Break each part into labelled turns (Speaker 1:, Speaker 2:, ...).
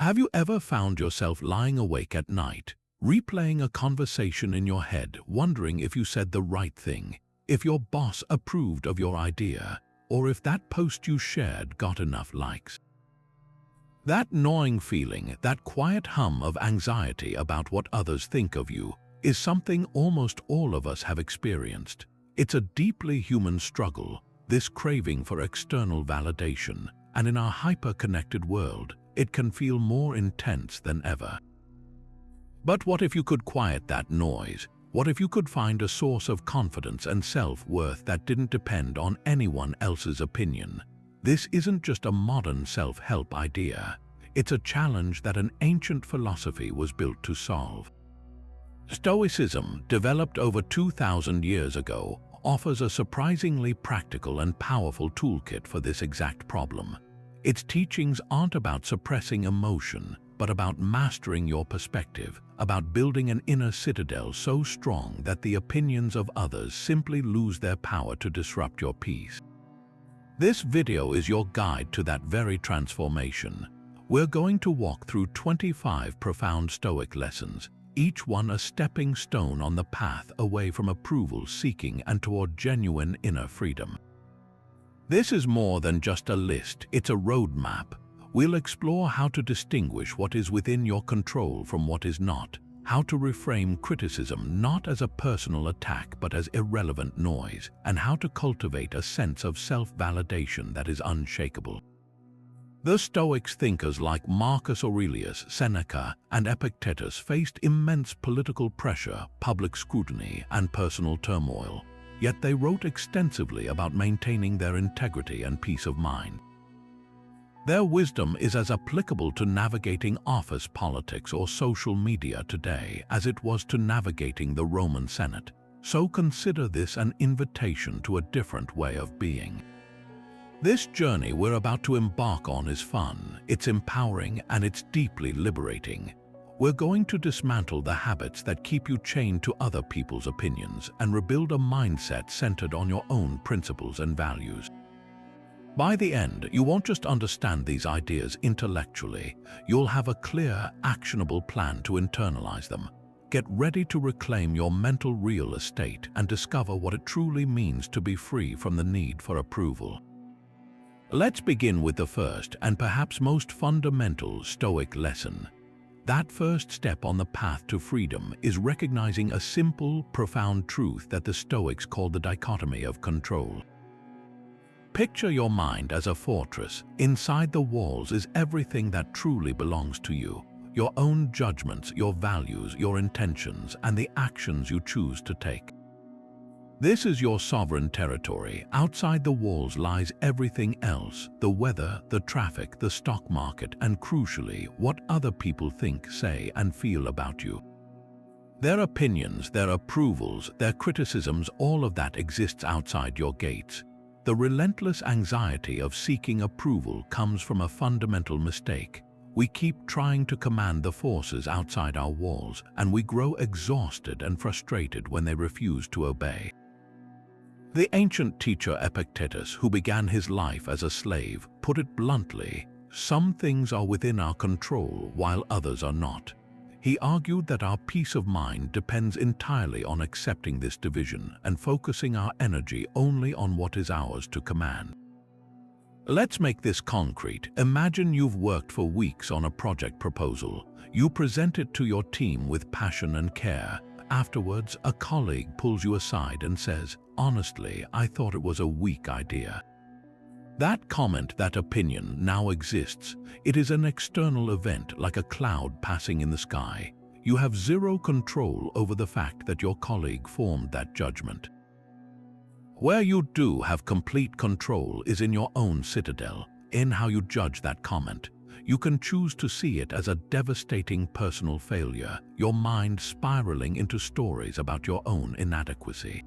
Speaker 1: Have you ever found yourself lying awake at night, replaying a conversation in your head, wondering if you said the right thing, if your boss approved of your idea, or if that post you shared got enough likes? That gnawing feeling, that quiet hum of anxiety about what others think of you, is something almost all of us have experienced. It's a deeply human struggle, this craving for external validation, and in our hyper-connected world, it can feel more intense than ever. But what if you could quiet that noise? What if you could find a source of confidence and self-worth that didn't depend on anyone else's opinion? This isn't just a modern self-help idea. It's a challenge that an ancient philosophy was built to solve. Stoicism, developed over 2,000 years ago, offers a surprisingly practical and powerful toolkit for this exact problem. Its teachings aren't about suppressing emotion, but about mastering your perspective, about building an inner citadel so strong that the opinions of others simply lose their power to disrupt your peace. This video is your guide to that very transformation. We're going to walk through 25 profound Stoic lessons, each one a stepping stone on the path away from approval seeking and toward genuine inner freedom. This is more than just a list, it's a roadmap. We'll explore how to distinguish what is within your control from what is not, how to reframe criticism not as a personal attack but as irrelevant noise, and how to cultivate a sense of self-validation that is unshakable. The Stoics, thinkers like Marcus Aurelius, Seneca, and Epictetus, faced immense political pressure, public scrutiny, and personal turmoil, yet they wrote extensively about maintaining their integrity and peace of mind. Their wisdom is as applicable to navigating office politics or social media today as it was to navigating the Roman Senate, so consider this an invitation to a different way of being. This journey we're about to embark on is fun, it's empowering, and it's deeply liberating. We're going to dismantle the habits that keep you chained to other people's opinions and rebuild a mindset centered on your own principles and values. By the end, you won't just understand these ideas intellectually, you'll have a clear, actionable plan to internalize them. Get ready to reclaim your mental real estate and discover what it truly means to be free from the need for approval. Let's begin with the first and perhaps most fundamental Stoic lesson. That first step on the path to freedom is recognizing a simple, profound truth that the Stoics call the dichotomy of control. Picture your mind as a fortress. Inside the walls is everything that truly belongs to you. Your own judgments, your values, your intentions, and the actions you choose to take. This is your sovereign territory. Outside the walls lies everything else: the weather, the traffic, the stock market, and crucially, what other people think, say, and feel about you. Their opinions, their approvals, their criticisms, all of that exists outside your gates. The relentless anxiety of seeking approval comes from a fundamental mistake. We keep trying to command the forces outside our walls, and we grow exhausted and frustrated when they refuse to obey. The ancient teacher Epictetus, who began his life as a slave, put it bluntly: some things are within our control while others are not. He argued that our peace of mind depends entirely on accepting this division and focusing our energy only on what is ours to command. Let's make this concrete. Imagine you've worked for weeks on a project proposal. You present it to your team with passion and care. Afterwards, a colleague pulls you aside and says, "Honestly, I thought it was a weak idea." That comment, that opinion, now exists. It is an external event, like a cloud passing in the sky. You have zero control over the fact that your colleague formed that judgment. Where you do have complete control is in your own citadel, in how you judge that comment. You can choose to see it as a devastating personal failure, your mind spiraling into stories about your own inadequacy.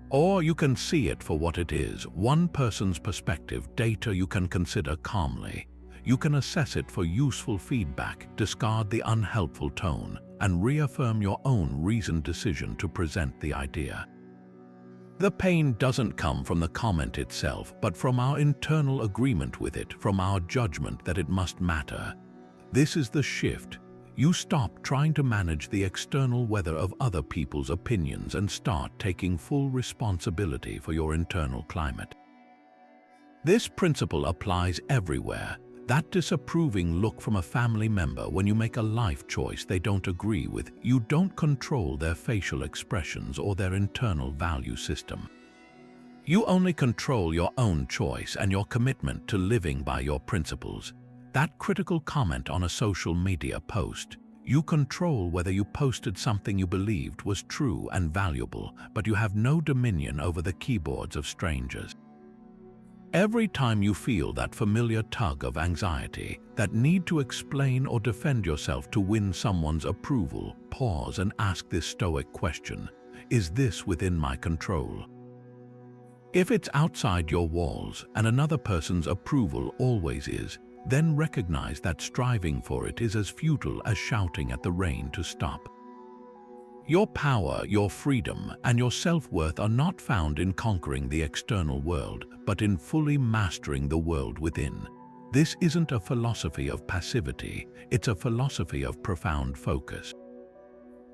Speaker 1: Or you can see it for what it is, one person's perspective, data you can consider calmly. You can assess it for useful feedback, discard the unhelpful tone, and reaffirm your own reasoned decision to present the idea. The pain doesn't come from the comment itself, but from our internal agreement with it, from our judgment that it must matter. This is the shift. You stop trying to manage the external weather of other people's opinions and start taking full responsibility for your internal climate. This principle applies everywhere. That disapproving look from a family member when you make a life choice they don't agree with, you don't control their facial expressions or their internal value system. You only control your own choice and your commitment to living by your principles. That critical comment on a social media post, you control whether you posted something you believed was true and valuable, but you have no dominion over the keyboards of strangers. Every time you feel that familiar tug of anxiety, that need to explain or defend yourself to win someone's approval, pause and ask this Stoic question: is this within my control? If it's outside your walls and another person's approval always is, then recognize that striving for it is as futile as shouting at the rain to stop. Your power, your freedom, and your self-worth are not found in conquering the external world, but in fully mastering the world within. This isn't a philosophy of passivity, it's a philosophy of profound focus.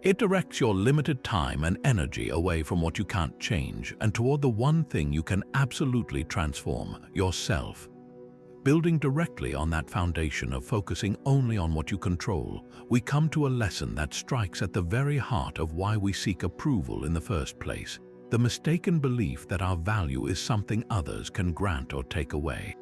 Speaker 1: It directs your limited time and energy away from what you can't change and toward the one thing you can absolutely transform: yourself. Building directly on that foundation of focusing only on what you control, we come to a lesson that strikes at the very heart of why we seek approval in the first place: the mistaken belief that our value is something others can grant or take away.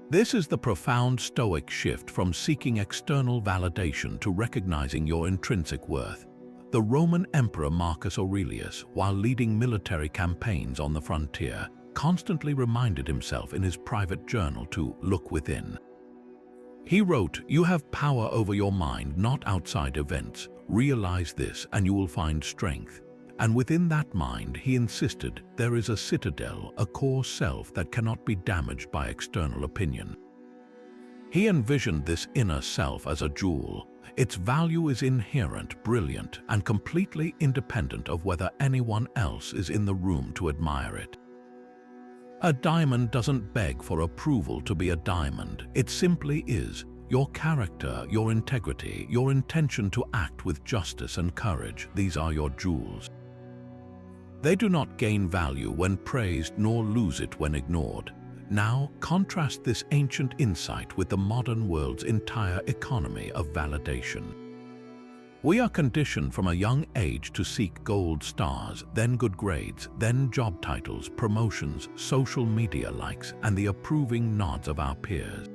Speaker 1: This is the profound Stoic shift from seeking external validation to recognizing your intrinsic worth. The Roman Emperor Marcus Aurelius, while leading military campaigns on the frontier, constantly reminded himself in his private journal to look within. He wrote, "You have power over your mind, not outside events. Realize this and you will find strength." And within that mind, he insisted, there is a citadel, a core self that cannot be damaged by external opinion. He envisioned this inner self as a jewel. Its value is inherent, brilliant, and completely independent of whether anyone else is in the room to admire it. A diamond doesn't beg for approval to be a diamond. It simply is. Your character, your integrity, your intention to act with justice and courage, these are your jewels. They do not gain value when praised nor lose it when ignored. Now, contrast this ancient insight with the modern world's entire economy of validation. We are conditioned from a young age to seek gold stars, then good grades, then job titles, promotions, social media likes, and the approving nods of our peers.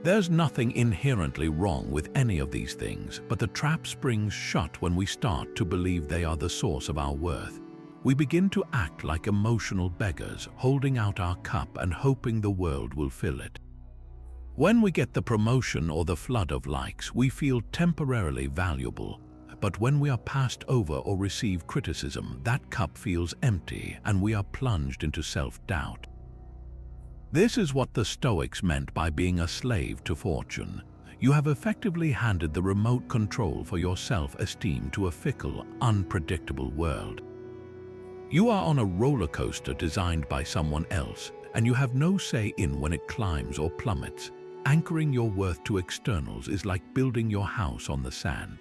Speaker 1: There's nothing inherently wrong with any of these things, but the trap springs shut when we start to believe they are the source of our worth. We begin to act like emotional beggars, holding out our cup and hoping the world will fill it. When we get the promotion or the flood of likes, we feel temporarily valuable. But when we are passed over or receive criticism, that cup feels empty and we are plunged into self-doubt. This is what the Stoics meant by being a slave to fortune. You have effectively handed the remote control for your self-esteem to a fickle, unpredictable world. You are on a roller coaster designed by someone else, and you have no say in when it climbs or plummets. Anchoring your worth to externals is like building your house on the sand.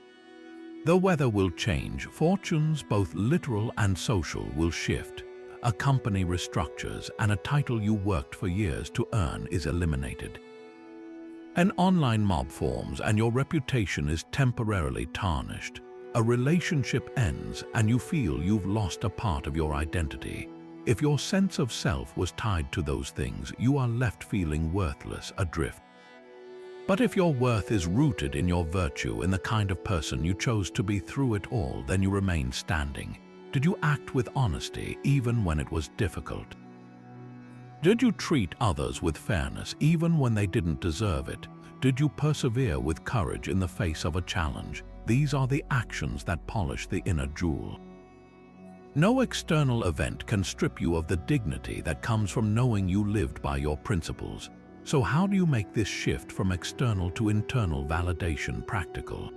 Speaker 1: The weather will change, fortunes, both literal and social, will shift. A company restructures, and a title you worked for years to earn is eliminated. An online mob forms, and your reputation is temporarily tarnished. A relationship ends, and you feel you've lost a part of your identity. If your sense of self was tied to those things, you are left feeling worthless, adrift. But if your worth is rooted in your virtue, in the kind of person you chose to be through it all, then you remain standing. Did you act with honesty even when it was difficult? Did you treat others with fairness even when they didn't deserve it? Did you persevere with courage in the face of a challenge? These are the actions that polish the inner jewel. No external event can strip you of the dignity that comes from knowing you lived by your principles. So how do you make this shift from external to internal validation practical?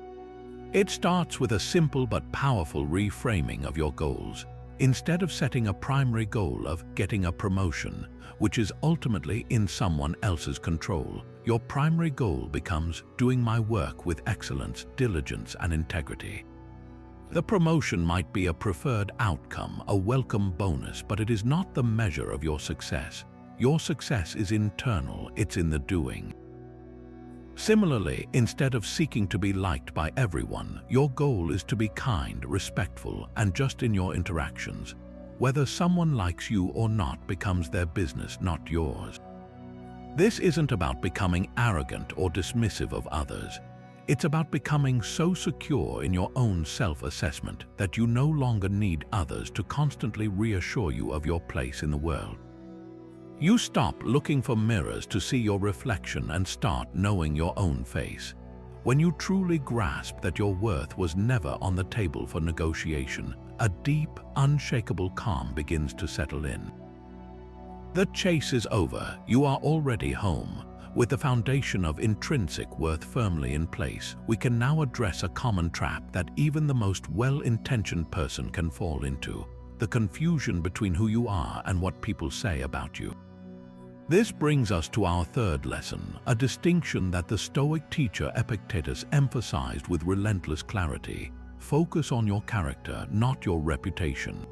Speaker 1: It starts with a simple but powerful reframing of your goals. Instead of setting a primary goal of getting a promotion, which is ultimately in someone else's control, your primary goal becomes doing my work with excellence, diligence, and integrity. The promotion might be a preferred outcome, a welcome bonus, but it is not the measure of your success. Your success is internal, it's in the doing. Similarly, instead of seeking to be liked by everyone, your goal is to be kind, respectful, and just in your interactions. Whether someone likes you or not becomes their business, not yours. This isn't about becoming arrogant or dismissive of others. It's about becoming so secure in your own self-assessment that you no longer need others to constantly reassure you of your place in the world. You stop looking for mirrors to see your reflection and start knowing your own face. When you truly grasp that your worth was never on the table for negotiation, a deep, unshakable calm begins to settle in. The chase is over. You are already home. With the foundation of intrinsic worth firmly in place, we can now address a common trap that even the most well-intentioned person can fall into: the confusion between who you are and what people say about you. This brings us to our third lesson, a distinction that the Stoic teacher Epictetus emphasized with relentless clarity. Focus on your character, not your reputation.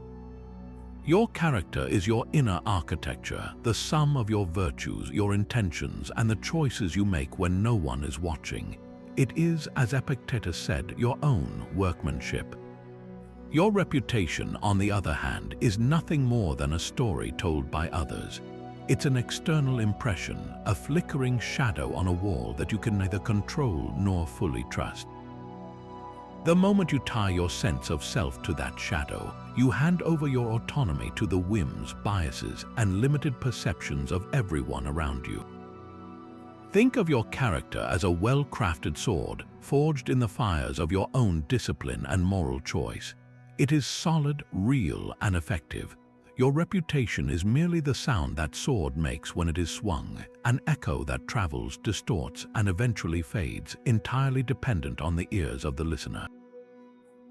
Speaker 1: Your character is your inner architecture, the sum of your virtues, your intentions, and the choices you make when no one is watching. It is, as Epictetus said, your own workmanship. Your reputation, on the other hand, is nothing more than a story told by others. It's an external impression, a flickering shadow on a wall that you can neither control nor fully trust. The moment you tie your sense of self to that shadow, you hand over your autonomy to the whims, biases, and limited perceptions of everyone around you. Think of your character as a well-crafted sword, forged in the fires of your own discipline and moral choice. It is solid, real, and effective. Your reputation is merely the sound that sword makes when it is swung, an echo that travels, distorts, and eventually fades, entirely dependent on the ears of the listener.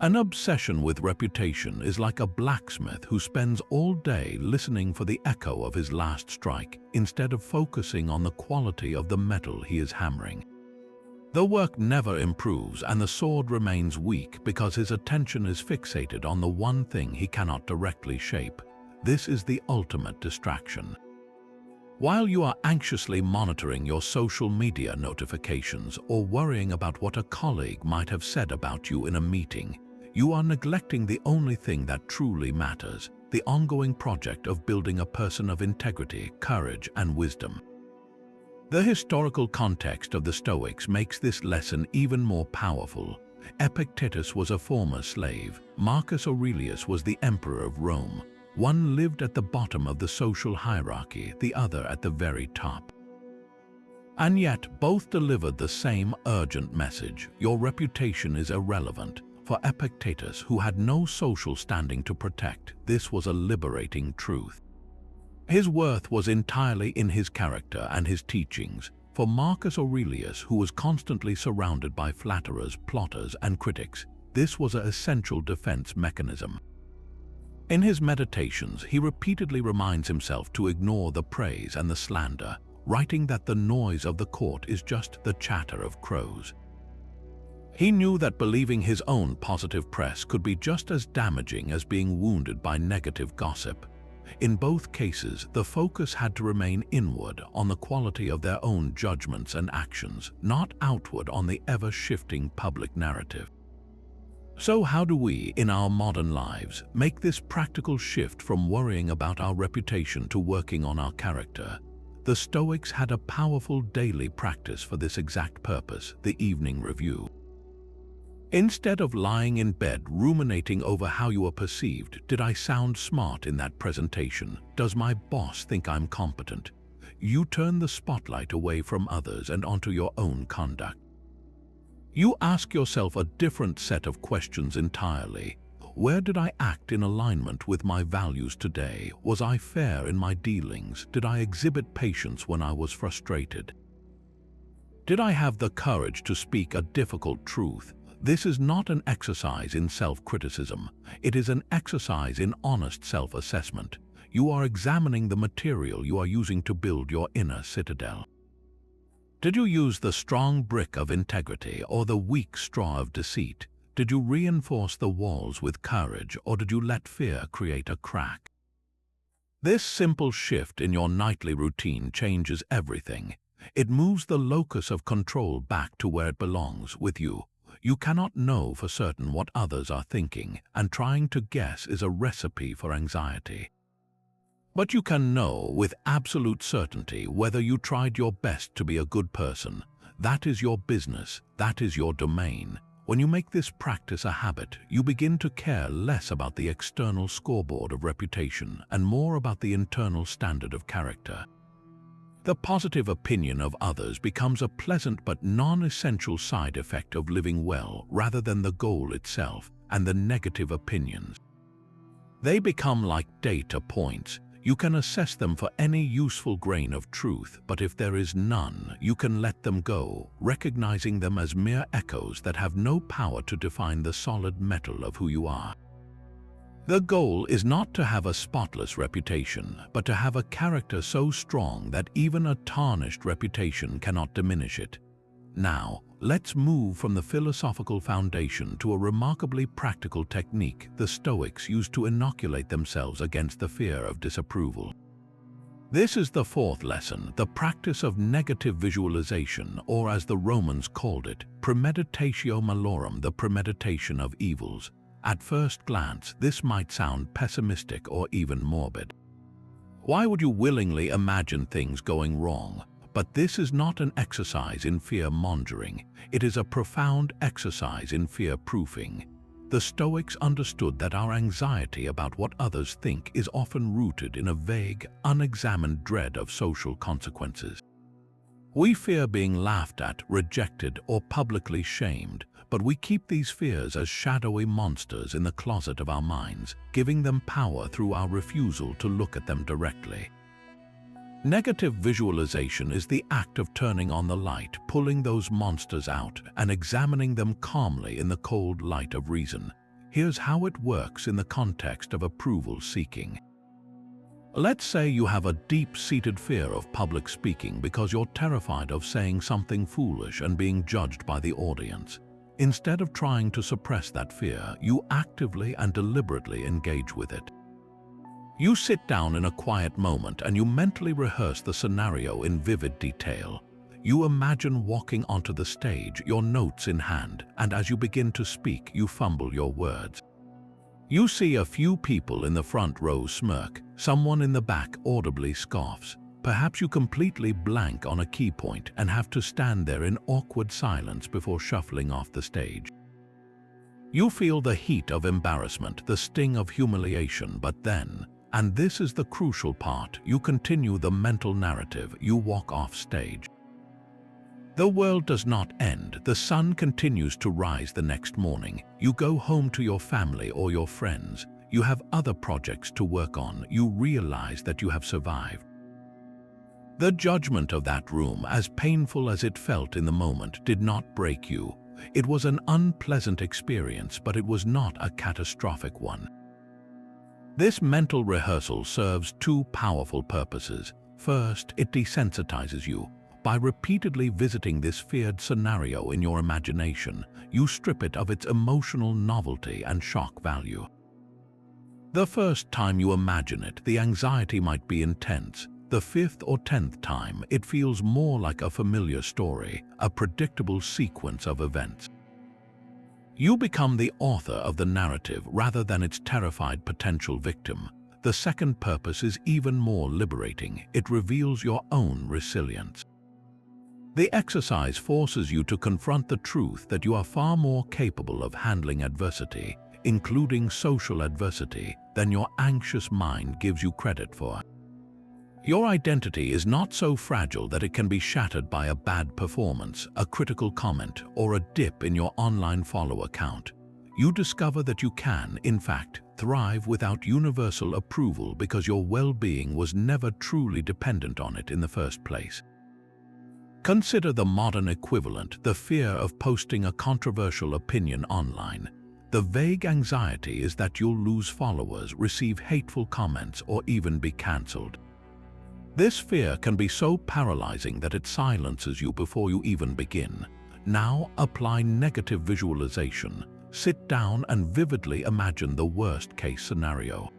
Speaker 1: An obsession with reputation is like a blacksmith who spends all day listening for the echo of his last strike, instead of focusing on the quality of the metal he is hammering. The work never improves and the sword remains weak because his attention is fixated on the one thing he cannot directly shape. This is the ultimate distraction. While you are anxiously monitoring your social media notifications or worrying about what a colleague might have said about you in a meeting, you are neglecting the only thing that truly matters, the ongoing project of building a person of integrity, courage, and wisdom. The historical context of the Stoics makes this lesson even more powerful. Epictetus was a former slave. Marcus Aurelius was the emperor of Rome. One lived at the bottom of the social hierarchy, the other at the very top. And yet, both delivered the same urgent message: your reputation is irrelevant. For Epictetus, who had no social standing to protect, this was a liberating truth. His worth was entirely in his character and his teachings. For Marcus Aurelius, who was constantly surrounded by flatterers, plotters, and critics, this was an essential defense mechanism. In his meditations, he repeatedly reminds himself to ignore the praise and the slander, writing that the noise of the court is just the chatter of crows. He knew that believing his own positive press could be just as damaging as being wounded by negative gossip. In both cases, the focus had to remain inward on the quality of their own judgments and actions, not outward on the ever-shifting public narrative. So how do we, in our modern lives, make this practical shift from worrying about our reputation to working on our character? The Stoics had a powerful daily practice for this exact purpose: the evening review. Instead of lying in bed ruminating over how you are perceived, did I sound smart in that presentation? Does my boss think I'm competent? You turn the spotlight away from others and onto your own conduct. You ask yourself a different set of questions entirely. Where did I act in alignment with my values today? Was I fair in my dealings? Did I exhibit patience when I was frustrated? Did I have the courage to speak a difficult truth? This is not an exercise in self-criticism. It is an exercise in honest self-assessment. You are examining the material you are using to build your inner citadel. Did you use the strong brick of integrity or the weak straw of deceit? Did you reinforce the walls with courage, or did you let fear create a crack? This simple shift in your nightly routine changes everything. It moves the locus of control back to where it belongs, with you. You cannot know for certain what others are thinking, and trying to guess is a recipe for anxiety. But you can know with absolute certainty whether you tried your best to be a good person. That is your business, that is your domain. When you make this practice a habit, you begin to care less about the external scoreboard of reputation and more about the internal standard of character. The positive opinion of others becomes a pleasant but non-essential side effect of living well rather than the goal itself, and the negative opinions. They become like data points. You can assess them for any useful grain of truth, but if there is none, you can let them go, recognizing them as mere echoes that have no power to define the solid metal of who you are. The goal is not to have a spotless reputation, but to have a character so strong that even a tarnished reputation cannot diminish it. Now, let's move from the philosophical foundation to a remarkably practical technique the Stoics used to inoculate themselves against the fear of disapproval. This is the fourth lesson, the practice of negative visualization, or as the Romans called it, premeditatio malorum, the premeditation of evils. At first glance, this might sound pessimistic or even morbid. Why would you willingly imagine things going wrong? But this is not an exercise in fear-mongering. It is a profound exercise in fear-proofing. The Stoics understood that our anxiety about what others think is often rooted in a vague, unexamined dread of social consequences. We fear being laughed at, rejected, or publicly shamed, but we keep these fears as shadowy monsters in the closet of our minds, giving them power through our refusal to look at them directly. Negative visualization is the act of turning on the light, pulling those monsters out, and examining them calmly in the cold light of reason. Here's how it works in the context of approval seeking. Let's say you have a deep-seated fear of public speaking because you're terrified of saying something foolish and being judged by the audience. Instead of trying to suppress that fear, you actively and deliberately engage with it. You sit down in a quiet moment and you mentally rehearse the scenario in vivid detail. You imagine walking onto the stage, your notes in hand, and as you begin to speak, you fumble your words. You see a few people in the front row smirk, someone in the back audibly scoffs. Perhaps you completely blank on a key point and have to stand there in awkward silence before shuffling off the stage. You feel the heat of embarrassment, the sting of humiliation, but then, and this is the crucial part, you continue the mental narrative, you walk off stage. The world does not end, the sun continues to rise the next morning. You go home to your family or your friends. You have other projects to work on. You realize that you have survived. The judgment of that room, as painful as it felt in the moment, did not break you. It was an unpleasant experience, but it was not a catastrophic one. This mental rehearsal serves two powerful purposes. First, it desensitizes you. By repeatedly visiting this feared scenario in your imagination, you strip it of its emotional novelty and shock value. The first time you imagine it, the anxiety might be intense. The 5th or 10th time, it feels more like a familiar story, a predictable sequence of events. You become the author of the narrative rather than its terrified potential victim. The second purpose is even more liberating. It reveals your own resilience. The exercise forces you to confront the truth that you are far more capable of handling adversity, including social adversity, than your anxious mind gives you credit for. Your identity is not so fragile that it can be shattered by a bad performance, a critical comment, or a dip in your online follower count. You discover that you can, in fact, thrive without universal approval because your well-being was never truly dependent on it in the first place. Consider the modern equivalent, the fear of posting a controversial opinion online. The vague anxiety is that you'll lose followers, receive hateful comments, or even be cancelled. This fear can be so paralyzing that it silences you before you even begin. Now apply negative visualization. Sit down and vividly imagine the worst-case scenario.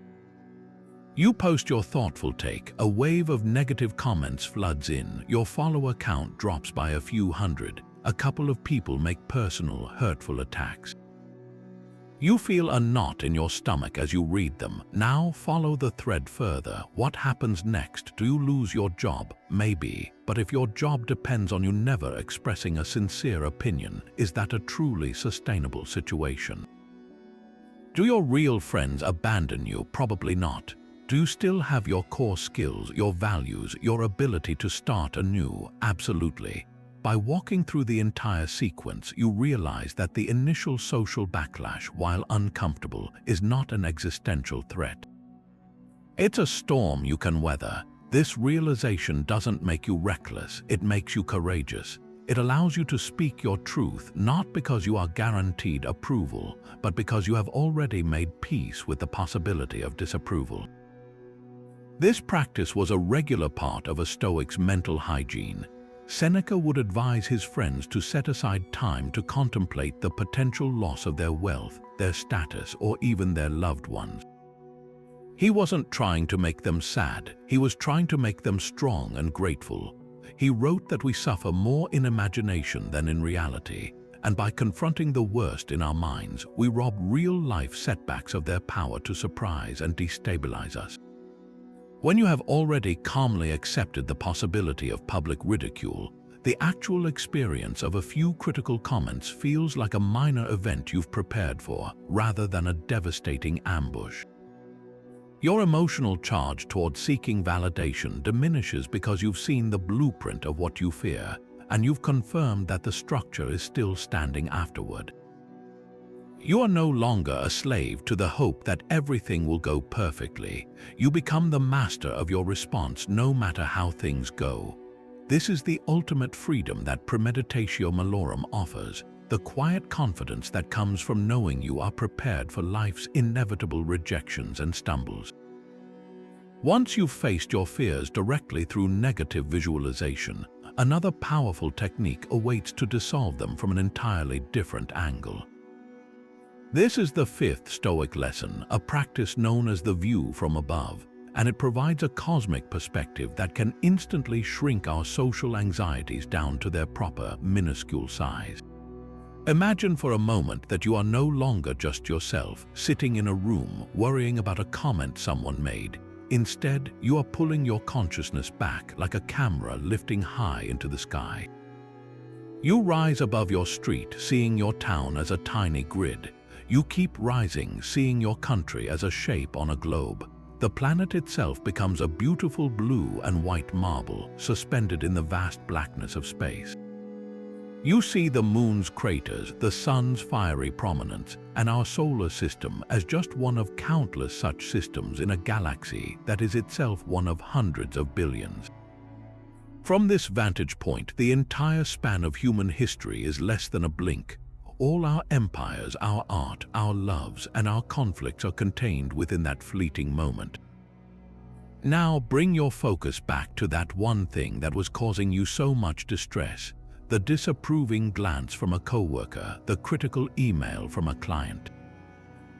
Speaker 1: You post your thoughtful take, a wave of negative comments floods in, your follower count drops by a few hundred, a couple of people make personal, hurtful attacks. You feel a knot in your stomach as you read them. Now follow the thread further. What happens next? Do you lose your job? Maybe. But if your job depends on you never expressing a sincere opinion, is that a truly sustainable situation? Do your real friends abandon you? Probably not. Do you still have your core skills, your values, your ability to start anew? Absolutely. By walking through the entire sequence, you realize that the initial social backlash, while uncomfortable, is not an existential threat. It's a storm you can weather. This realization doesn't make you reckless, it makes you courageous. It allows you to speak your truth, not because you are guaranteed approval, but because you have already made peace with the possibility of disapproval. This practice was a regular part of a Stoic's mental hygiene. Seneca would advise his friends to set aside time to contemplate the potential loss of their wealth, their status, or even their loved ones. He wasn't trying to make them sad, he was trying to make them strong and grateful. He wrote that we suffer more in imagination than in reality, and by confronting the worst in our minds, we rob real-life setbacks of their power to surprise and destabilize us. When you have already calmly accepted the possibility of public ridicule, the actual experience of a few critical comments feels like a minor event you've prepared for, rather than a devastating ambush. Your emotional charge toward seeking validation diminishes because you've seen the blueprint of what you fear, and you've confirmed that the structure is still standing afterward. You are no longer a slave to the hope that everything will go perfectly. You become the master of your response no matter how things go. This is the ultimate freedom that premeditatio malorum offers, the quiet confidence that comes from knowing you are prepared for life's inevitable rejections and stumbles. Once you've faced your fears directly through negative visualization, another powerful technique awaits to dissolve them from an entirely different angle. This is the fifth Stoic lesson, a practice known as the view from above, and it provides a cosmic perspective that can instantly shrink our social anxieties down to their proper, minuscule size. Imagine for a moment that you are no longer just yourself, sitting in a room, worrying about a comment someone made. Instead, you are pulling your consciousness back like a camera lifting high into the sky. You rise above your street, seeing your town as a tiny grid. You keep rising, seeing your country as a shape on a globe. The planet itself becomes a beautiful blue and white marble, suspended in the vast blackness of space. You see the moon's craters, the sun's fiery prominence, and our solar system as just one of countless such systems in a galaxy that is itself one of hundreds of billions. From this vantage point, the entire span of human history is less than a blink. All our empires, our art, our loves, and our conflicts are contained within that fleeting moment. Now bring your focus back to that one thing that was causing you so much distress, the disapproving glance from a coworker, the critical email from a client.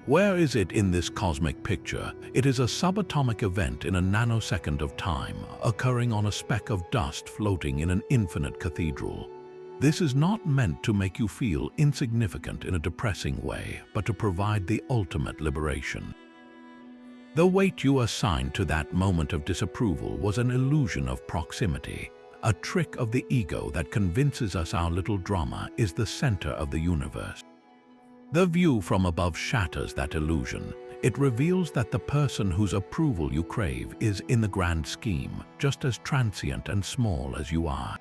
Speaker 1: Where is it in this cosmic picture? It is a subatomic event in a nanosecond of time, occurring on a speck of dust floating in an infinite cathedral. This is not meant to make you feel insignificant in a depressing way, but to provide the ultimate liberation. The weight you assigned to that moment of disapproval was an illusion of proximity, a trick of the ego that convinces us our little drama is the center of the universe. The view from above shatters that illusion. It reveals that the person whose approval you crave is, in the grand scheme, just as transient and small as you are.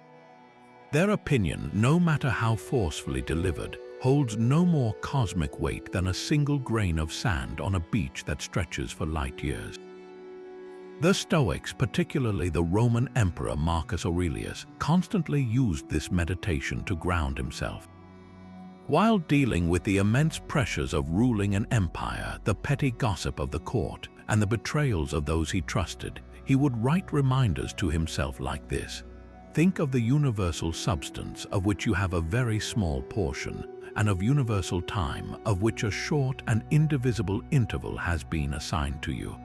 Speaker 1: Their opinion, no matter how forcefully delivered, holds no more cosmic weight than a single grain of sand on a beach that stretches for light years. The Stoics, particularly the Roman Emperor Marcus Aurelius, constantly used this meditation to ground himself. While dealing with the immense pressures of ruling an empire, the petty gossip of the court, and the betrayals of those he trusted, he would write reminders to himself like this. Think of the universal substance of which you have a very small portion, and of universal time of which a short and indivisible interval has been assigned to you.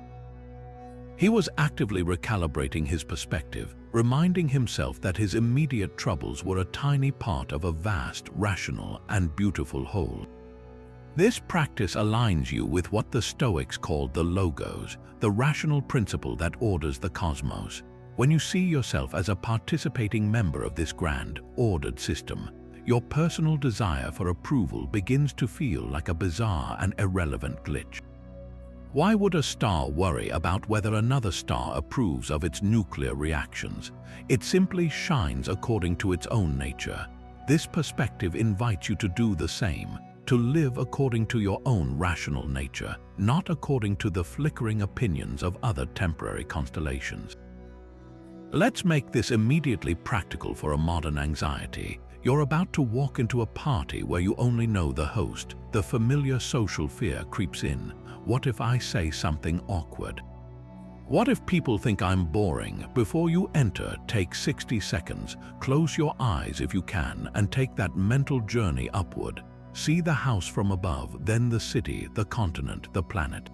Speaker 1: He was actively recalibrating his perspective, reminding himself that his immediate troubles were a tiny part of a vast, rational, and beautiful whole. This practice aligns you with what the Stoics called the logos, the rational principle that orders the cosmos. When you see yourself as a participating member of this grand, ordered system, your personal desire for approval begins to feel like a bizarre and irrelevant glitch. Why would a star worry about whether another star approves of its nuclear reactions? It simply shines according to its own nature. This perspective invites you to do the same, to live according to your own rational nature, not according to the flickering opinions of other temporary constellations. Let's make this immediately practical for a modern anxiety. You're about to walk into a party where you only know the host. The familiar social fear creeps in. What if I say something awkward? What if people think I'm boring? Before you enter, take 60 seconds, close your eyes if you can, and take that mental journey upward. See the house from above, then the city, the continent, the planet.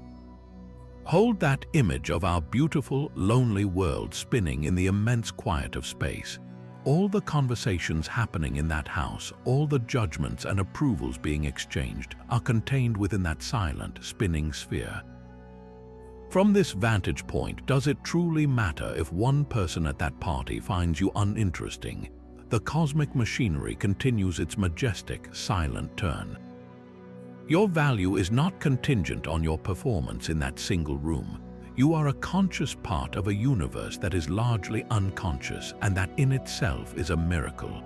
Speaker 1: Hold that image of our beautiful, lonely world spinning in the immense quiet of space. All the conversations happening in that house, all the judgments and approvals being exchanged, are contained within that silent, spinning sphere. From this vantage point, does it truly matter if one person at that party finds you uninteresting? The cosmic machinery continues its majestic, silent turn. Your value is not contingent on your performance in that single room. You are a conscious part of a universe that is largely unconscious, and that in itself is a miracle.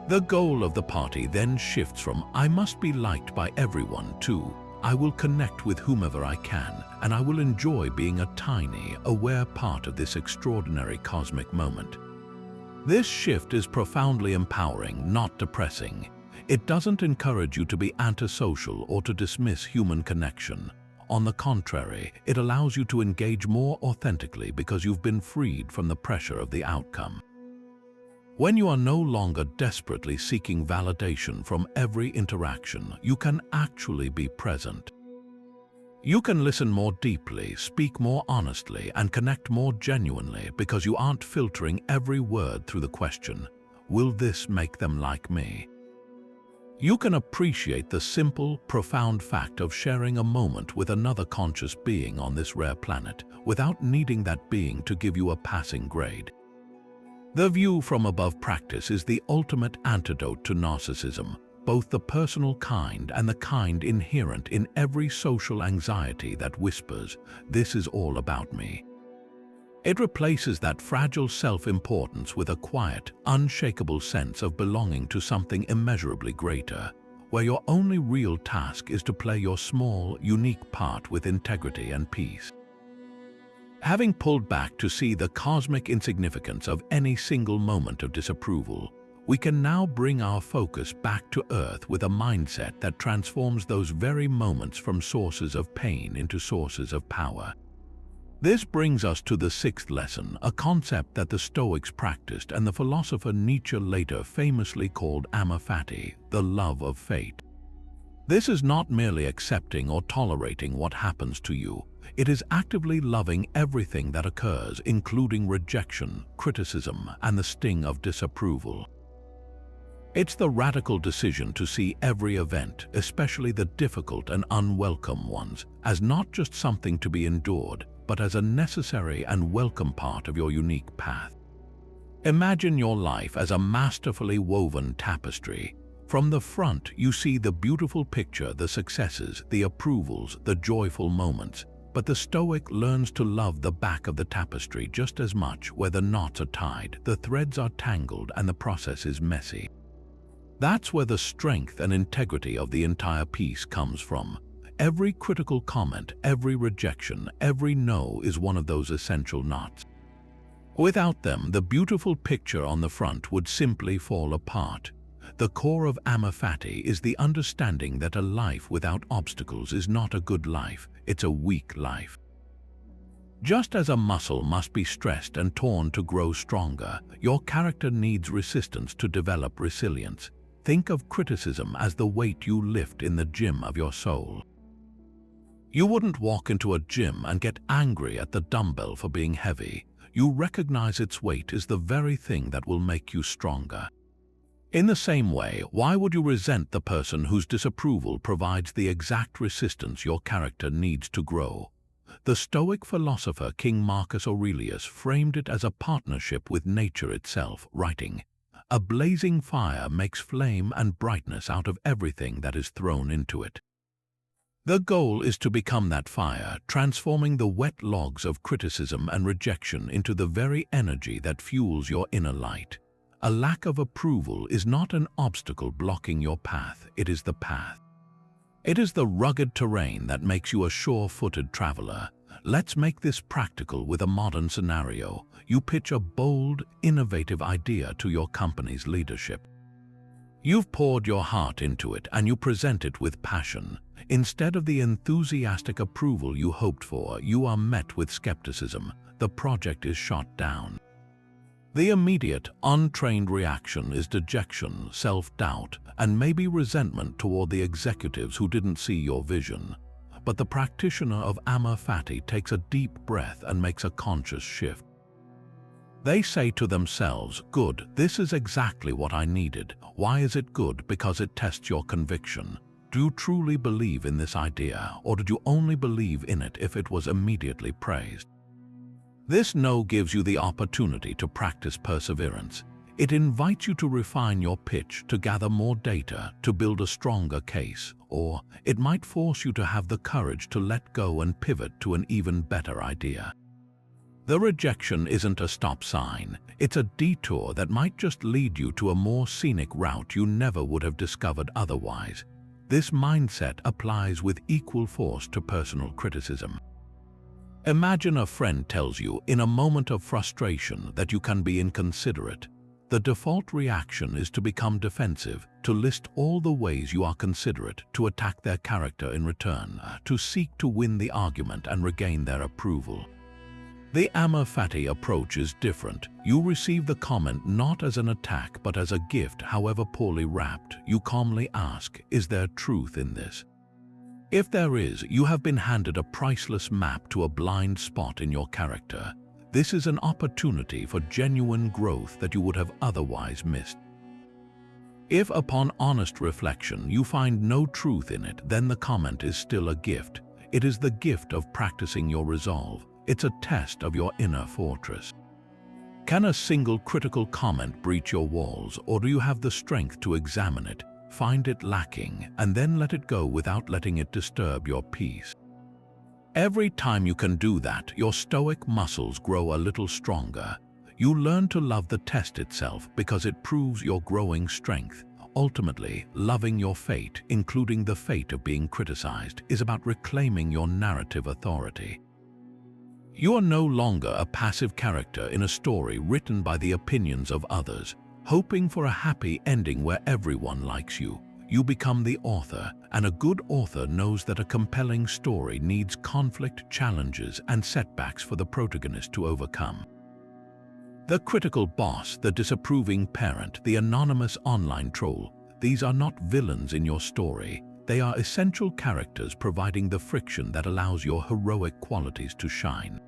Speaker 1: The goal of the party then shifts from "I must be liked by everyone" to "I will connect with whomever I can, and I will enjoy being a tiny, aware part of this extraordinary cosmic moment." This shift is profoundly empowering, not depressing. It doesn't encourage you to be antisocial or to dismiss human connection. On the contrary, it allows you to engage more authentically because you've been freed from the pressure of the outcome. When you are no longer desperately seeking validation from every interaction, you can actually be present. You can listen more deeply, speak more honestly, and connect more genuinely because you aren't filtering every word through the question, "Will this make them like me?" You can appreciate the simple, profound fact of sharing a moment with another conscious being on this rare planet without needing that being to give you a passing grade. The view from above practice is the ultimate antidote to narcissism, both the personal kind and the kind inherent in every social anxiety that whispers, "This is all about me." It replaces that fragile self-importance with a quiet, unshakable sense of belonging to something immeasurably greater, where your only real task is to play your small, unique part with integrity and peace. Having pulled back to see the cosmic insignificance of any single moment of disapproval, we can now bring our focus back to Earth with a mindset that transforms those very moments from sources of pain into sources of power. This brings us to the sixth lesson, a concept that the Stoics practiced and the philosopher Nietzsche later famously called Amor Fati, the love of fate. This is not merely accepting or tolerating what happens to you. It is actively loving everything that occurs, including rejection, criticism, and the sting of disapproval. It's the radical decision to see every event, especially the difficult and unwelcome ones, as not just something to be endured, but as a necessary and welcome part of your unique path. Imagine your life as a masterfully woven tapestry. From the front, you see the beautiful picture, the successes, the approvals, the joyful moments. But the Stoic learns to love the back of the tapestry just as much, where the knots are tied, the threads are tangled, and the process is messy. That's where the strength and integrity of the entire piece comes from. Every critical comment, every rejection, every no is one of those essential knots. Without them, the beautiful picture on the front would simply fall apart. The core of Amor Fati is the understanding that a life without obstacles is not a good life, it's a weak life. Just as a muscle must be stressed and torn to grow stronger, your character needs resistance to develop resilience. Think of criticism as the weight you lift in the gym of your soul. You wouldn't walk into a gym and get angry at the dumbbell for being heavy. You recognize its weight is the very thing that will make you stronger. In the same way, why would you resent the person whose disapproval provides the exact resistance your character needs to grow? The Stoic philosopher King Marcus Aurelius framed it as a partnership with nature itself, writing, "A blazing fire makes flame and brightness out of everything that is thrown into it." The goal is to become that fire, transforming the wet logs of criticism and rejection into the very energy that fuels your inner light. A lack of approval is not an obstacle blocking your path, it is the path. It is the rugged terrain that makes you a sure-footed traveler. Let's make this practical with a modern scenario. You pitch a bold, innovative idea to your company's leadership. You've poured your heart into it and you present it with passion. Instead of the enthusiastic approval you hoped for, you are met with skepticism. The project is shot down. The immediate, untrained reaction is dejection, self-doubt, and maybe resentment toward the executives who didn't see your vision. But the practitioner of Amor Fati takes a deep breath and makes a conscious shift. They say to themselves, "Good, this is exactly what I needed." Why is it good? Because it tests your conviction. Do you truly believe in this idea, or did you only believe in it if it was immediately praised? This no gives you the opportunity to practice perseverance. It invites you to refine your pitch, to gather more data, to build a stronger case, or it might force you to have the courage to let go and pivot to an even better idea. The rejection isn't a stop sign, it's a detour that might just lead you to a more scenic route you never would have discovered otherwise. This mindset applies with equal force to personal criticism. Imagine a friend tells you in a moment of frustration that you can be inconsiderate. The default reaction is to become defensive, to list all the ways you are considerate, to attack their character in return, to seek to win the argument and regain their approval. The Amor Fati approach is different. You receive the comment not as an attack but as a gift, however poorly wrapped. You calmly ask, "Is there truth in this?" If there is, you have been handed a priceless map to a blind spot in your character. This is an opportunity for genuine growth that you would have otherwise missed. If upon honest reflection you find no truth in it, then the comment is still a gift. It is the gift of practicing your resolve. It's a test of your inner fortress. Can a single critical comment breach your walls, or do you have the strength to examine it, find it lacking, and then let it go without letting it disturb your peace? Every time you can do that, your stoic muscles grow a little stronger. You learn to love the test itself because it proves your growing strength. Ultimately, loving your fate, including the fate of being criticized, is about reclaiming your narrative authority. You are no longer a passive character in a story written by the opinions of others, hoping for a happy ending where everyone likes you. You become the author, and a good author knows that a compelling story needs conflict, challenges, and setbacks for the protagonist to overcome. The critical boss, the disapproving parent, the anonymous online troll, these are not villains in your story. They are essential characters providing the friction that allows your heroic qualities to shine.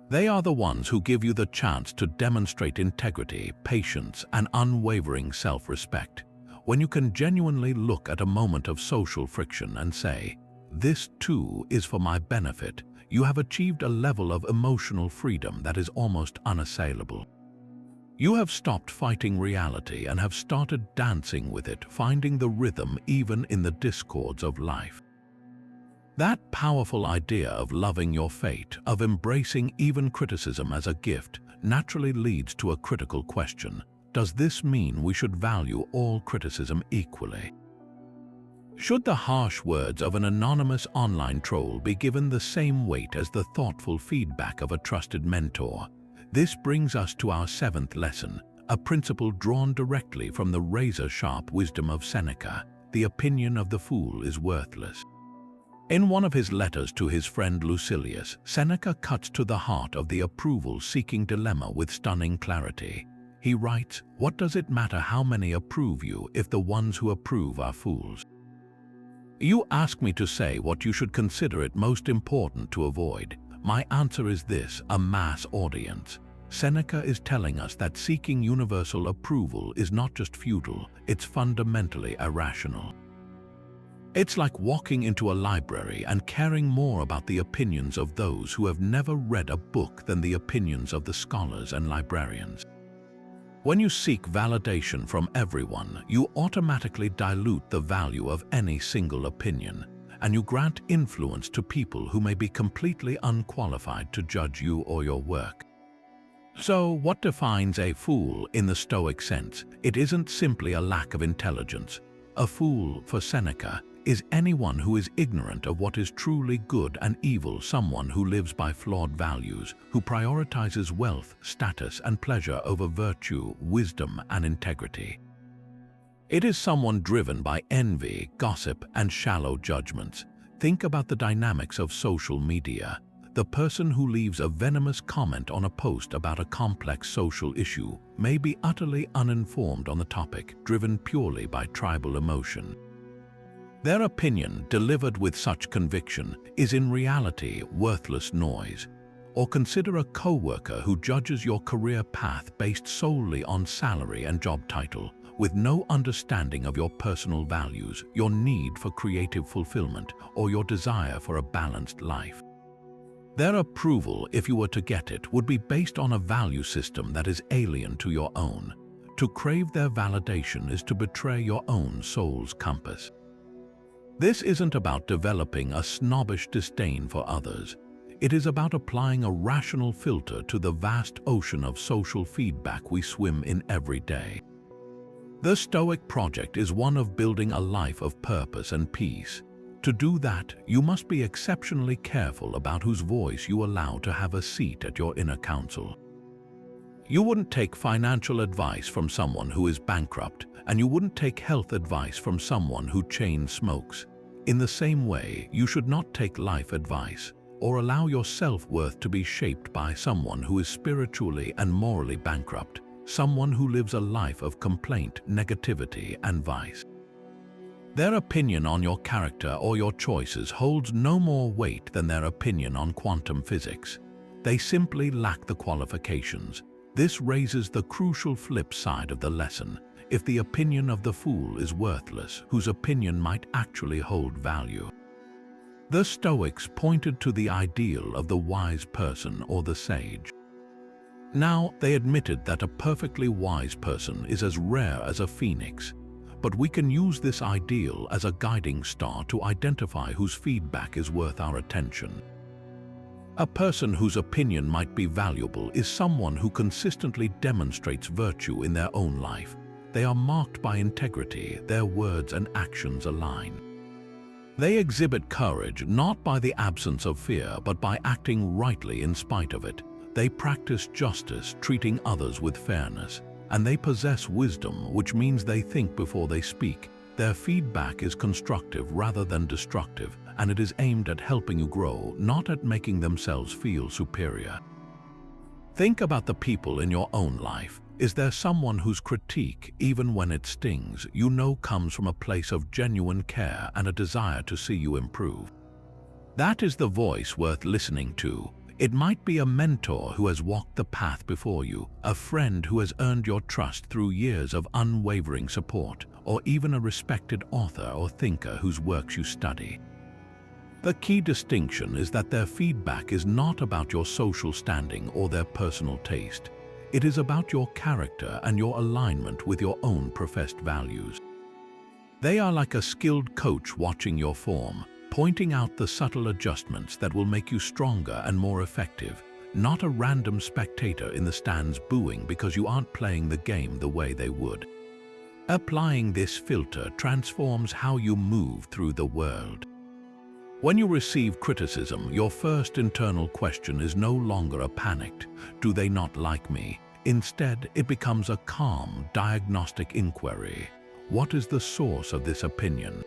Speaker 1: They are the ones who give you the chance to demonstrate integrity, patience, and unwavering self-respect. When you can genuinely look at a moment of social friction and say, "This too is for my benefit," you have achieved a level of emotional freedom that is almost unassailable. You have stopped fighting reality and have started dancing with it, finding the rhythm even in the discords of life. That powerful idea of loving your fate, of embracing even criticism as a gift, naturally leads to a critical question. Does this mean we should value all criticism equally? Should the harsh words of an anonymous online troll be given the same weight as the thoughtful feedback of a trusted mentor? This brings us to our seventh lesson, a principle drawn directly from the razor-sharp wisdom of Seneca: the opinion of the fool is worthless. In one of his letters to his friend Lucilius, Seneca cuts to the heart of the approval-seeking dilemma with stunning clarity. He writes, "What does it matter how many approve you if the ones who approve are fools?" You ask me to say what you should consider it most important to avoid. My answer is this: a mass audience. Seneca is telling us that seeking universal approval is not just futile, it's fundamentally irrational. It's like walking into a library and caring more about the opinions of those who have never read a book than the opinions of the scholars and librarians. When you seek validation from everyone, you automatically dilute the value of any single opinion, and you grant influence to people who may be completely unqualified to judge you or your work. So, what defines a fool in the Stoic sense? It isn't simply a lack of intelligence. A fool, for Seneca, is anyone who is ignorant of what is truly good and evil, someone who lives by flawed values, who prioritizes wealth, status, and pleasure over virtue, wisdom, and integrity. It is someone driven by envy, gossip, and shallow judgments. Think about the dynamics of social media. The person who leaves a venomous comment on a post about a complex social issue may be utterly uninformed on the topic, driven purely by tribal emotion. Their opinion, delivered with such conviction, is in reality worthless noise. Or consider a coworker who judges your career path based solely on salary and job title, with no understanding of your personal values, your need for creative fulfillment, or your desire for a balanced life. Their approval, if you were to get it, would be based on a value system that is alien to your own. To crave their validation is to betray your own soul's compass. This isn't about developing a snobbish disdain for others. It is about applying a rational filter to the vast ocean of social feedback we swim in every day. The Stoic project is one of building a life of purpose and peace. To do that, you must be exceptionally careful about whose voice you allow to have a seat at your inner council. You wouldn't take financial advice from someone who is bankrupt, and you wouldn't take health advice from someone who chain smokes. In the same way, you should not take life advice or allow your self-worth to be shaped by someone who is spiritually and morally bankrupt, someone who lives a life of complaint, negativity, and vice. Their opinion on your character or your choices holds no more weight than their opinion on quantum physics. They simply lack the qualifications. This raises the crucial flip side of the lesson. If the opinion of the fool is worthless, whose opinion might actually hold value? The Stoics pointed to the ideal of the wise person or the sage. Now, they admitted that a perfectly wise person is as rare as a phoenix, but we can use this ideal as a guiding star to identify whose feedback is worth our attention. A person whose opinion might be valuable is someone who consistently demonstrates virtue in their own life. They are marked by integrity, their words and actions align. They exhibit courage not by the absence of fear, but by acting rightly in spite of it. They practice justice, treating others with fairness, and they possess wisdom, which means they think before they speak. Their feedback is constructive rather than destructive, and it is aimed at helping you grow, not at making themselves feel superior. Think about the people in your own life. Is there someone whose critique, even when it stings, you know comes from a place of genuine care and a desire to see you improve? That is the voice worth listening to. It might be a mentor who has walked the path before you, a friend who has earned your trust through years of unwavering support, or even a respected author or thinker whose works you study. The key distinction is that their feedback is not about your social standing or their personal taste. It is about your character and your alignment with your own professed values. They are like a skilled coach watching your form, pointing out the subtle adjustments that will make you stronger and more effective, not a random spectator in the stands booing because you aren't playing the game the way they would. Applying this filter transforms how you move through the world. When you receive criticism, your first internal question is no longer a panicked, "Do they not like me?" Instead, it becomes a calm, diagnostic inquiry. What is the source of this opinion?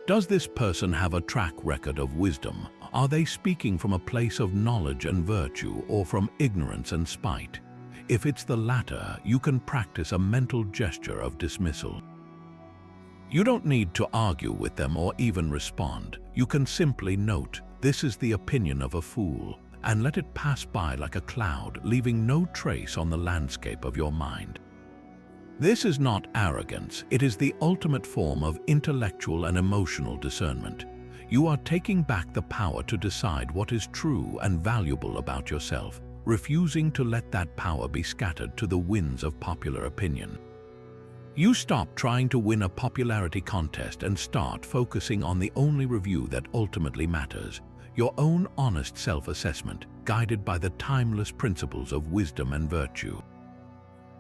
Speaker 1: Does this person have a track record of wisdom? Are they speaking from a place of knowledge and virtue or from ignorance and spite? If it's the latter, you can practice a mental gesture of dismissal. You don't need to argue with them or even respond. You can simply note, "This is the opinion of a fool," and let it pass by like a cloud, leaving no trace on the landscape of your mind. This is not arrogance, it is the ultimate form of intellectual and emotional discernment. You are taking back the power to decide what is true and valuable about yourself, refusing to let that power be scattered to the winds of popular opinion. You stop trying to win a popularity contest and start focusing on the only review that ultimately matters, your own honest self-assessment, guided by the timeless principles of wisdom and virtue.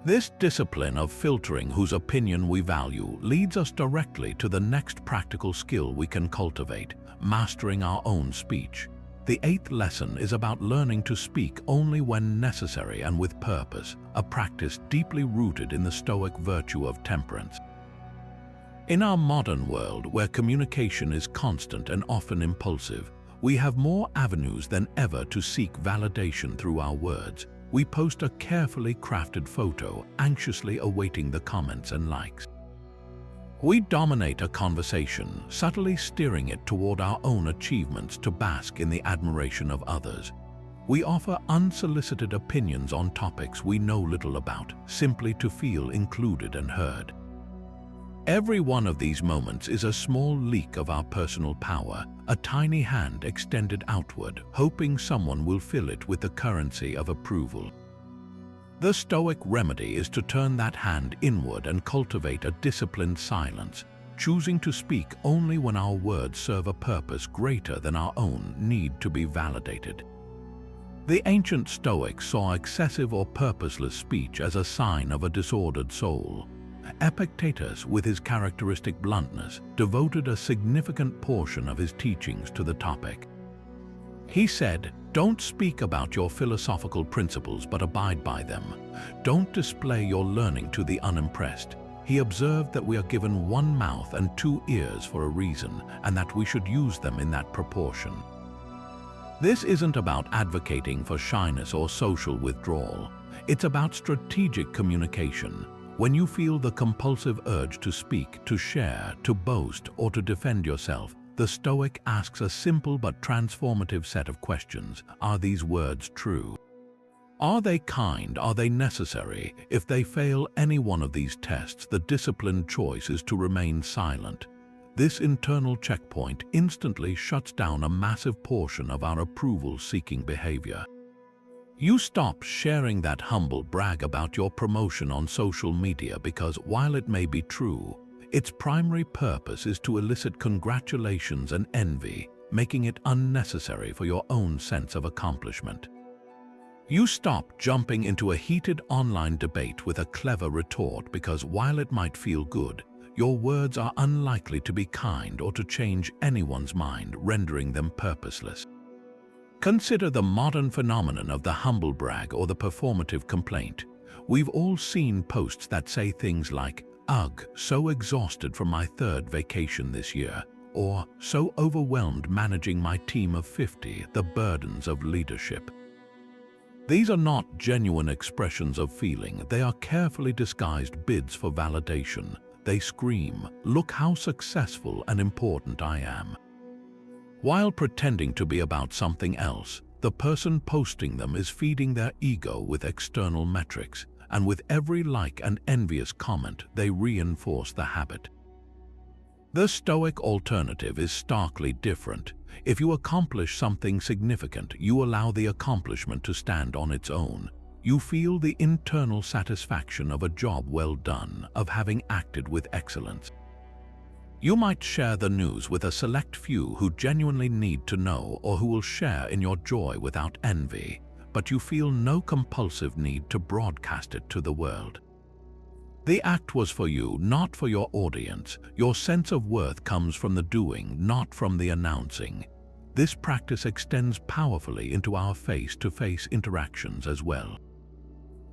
Speaker 1: This discipline of filtering whose opinion we value leads us directly to the next practical skill we can cultivate, mastering our own speech. The 8th lesson is about learning to speak only when necessary and with purpose, a practice deeply rooted in the Stoic virtue of temperance. In our modern world, where communication is constant and often impulsive, we have more avenues than ever to seek validation through our words. We post a carefully crafted photo, anxiously awaiting the comments and likes. We dominate a conversation, subtly steering it toward our own achievements to bask in the admiration of others. We offer unsolicited opinions on topics we know little about, simply to feel included and heard. Every one of these moments is a small leak of our personal power, a tiny hand extended outward, hoping someone will fill it with the currency of approval. The Stoic remedy is to turn that hand inward and cultivate a disciplined silence, choosing to speak only when our words serve a purpose greater than our own need to be validated. The ancient Stoics saw excessive or purposeless speech as a sign of a disordered soul. Epictetus, with his characteristic bluntness, devoted a significant portion of his teachings to the topic. He said, "Don't speak about your philosophical principles but abide by them. Don't display your learning to the unimpressed." He observed that we are given one mouth and 2 ears for a reason, and that we should use them in that proportion. This isn't about advocating for shyness or social withdrawal. It's about strategic communication. When you feel the compulsive urge to speak, to share, to boast, or to defend yourself, the Stoic asks a simple but transformative set of questions. Are these words true? Are they kind? Are they necessary? If they fail any one of these tests, the disciplined choice is to remain silent. This internal checkpoint instantly shuts down a massive portion of our approval-seeking behavior. You stop sharing that humble brag about your promotion on social media because, while it may be true, its primary purpose is to elicit congratulations and envy, making it unnecessary for your own sense of accomplishment. You stop jumping into a heated online debate with a clever retort because, while it might feel good, your words are unlikely to be kind or to change anyone's mind, rendering them purposeless. Consider the modern phenomenon of the humble brag or the performative complaint. We've all seen posts that say things like, "Ugh, so exhausted from my 3rd vacation this year," or "so overwhelmed managing my team of 50, the burdens of leadership." These are not genuine expressions of feeling, they are carefully disguised bids for validation. They scream, "Look how successful and important I am." While pretending to be about something else, the person posting them is feeding their ego with external metrics, and with every like and envious comment, they reinforce the habit. The Stoic alternative is starkly different. If you accomplish something significant, you allow the accomplishment to stand on its own. You feel the internal satisfaction of a job well done, of having acted with excellence. You might share the news with a select few who genuinely need to know or who will share in your joy without envy, but you feel no compulsive need to broadcast it to the world. The act was for you, not for your audience. Your sense of worth comes from the doing, not from the announcing. This practice extends powerfully into our face-to-face interactions as well.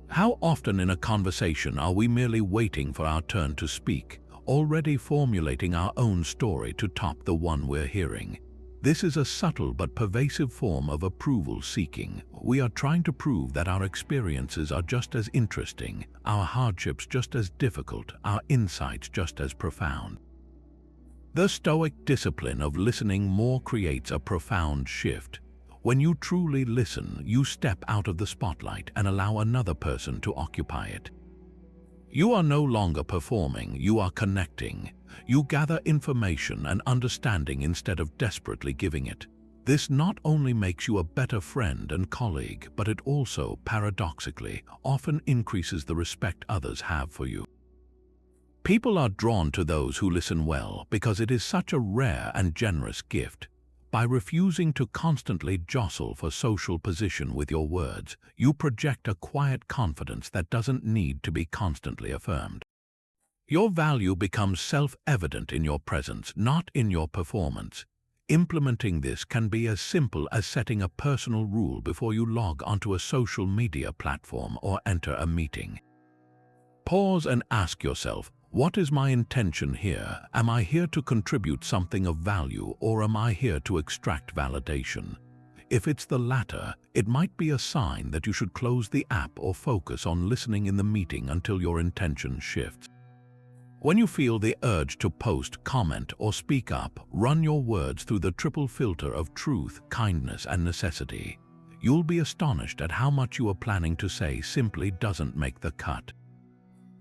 Speaker 1: How often in a conversation are we merely waiting for our turn to speak, already formulating our own story to top the one we're hearing. This is a subtle but pervasive form of approval seeking. We are trying to prove that our experiences are just as interesting, our hardships just as difficult, our insights just as profound. The Stoic discipline of listening more creates a profound shift. When you truly listen, you step out of the spotlight and allow another person to occupy it. You are no longer performing, you are connecting. You gather information and understanding instead of desperately giving it. This not only makes you a better friend and colleague, but it also, paradoxically, often increases the respect others have for you. People are drawn to those who listen well because it is such a rare and generous gift. By refusing to constantly jostle for social position with your words, you project a quiet confidence that doesn't need to be constantly affirmed. Your value becomes self-evident in your presence, not in your performance. Implementing this can be as simple as setting a personal rule before you log onto a social media platform or enter a meeting. Pause and ask yourself, what is my intention here? Am I here to contribute something of value, or am I here to extract validation? If it's the latter, it might be a sign that you should close the app or focus on listening in the meeting until your intention shifts. When you feel the urge to post, comment, or speak up, run your words through the triple filter of truth, kindness, and necessity. You'll be astonished at how much you are planning to say simply doesn't make the cut.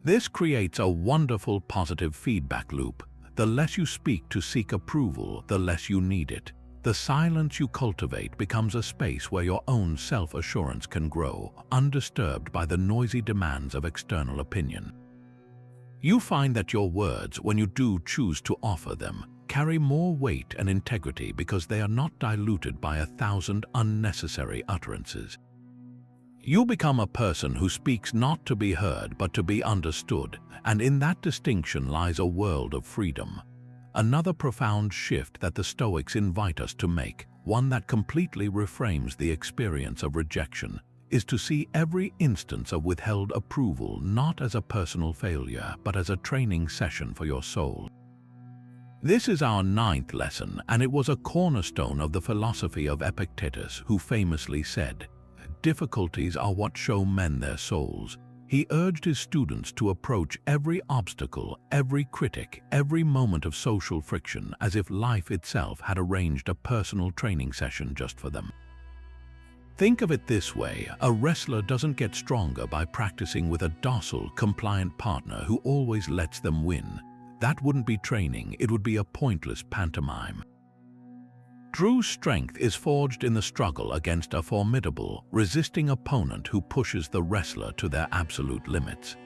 Speaker 1: This creates a wonderful positive feedback loop. The less you speak to seek approval, the less you need it. The silence you cultivate becomes a space where your own self-assurance can grow, undisturbed by the noisy demands of external opinion. You find that your words, when you do choose to offer them, carry more weight and integrity because they are not diluted by 1,000 unnecessary utterances. You become a person who speaks not to be heard but to be understood, and in that distinction lies a world of freedom. Another profound shift that the Stoics invite us to make, one that completely reframes the experience of rejection, is to see every instance of withheld approval not as a personal failure but as a training session for your soul. This is our 9th lesson, and it was a cornerstone of the philosophy of Epictetus, who famously said, "Difficulties are what show men their souls." He urged his students to approach every obstacle, every critic, every moment of social friction as if life itself had arranged a personal training session just for them. Think of it this way: a wrestler doesn't get stronger by practicing with a docile, compliant partner who always lets them win. That wouldn't be training, it would be a pointless pantomime. True strength is forged in the struggle against a formidable, resisting opponent who pushes the wrestler to their absolute limits.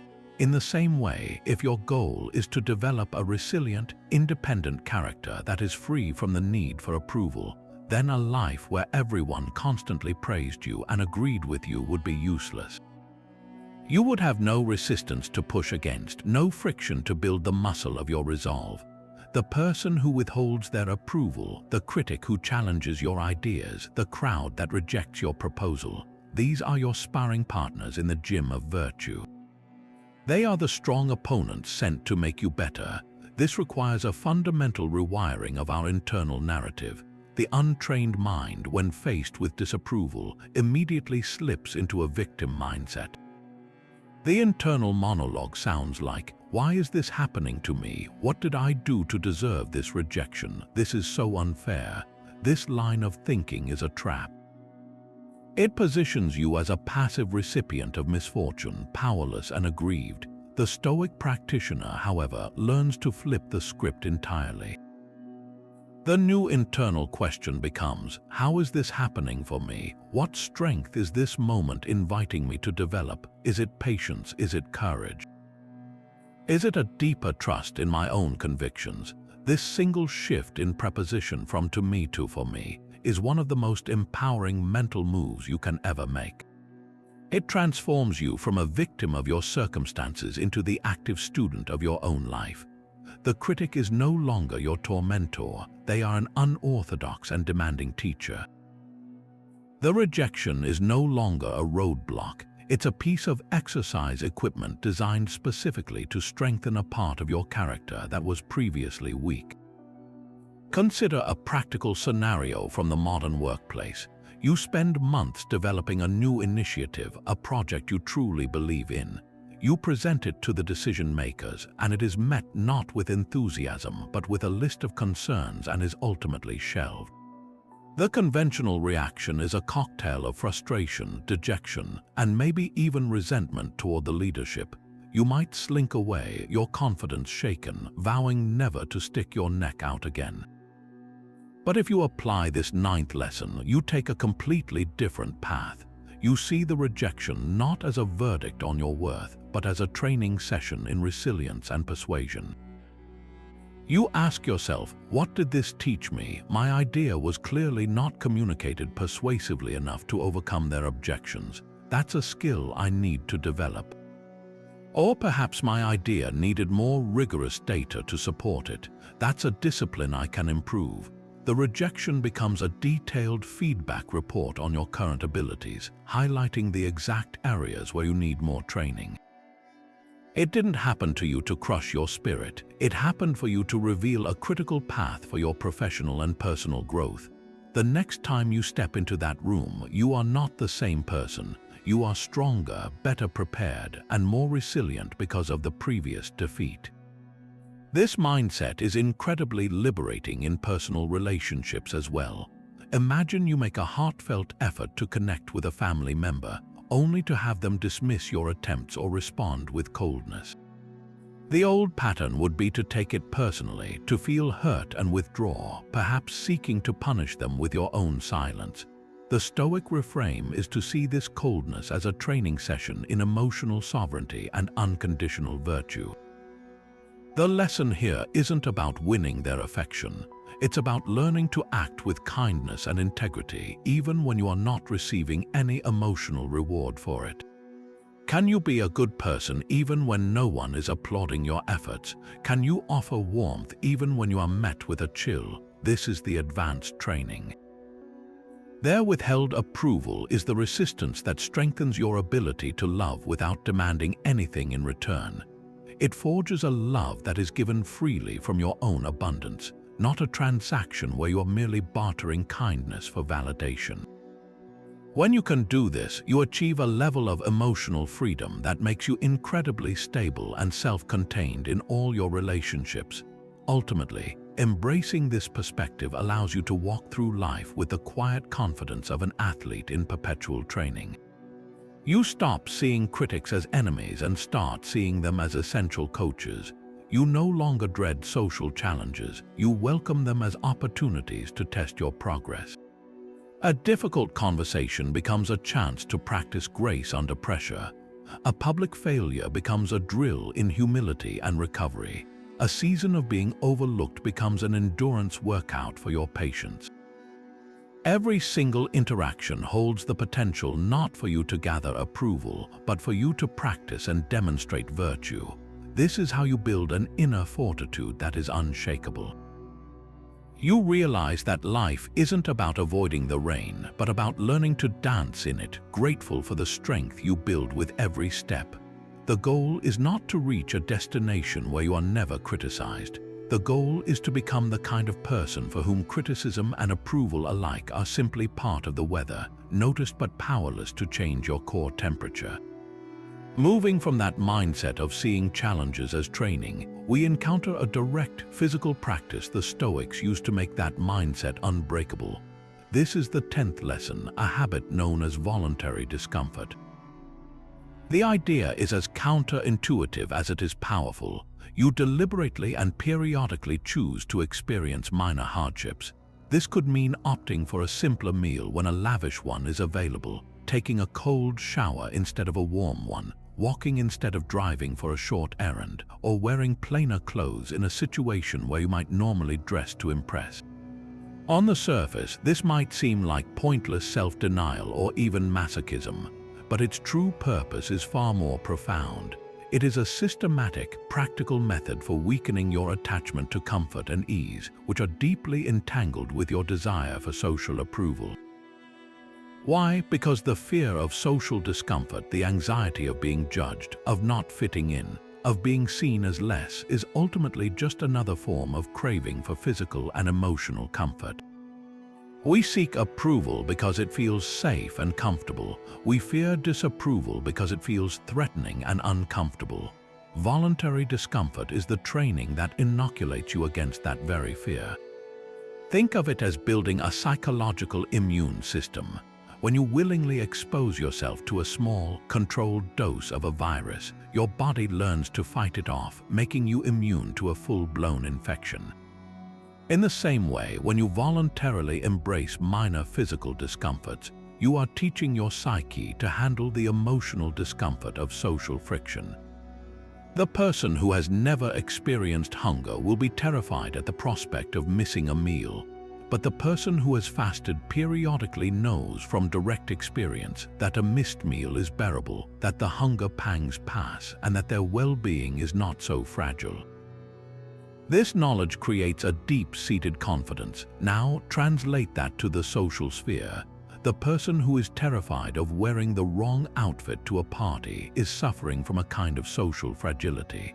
Speaker 1: In the same way, if your goal is to develop a resilient, independent character that is free from the need for approval, then a life where everyone constantly praised you and agreed with you would be useless. You would have no resistance to push against, no friction to build the muscle of your resolve. The person who withholds their approval, the critic who challenges your ideas, the crowd that rejects your proposal, these are your sparring partners in the gym of virtue. They are the strong opponents sent to make you better. This requires a fundamental rewiring of our internal narrative. The untrained mind, when faced with disapproval, immediately slips into a victim mindset. The internal monologue sounds like, "Why is this happening to me? What did I do to deserve this rejection? This is so unfair." This line of thinking is a trap. It positions you as a passive recipient of misfortune, powerless and aggrieved. The Stoic practitioner, however, learns to flip the script entirely. The new internal question becomes, how is this happening for me? What strength is this moment inviting me to develop? Is it patience? Is it courage? Is it a deeper trust in my own convictions? This single shift in preposition from to me to for me is one of the most empowering mental moves you can ever make. It transforms you from a victim of your circumstances into the active student of your own life. The critic is no longer your tormentor, they are an unorthodox and demanding teacher. The rejection is no longer a roadblock, It's a piece of exercise equipment designed specifically to strengthen a part of your character that was previously weak. Consider a practical scenario from the modern workplace. You spend months developing a new initiative, a project you truly believe in. You present it to the decision makers, and it is met not with enthusiasm but with a list of concerns and is ultimately shelved. The conventional reaction is a cocktail of frustration, dejection, and maybe even resentment toward the leadership. You might slink away, your confidence shaken, vowing never to stick your neck out again. But if you apply this ninth lesson, you take a completely different path. You see the rejection not as a verdict on your worth, but as a training session in resilience and persuasion. You ask yourself, what did this teach me? My idea was clearly not communicated persuasively enough to overcome their objections. That's a skill I need to develop. Or perhaps my idea needed more rigorous data to support it. That's a discipline I can improve. The rejection becomes a detailed feedback report on your current abilities, highlighting the exact areas where you need more training. It didn't happen to you to crush your spirit. It happened for you to reveal a critical path for your professional and personal growth. The next time you step into that room, you are not the same person. You are stronger, better prepared, and more resilient because of the previous defeat. This mindset is incredibly liberating in personal relationships as well. Imagine you make a heartfelt effort to connect with a family member, only to have them dismiss your attempts or respond with coldness. The old pattern would be to take it personally, to feel hurt and withdraw, perhaps seeking to punish them with your own silence. The Stoic reframe is to see this coldness as a training session in emotional sovereignty and unconditional virtue. The lesson here isn't about winning their affection. It's about learning to act with kindness and integrity, even when you are not receiving any emotional reward for it. Can you be a good person even when no one is applauding your efforts? Can you offer warmth even when you are met with a chill? This is the advanced training. Their withheld approval is the resistance that strengthens your ability to love without demanding anything in return. It forges a love that is given freely from your own abundance, not a transaction where you are merely bartering kindness for validation. When you can do this, you achieve a level of emotional freedom that makes you incredibly stable and self-contained in all your relationships. Ultimately, embracing this perspective allows you to walk through life with the quiet confidence of an athlete in perpetual training. You stop seeing critics as enemies and start seeing them as essential coaches. You no longer dread social challenges. You welcome them as opportunities to test your progress. A difficult conversation becomes a chance to practice grace under pressure. A public failure becomes a drill in humility and recovery. A season of being overlooked becomes an endurance workout for your patience. Every single interaction holds the potential not for you to gather approval, but for you to practice and demonstrate virtue. This is how you build an inner fortitude that is unshakable. You realize that life isn't about avoiding the rain, but about learning to dance in it, grateful for the strength you build with every step. The goal is not to reach a destination where you are never criticized. The goal is to become the kind of person for whom criticism and approval alike are simply part of the weather, noticed but powerless to change your core temperature. Moving from that mindset of seeing challenges as training, we encounter a direct physical practice the Stoics used to make that mindset unbreakable. This is the 10th lesson, a habit known as voluntary discomfort. The idea is as counterintuitive as it is powerful. You deliberately and periodically choose to experience minor hardships. This could mean opting for a simpler meal when a lavish one is available, taking a cold shower instead of a warm one, walking instead of driving for a short errand, or wearing plainer clothes in a situation where you might normally dress to impress. On the surface, this might seem like pointless self-denial or even masochism, but its true purpose is far more profound. It is a systematic, practical method for weakening your attachment to comfort and ease, which are deeply entangled with your desire for social approval. Why? Because the fear of social discomfort, the anxiety of being judged, of not fitting in, of being seen as less, is ultimately just another form of craving for physical and emotional comfort. We seek approval because it feels safe and comfortable. We fear disapproval because it feels threatening and uncomfortable. Voluntary discomfort is the training that inoculates you against that very fear. Think of it as building a psychological immune system. When you willingly expose yourself to a small, controlled dose of a virus, your body learns to fight it off, making you immune to a full-blown infection. In the same way, when you voluntarily embrace minor physical discomforts, you are teaching your psyche to handle the emotional discomfort of social friction. The person who has never experienced hunger will be terrified at the prospect of missing a meal, but the person who has fasted periodically knows from direct experience that a missed meal is bearable, that the hunger pangs pass, and that their well-being is not so fragile. This knowledge creates a deep-seated confidence. Now translate that to the social sphere. The person who is terrified of wearing the wrong outfit to a party is suffering from a kind of social fragility.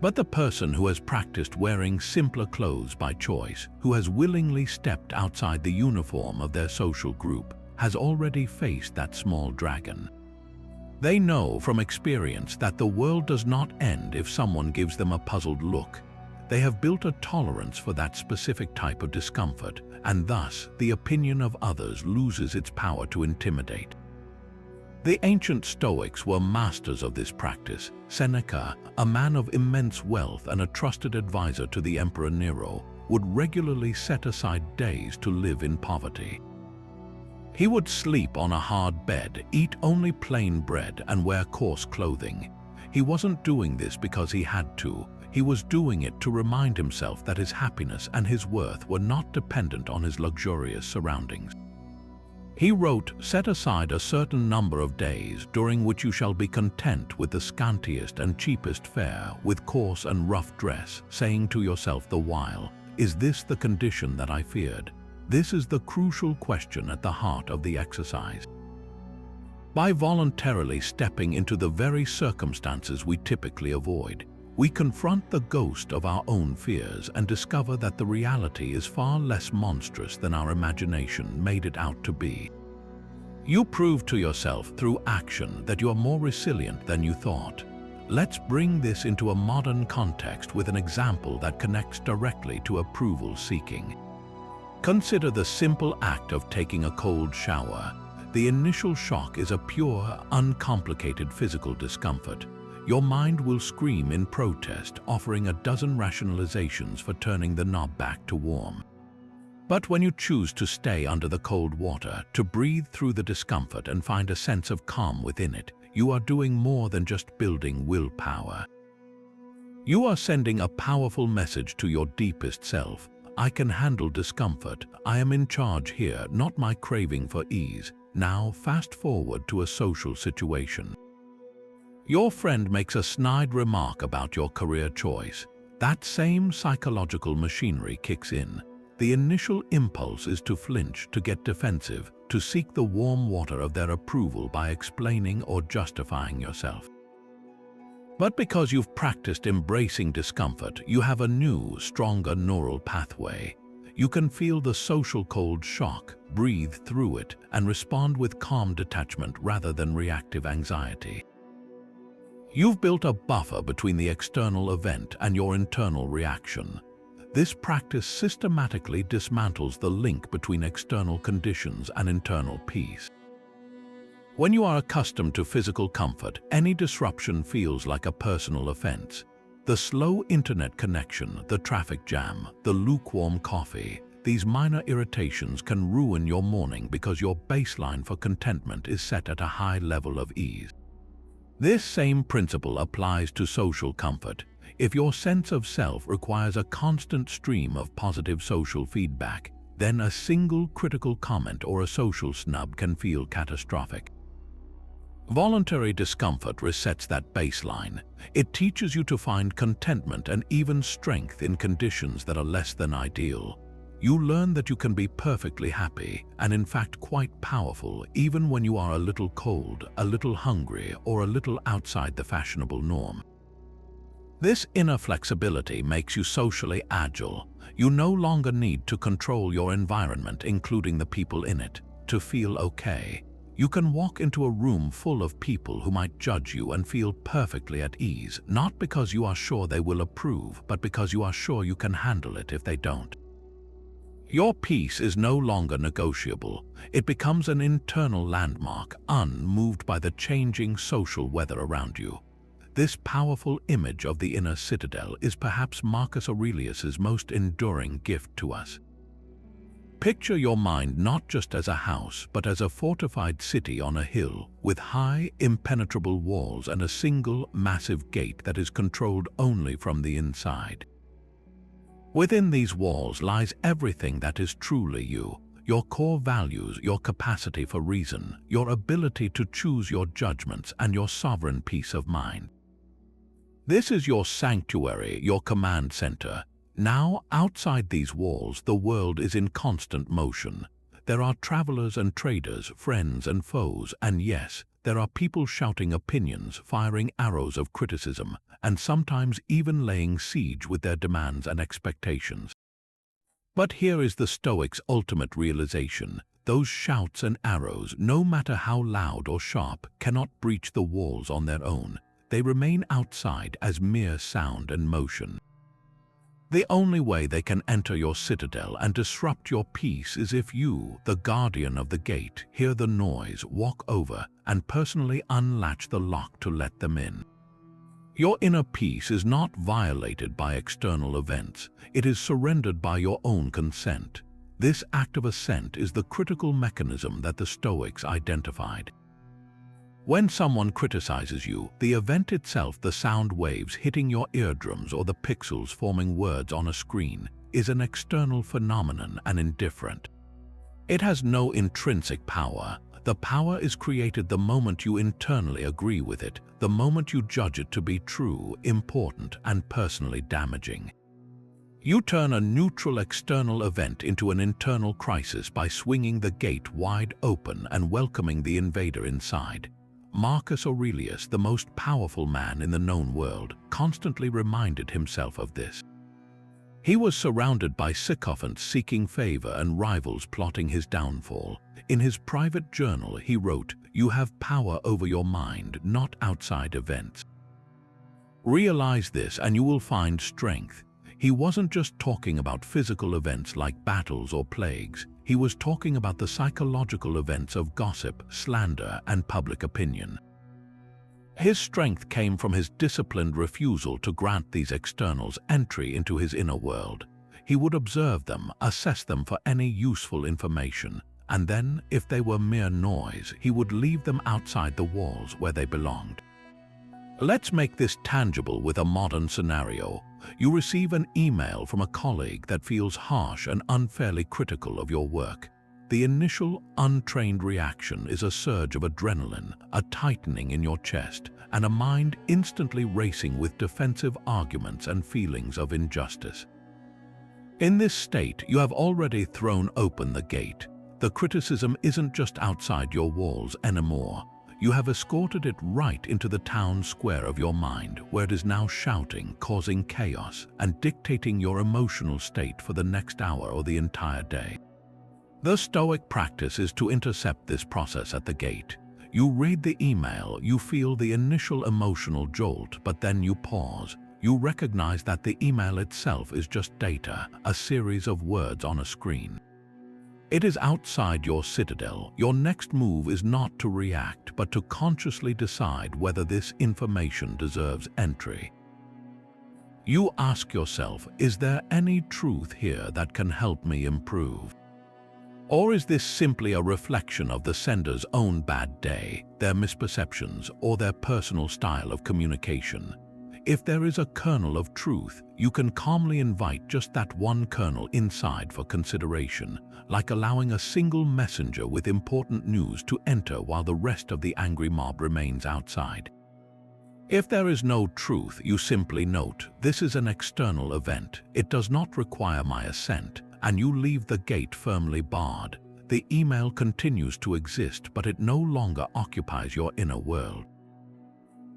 Speaker 1: But the person who has practiced wearing simpler clothes by choice, who has willingly stepped outside the uniform of their social group, has already faced that small dragon. They know from experience that the world does not end if someone gives them a puzzled look. They have built a tolerance for that specific type of discomfort, and thus the opinion of others loses its power to intimidate. The ancient Stoics were masters of this practice. Seneca, a man of immense wealth and a trusted advisor to the Emperor Nero, would regularly set aside days to live in poverty. He would sleep on a hard bed, eat only plain bread, and wear coarse clothing. He wasn't doing this because he had to. He was doing it to remind himself that his happiness and his worth were not dependent on his luxurious surroundings. He wrote, "Set aside a certain number of days during which you shall be content with the scantiest and cheapest fare, with coarse and rough dress, saying to yourself the while, 'Is this the condition that I feared?' This is the crucial question at the heart of the exercise. By voluntarily stepping into the very circumstances we typically avoid, we confront the ghost of our own fears and discover that the reality is far less monstrous than our imagination made it out to be. You prove to yourself through action that you are more resilient than you thought. Let's bring this into a modern context with an example that connects directly to approval seeking. Consider the simple act of taking a cold shower. The initial shock is a pure, uncomplicated physical discomfort. Your mind will scream in protest, offering a dozen rationalizations for turning the knob back to warm. But when you choose to stay under the cold water, to breathe through the discomfort and find a sense of calm within it, you are doing more than just building willpower. You are sending a powerful message to your deepest self. I can handle discomfort. I am in charge here, not my craving for ease. Now fast forward to a social situation. Your friend makes a snide remark about your career choice. That same psychological machinery kicks in. The initial impulse is to flinch, to get defensive, to seek the warm water of their approval by explaining or justifying yourself. But because you've practiced embracing discomfort, you have a new, stronger neural pathway. You can feel the social cold shock, breathe through it, and respond with calm detachment rather than reactive anxiety. You've built a buffer between the external event and your internal reaction. This practice systematically dismantles the link between external conditions and internal peace. When you are accustomed to physical comfort, any disruption feels like a personal offense. The slow internet connection, the traffic jam, the lukewarm coffee, these minor irritations can ruin your morning because your baseline for contentment is set at a high level of ease. This same principle applies to social comfort. If your sense of self requires a constant stream of positive social feedback, then a single critical comment or a social snub can feel catastrophic. Voluntary discomfort resets that baseline. It teaches you to find contentment and even strength in conditions that are less than ideal. You learn that you can be perfectly happy and in fact quite powerful even when you are a little cold, a little hungry, or a little outside the fashionable norm. This inner flexibility makes you socially agile. You no longer need to control your environment, including the people in it, to feel okay. You can walk into a room full of people who might judge you and feel perfectly at ease, not because you are sure they will approve, but because you are sure you can handle it if they don't. Your peace is no longer negotiable. It becomes an internal landmark, unmoved by the changing social weather around you. This powerful image of the inner citadel is perhaps Marcus Aurelius's most enduring gift to us. Picture your mind not just as a house, but as a fortified city on a hill, with high, impenetrable walls and a single, massive gate that is controlled only from the inside. Within these walls lies everything that is truly you, your core values, your capacity for reason, your ability to choose your judgments, and your sovereign peace of mind. This is your sanctuary, your command center. Now, outside these walls, the world is in constant motion. There are travelers and traders, friends and foes, and yes, there are people shouting opinions, firing arrows of criticism, and sometimes even laying siege with their demands and expectations. But here is the Stoics' ultimate realization. Those shouts and arrows, no matter how loud or sharp, cannot breach the walls on their own. They remain outside as mere sound and motion. The only way they can enter your citadel and disrupt your peace is if you, the guardian of the gate, hear the noise, walk over, and personally unlatch the lock to let them in. Your inner peace is not violated by external events. It is surrendered by your own consent. This act of assent is the critical mechanism that the Stoics identified. When someone criticizes you, the event itself, the sound waves hitting your eardrums or the pixels forming words on a screen, is an external phenomenon and indifferent. It has no intrinsic power. The power is created the moment you internally agree with it, the moment you judge it to be true, important, and personally damaging. You turn a neutral external event into an internal crisis by swinging the gate wide open and welcoming the invader inside. Marcus Aurelius, the most powerful man in the known world, constantly reminded himself of this. He was surrounded by sycophants seeking favor and rivals plotting his downfall. In his private journal, he wrote, "You have power over your mind, not outside events. Realize this and you will find strength." He wasn't just talking about physical events like battles or plagues. He was talking about the psychological events of gossip, slander, and public opinion. His strength came from his disciplined refusal to grant these externals entry into his inner world. He would observe them, assess them for any useful information, and then, if they were mere noise, he would leave them outside the walls where they belonged. Let's make this tangible with a modern scenario. You receive an email from a colleague that feels harsh and unfairly critical of your work. The initial, untrained reaction is a surge of adrenaline, a tightening in your chest, and a mind instantly racing with defensive arguments and feelings of injustice. In this state, you have already thrown open the gate. The criticism isn't just outside your walls anymore. You have escorted it right into the town square of your mind, where it is now shouting, causing chaos, and dictating your emotional state for the next hour or the entire day. The Stoic practice is to intercept this process at the gate. You read the email, you feel the initial emotional jolt, but then you pause. You recognize that the email itself is just data, a series of words on a screen. It is outside your citadel. Your next move is not to react, but to consciously decide whether this information deserves entry. You ask yourself, is there any truth here that can help me improve? Or is this simply a reflection of the sender's own bad day, their misperceptions, or their personal style of communication? If there is a kernel of truth, you can calmly invite just that one kernel inside for consideration, like allowing a single messenger with important news to enter while the rest of the angry mob remains outside. If there is no truth, you simply note, this is an external event. It does not require my assent, and you leave the gate firmly barred. The email continues to exist, but it no longer occupies your inner world.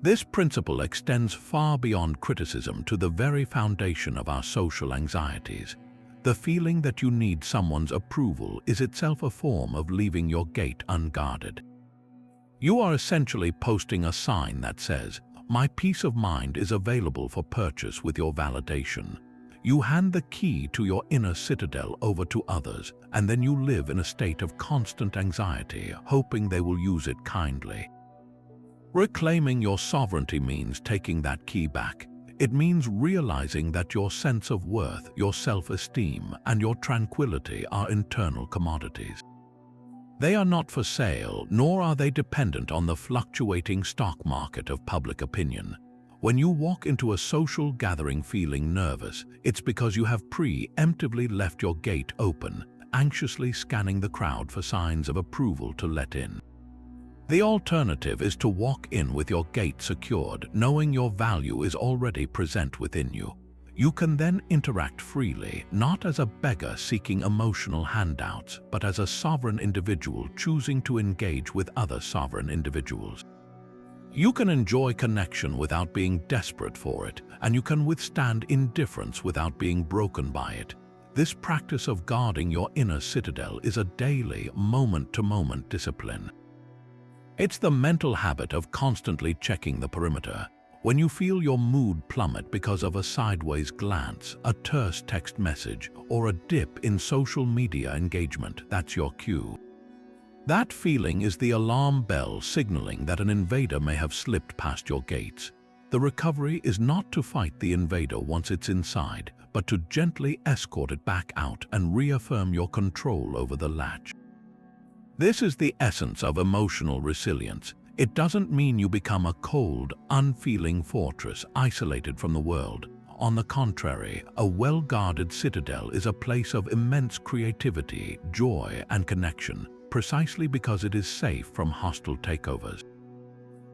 Speaker 1: This principle extends far beyond criticism to the very foundation of our social anxieties. The feeling that you need someone's approval is itself a form of leaving your gate unguarded. You are essentially posting a sign that says, "My peace of mind is available for purchase with your validation." You hand the key to your inner citadel over to others, and then you live in a state of constant anxiety, hoping they will use it kindly. Reclaiming your sovereignty means taking that key back. It means realizing that your sense of worth, your self-esteem, and your tranquility are internal commodities. They are not for sale, nor are they dependent on the fluctuating stock market of public opinion. When you walk into a social gathering feeling nervous, it's because you have preemptively left your gate open, anxiously scanning the crowd for signs of approval to let in. The alternative is to walk in with your gate secured, knowing your value is already present within you. You can then interact freely, not as a beggar seeking emotional handouts, but as a sovereign individual choosing to engage with other sovereign individuals. You can enjoy connection without being desperate for it, and you can withstand indifference without being broken by it. This practice of guarding your inner citadel is a daily, moment-to-moment discipline. It's the mental habit of constantly checking the perimeter. When you feel your mood plummet because of a sideways glance, a terse text message, or a dip in social media engagement, that's your cue. That feeling is the alarm bell signaling that an invader may have slipped past your gates. The recovery is not to fight the invader once it's inside, but to gently escort it back out and reaffirm your control over the latch. This is the essence of emotional resilience. It doesn't mean you become a cold, unfeeling fortress isolated from the world. On the contrary, a well-guarded citadel is a place of immense creativity, joy, and connection, precisely because it is safe from hostile takeovers.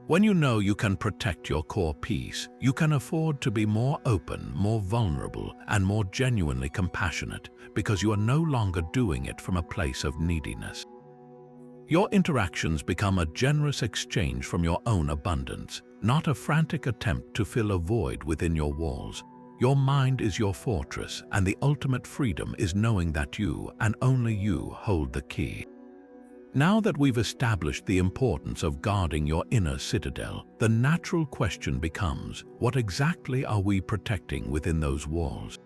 Speaker 1: When you know you can protect your core peace, you can afford to be more open, more vulnerable, and more genuinely compassionate, because you are no longer doing it from a place of neediness. Your interactions become a generous exchange from your own abundance, not a frantic attempt to fill a void within your walls. Your mind is your fortress, and the ultimate freedom is knowing that you, and only you, hold the key. Now that we've established the importance of guarding your inner citadel, the natural question becomes, what exactly are we protecting within those walls?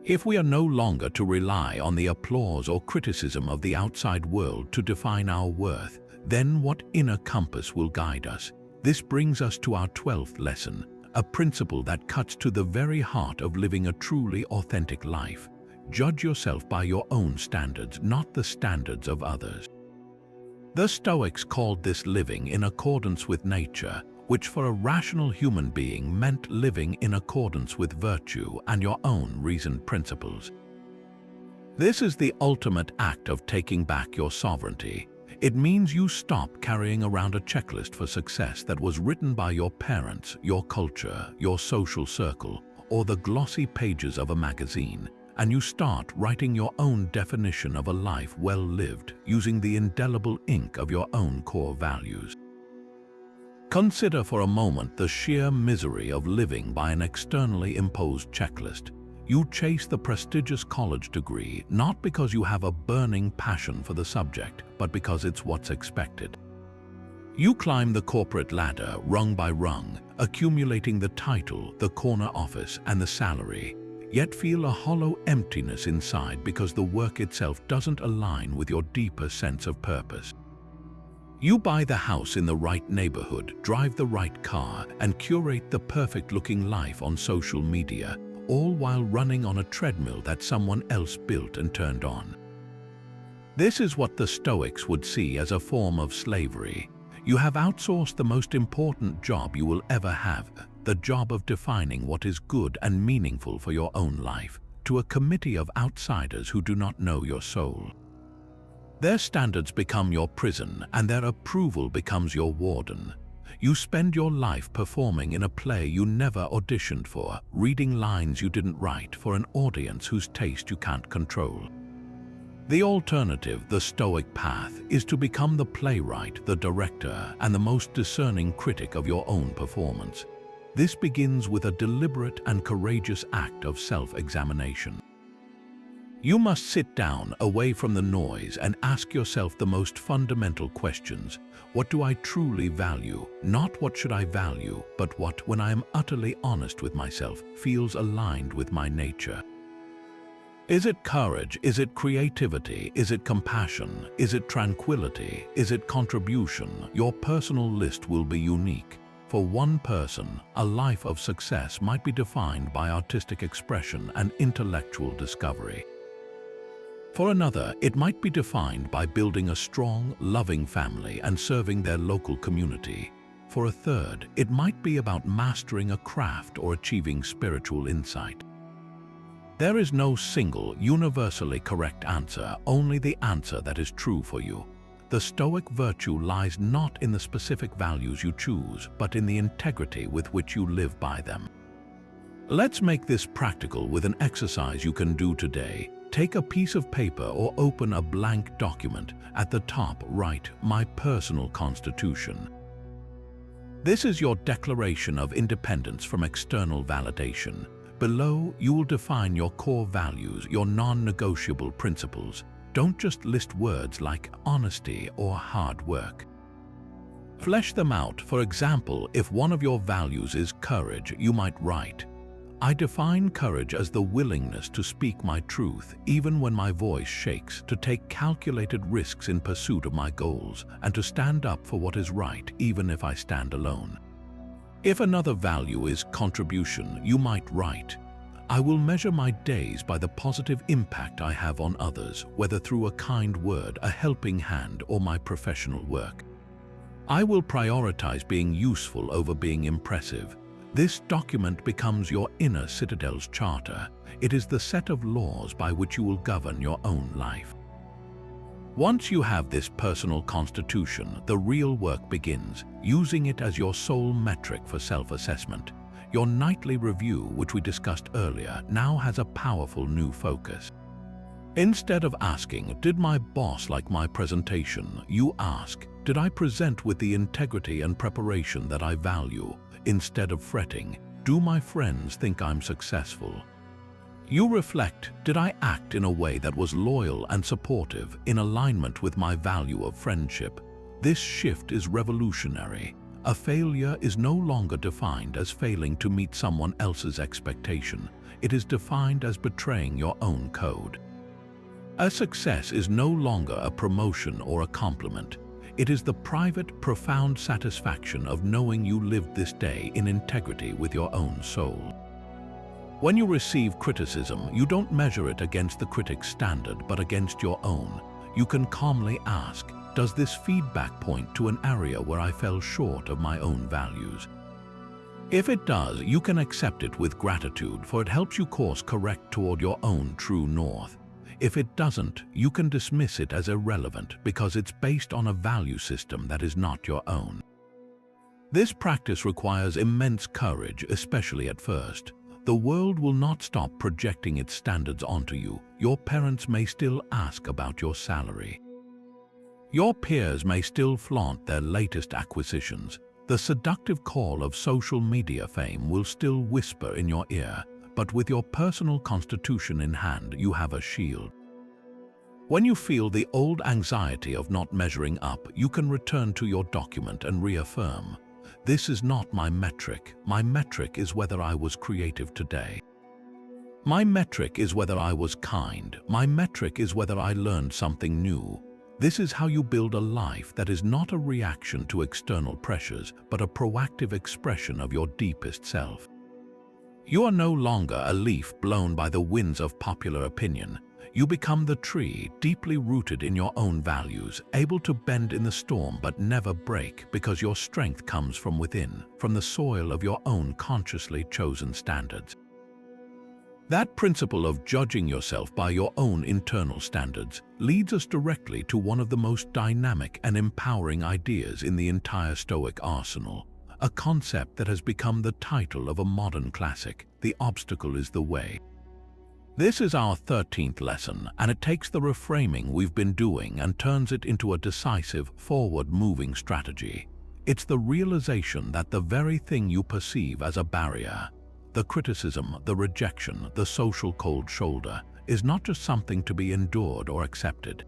Speaker 1: If we are no longer to rely on the applause or criticism of the outside world to define our worth, then what inner compass will guide us? This brings us to our 12th lesson, a principle that cuts to the very heart of living a truly authentic life. Judge yourself by your own standards, not the standards of others. The Stoics called this living in accordance with nature, which for a rational human being meant living in accordance with virtue and your own reasoned principles. This is the ultimate act of taking back your sovereignty. It means you stop carrying around a checklist for success that was written by your parents, your culture, your social circle, or the glossy pages of a magazine, and you start writing your own definition of a life well lived using the indelible ink of your own core values. Consider for a moment the sheer misery of living by an externally imposed checklist. You chase the prestigious college degree not because you have a burning passion for the subject, but because it's what's expected. You climb the corporate ladder rung by rung, accumulating the title, the corner office, and the salary, yet feel a hollow emptiness inside because the work itself doesn't align with your deeper sense of purpose. You buy the house in the right neighborhood, drive the right car, and curate the perfect-looking life on social media, all while running on a treadmill that someone else built and turned on. This is what the Stoics would see as a form of slavery. You have outsourced the most important job you will ever have, the job of defining what is good and meaningful for your own life, to a committee of outsiders who do not know your soul. Their standards become your prison, and their approval becomes your warden. You spend your life performing in a play you never auditioned for, reading lines you didn't write for an audience whose taste you can't control. The alternative, the Stoic path, is to become the playwright, the director, and the most discerning critic of your own performance. This begins with a deliberate and courageous act of self-examination. You must sit down, away from the noise, and ask yourself the most fundamental questions. What do I truly value? Not what should I value, but what, when I am utterly honest with myself, feels aligned with my nature. Is it courage? Is it creativity? Is it compassion? Is it tranquility? Is it contribution? Your personal list will be unique. For one person, a life of success might be defined by artistic expression and intellectual discovery. For another, it might be defined by building a strong, loving family and serving their local community. For a third, it might be about mastering a craft or achieving spiritual insight. There is no single, universally correct answer, only the answer that is true for you. The Stoic virtue lies not in the specific values you choose, but in the integrity with which you live by them. Let's make this practical with an exercise you can do today. Take a piece of paper or open a blank document. At the top, write, "My personal constitution." This is your declaration of independence from external validation. Below, you will define your core values, your non-negotiable principles. Don't just list words like honesty or hard work. Flesh them out. For example, if one of your values is courage, you might write, "I define courage as the willingness to speak my truth, even when my voice shakes, to take calculated risks in pursuit of my goals, and to stand up for what is right, even if I stand alone." If another value is contribution, you might write, "I will measure my days by the positive impact I have on others, whether through a kind word, a helping hand, or my professional work. I will prioritize being useful over being impressive." This document becomes your inner citadel's charter. It is the set of laws by which you will govern your own life. Once you have this personal constitution, the real work begins, using it as your sole metric for self-assessment. Your nightly review, which we discussed earlier, now has a powerful new focus. Instead of asking, "Did my boss like my presentation?" you ask, "Did I present with the integrity and preparation that I value?" Instead of fretting, "Do my friends think I'm successful?" You reflect, "Did I act in a way that was loyal and supportive, in alignment with my value of friendship?" This shift is revolutionary. A failure is no longer defined as failing to meet someone else's expectation. It is defined as betraying your own code. A success is no longer a promotion or a compliment. It is the private, profound satisfaction of knowing you lived this day in integrity with your own soul. When you receive criticism, you don't measure it against the critic's standard, but against your own. You can calmly ask, "Does this feedback point to an area where I fell short of my own values?" If it does, you can accept it with gratitude, for it helps you course correct toward your own true north. If it doesn't, you can dismiss it as irrelevant because it's based on a value system that is not your own. This practice requires immense courage, especially at first. The world will not stop projecting its standards onto you. Your parents may still ask about your salary. Your peers may still flaunt their latest acquisitions. The seductive call of social media fame will still whisper in your ear. But with your personal constitution in hand, you have a shield. When you feel the old anxiety of not measuring up, you can return to your document and reaffirm, "This is not my metric. My metric is whether I was creative today. My metric is whether I was kind. My metric is whether I learned something new." This is how you build a life that is not a reaction to external pressures, but a proactive expression of your deepest self. You are no longer a leaf blown by the winds of popular opinion. You become the tree, deeply rooted in your own values, able to bend in the storm but never break, because your strength comes from within, from the soil of your own consciously chosen standards. That principle of judging yourself by your own internal standards leads us directly to one of the most dynamic and empowering ideas in the entire Stoic arsenal, a concept that has become the title of a modern classic: the obstacle is the way. This is our 13th lesson, and it takes the reframing we've been doing and turns it into a decisive, forward-moving strategy. It's the realization that the very thing you perceive as a barrier, the criticism, the rejection, the social cold shoulder, is not just something to be endured or accepted.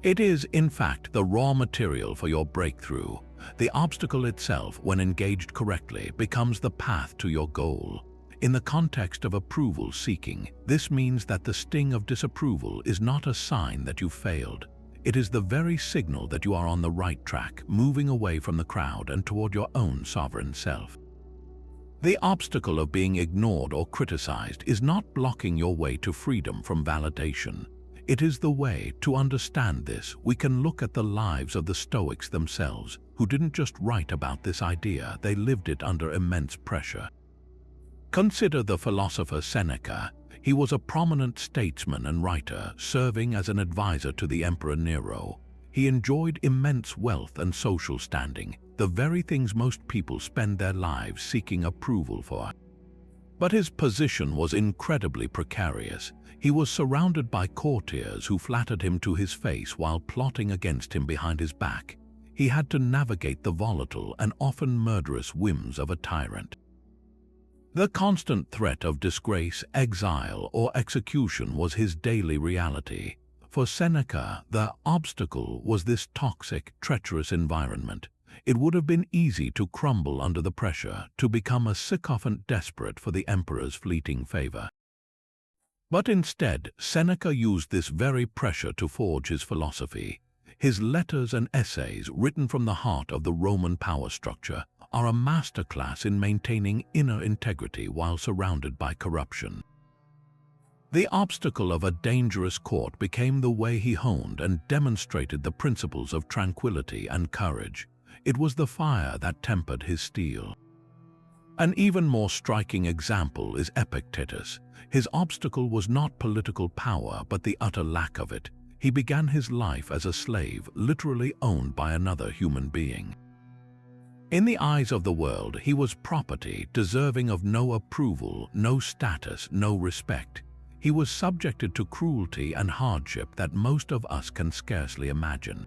Speaker 1: It is, in fact, the raw material for your breakthrough. The obstacle itself, when engaged correctly, becomes the path to your goal. In the context of approval seeking, this means that the sting of disapproval is not a sign that you failed. It is the very signal that you are on the right track, moving away from the crowd and toward your own sovereign self. The obstacle of being ignored or criticized is not blocking your way to freedom from validation. It is the way. To understand this, we can look at the lives of the Stoics themselves, who didn't just write about this idea, they lived it under immense pressure. Consider the philosopher Seneca. He was a prominent statesman and writer, serving as an advisor to the Emperor Nero. He enjoyed immense wealth and social standing, the very things most people spend their lives seeking approval for. But his position was incredibly precarious. He was surrounded by courtiers who flattered him to his face while plotting against him behind his back. He had to navigate the volatile and often murderous whims of a tyrant. The constant threat of disgrace, exile, or execution was his daily reality. For Seneca, the obstacle was this toxic, treacherous environment. It would have been easy to crumble under the pressure, to become a sycophant desperate for the emperor's fleeting favor. But instead, Seneca used this very pressure to forge his philosophy. His letters and essays, written from the heart of the Roman power structure, are a masterclass in maintaining inner integrity while surrounded by corruption. The obstacle of a dangerous court became the way he honed and demonstrated the principles of tranquility and courage. It was the fire that tempered his steel. An even more striking example is Epictetus. His obstacle was not political power, but the utter lack of it. He began his life as a slave, literally owned by another human being. In the eyes of the world, he was property, deserving of no approval, no status, no respect. He was subjected to cruelty and hardship that most of us can scarcely imagine.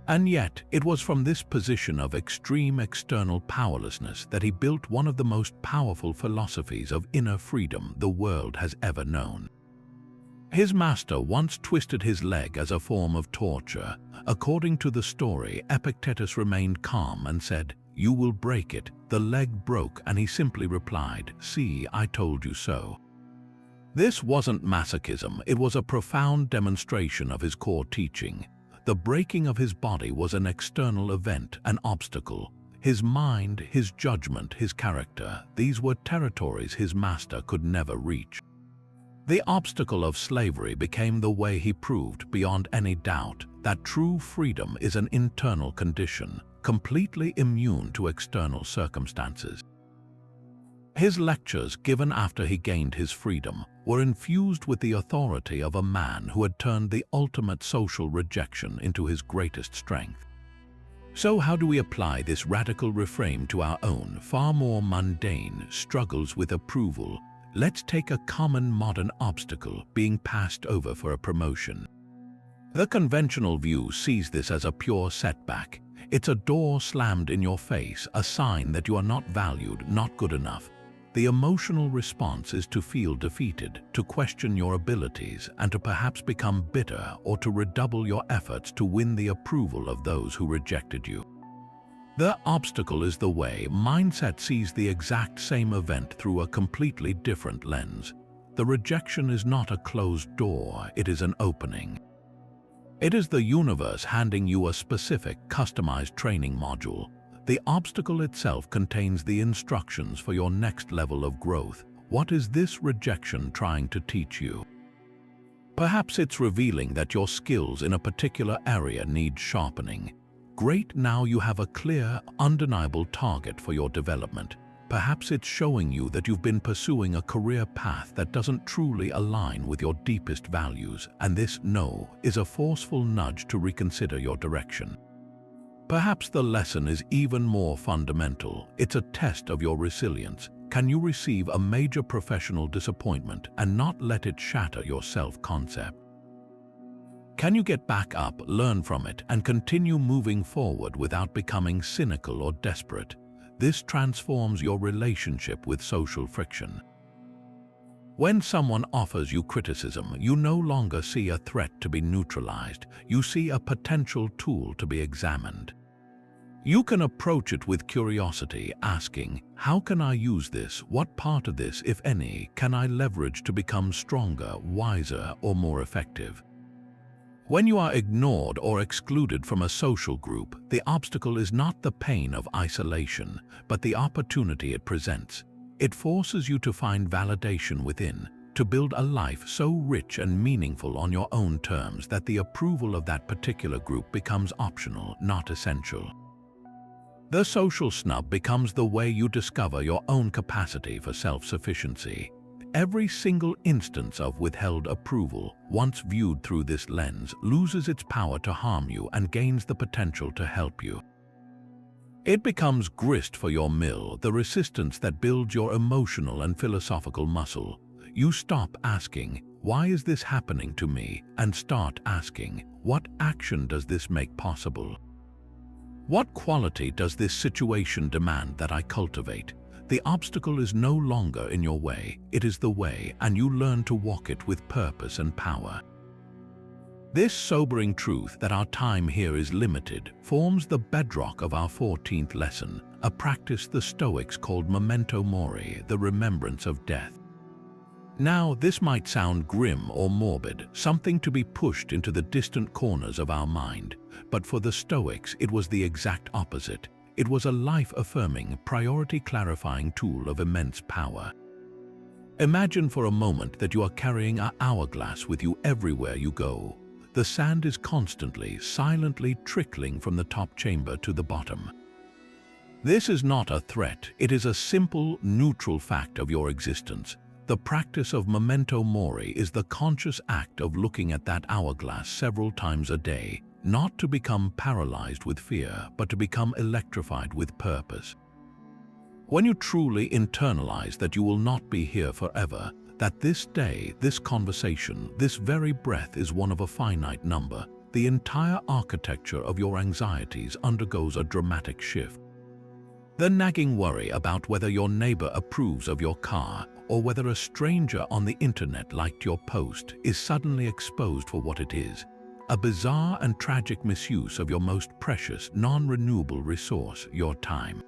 Speaker 1: And yet, it was from this position of extreme external powerlessness that he built one of the most powerful philosophies of inner freedom the world has ever known. His master once twisted his leg as a form of torture. According to the story, Epictetus remained calm and said, "You will break it." The leg broke, and he simply replied, "See, I told you so." This wasn't masochism, it was a profound demonstration of his core teaching. The breaking of his body was an external event, an obstacle. His mind, his judgment, his character, these were territories his master could never reach. The obstacle of slavery became the way he proved, beyond any doubt, that true freedom is an internal condition, completely immune to external circumstances. His lectures, given after he gained his freedom, were infused with the authority of a man who had turned the ultimate social rejection into his greatest strength. So how do we apply this radical reframe to our own, far more mundane, struggles with approval? Let's take a common modern obstacle: being passed over for a promotion. The conventional view sees this as a pure setback. It's a door slammed in your face, a sign that you are not valued, not good enough. The emotional response is to feel defeated, to question your abilities, and to perhaps become bitter or to redouble your efforts to win the approval of those who rejected you. The obstacle is the way mindset sees the exact same event through a completely different lens. The rejection is not a closed door, it is an opening. It is the universe handing you a specific, customized training module. The obstacle itself contains the instructions for your next level of growth. What is this rejection trying to teach you? Perhaps it's revealing that your skills in a particular area need sharpening. Great, now you have a clear, undeniable target for your development. Perhaps it's showing you that you've been pursuing a career path that doesn't truly align with your deepest values, and this no is a forceful nudge to reconsider your direction. Perhaps the lesson is even more fundamental. It's a test of your resilience. Can you receive a major professional disappointment and not let it shatter your self-concept? Can you get back up, learn from it, and continue moving forward without becoming cynical or desperate? This transforms your relationship with social friction. When someone offers you criticism, you no longer see a threat to be neutralized. You see a potential tool to be examined. You can approach it with curiosity, asking, how can I use this? What part of this, if any, can I leverage to become stronger, wiser, or more effective? When you are ignored or excluded from a social group, the obstacle is not the pain of isolation, but the opportunity it presents. It forces you to find validation within, to build a life so rich and meaningful on your own terms that the approval of that particular group becomes optional, not essential. The social snub becomes the way you discover your own capacity for self-sufficiency. Every single instance of withheld approval, once viewed through this lens, loses its power to harm you and gains the potential to help you. It becomes grist for your mill, the resistance that builds your emotional and philosophical muscle. You stop asking, why is this happening to me? And start asking, what action does this make possible? What quality does this situation demand that I cultivate? The obstacle is no longer in your way, it is the way, and you learn to walk it with purpose and power. This sobering truth that our time here is limited forms the bedrock of our 14th lesson, a practice the Stoics called memento mori, the remembrance of death. Now, this might sound grim or morbid, something to be pushed into the distant corners of our mind, but for the Stoics it was the exact opposite. It was a life-affirming, priority-clarifying tool of immense power. Imagine for a moment that you are carrying an hourglass with you everywhere you go. The sand is constantly, silently trickling from the top chamber to the bottom. This is not a threat, it is a simple, neutral fact of your existence. The practice of memento mori is the conscious act of looking at that hourglass several times a day, not to become paralyzed with fear, but to become electrified with purpose. When you truly internalize that you will not be here forever, that this day, this conversation, this very breath is one of a finite number, the entire architecture of your anxieties undergoes a dramatic shift. The nagging worry about whether your neighbor approves of your car or whether a stranger on the internet liked your post is suddenly exposed for what it is. A bizarre and tragic misuse of your most precious, non-renewable resource, your time.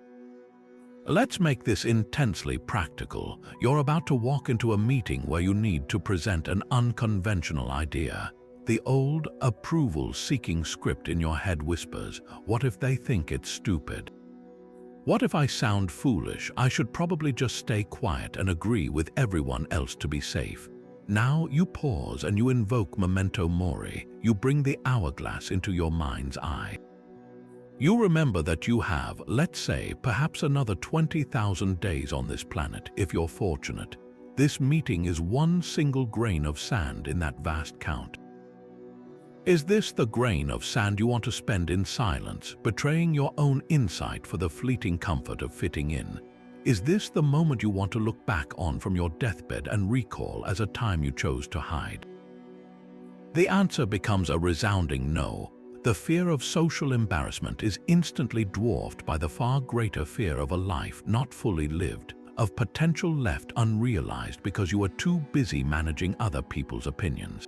Speaker 1: Let's make this intensely practical. You're about to walk into a meeting where you need to present an unconventional idea. The old, approval-seeking script in your head whispers, what if they think it's stupid? What if I sound foolish? I should probably just stay quiet and agree with everyone else to be safe. Now you pause and you invoke memento mori. You bring the hourglass into your mind's eye. You remember that you have, let's say, perhaps another 20,000 days on this planet, if you're fortunate. This meeting is one single grain of sand in that vast count. Is this the grain of sand you want to spend in silence, betraying your own insight for the fleeting comfort of fitting in? Is this the moment you want to look back on from your deathbed and recall as a time you chose to hide? The answer becomes a resounding no. The fear of social embarrassment is instantly dwarfed by the far greater fear of a life not fully lived, of potential left unrealized because you are too busy managing other people's opinions.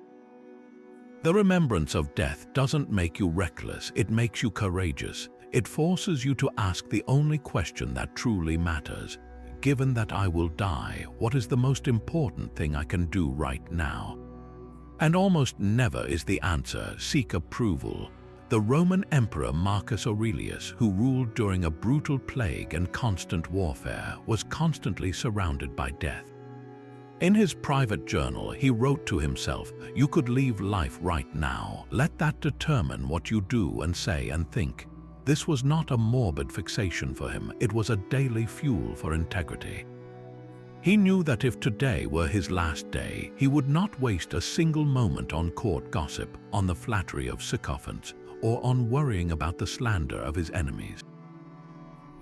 Speaker 1: The remembrance of death doesn't make you reckless, it makes you courageous. It forces you to ask the only question that truly matters. Given that I will die, what is the most important thing I can do right now? And almost never is the answer, seek approval. The Roman Emperor Marcus Aurelius, who ruled during a brutal plague and constant warfare, was constantly surrounded by death. In his private journal, he wrote to himself, "You could leave life right now. Let that determine what you do and say and think." This was not a morbid fixation for him, it was a daily fuel for integrity. He knew that if today were his last day, he would not waste a single moment on court gossip, on the flattery of sycophants, or on worrying about the slander of his enemies.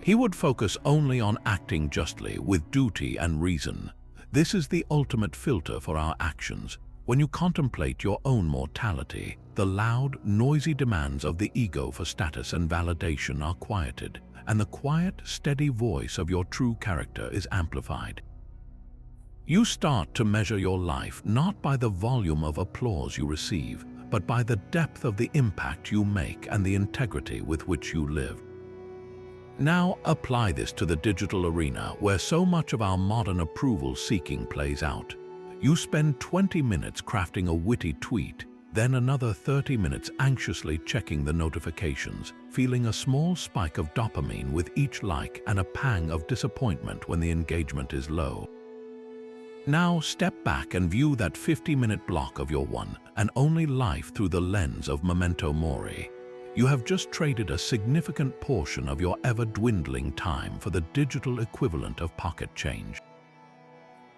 Speaker 1: He would focus only on acting justly, with duty and reason. This is the ultimate filter for our actions. When you contemplate your own mortality, the loud, noisy demands of the ego for status and validation are quieted, and the quiet, steady voice of your true character is amplified. You start to measure your life not by the volume of applause you receive, but by the depth of the impact you make and the integrity with which you live. Now apply this to the digital arena, where so much of our modern approval seeking plays out. You spend 20 minutes crafting a witty tweet, then another 30 minutes anxiously checking the notifications, feeling a small spike of dopamine with each like and a pang of disappointment when the engagement is low. Now step back and view that 50-minute block of your one and only life through the lens of memento mori. You have just traded a significant portion of your ever-dwindling time for the digital equivalent of pocket change.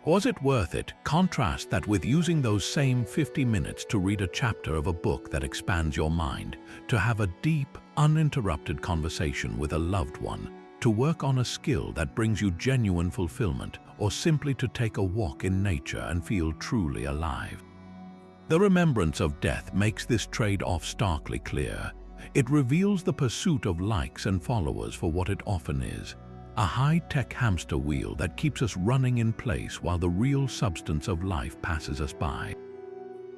Speaker 1: Was it worth it? Contrast that with using those same 50 minutes to read a chapter of a book that expands your mind, to have a deep, uninterrupted conversation with a loved one, to work on a skill that brings you genuine fulfillment, or simply to take a walk in nature and feel truly alive. The remembrance of death makes this trade-off starkly clear. It reveals the pursuit of likes and followers for what it often is, a high-tech hamster wheel that keeps us running in place while the real substance of life passes us by.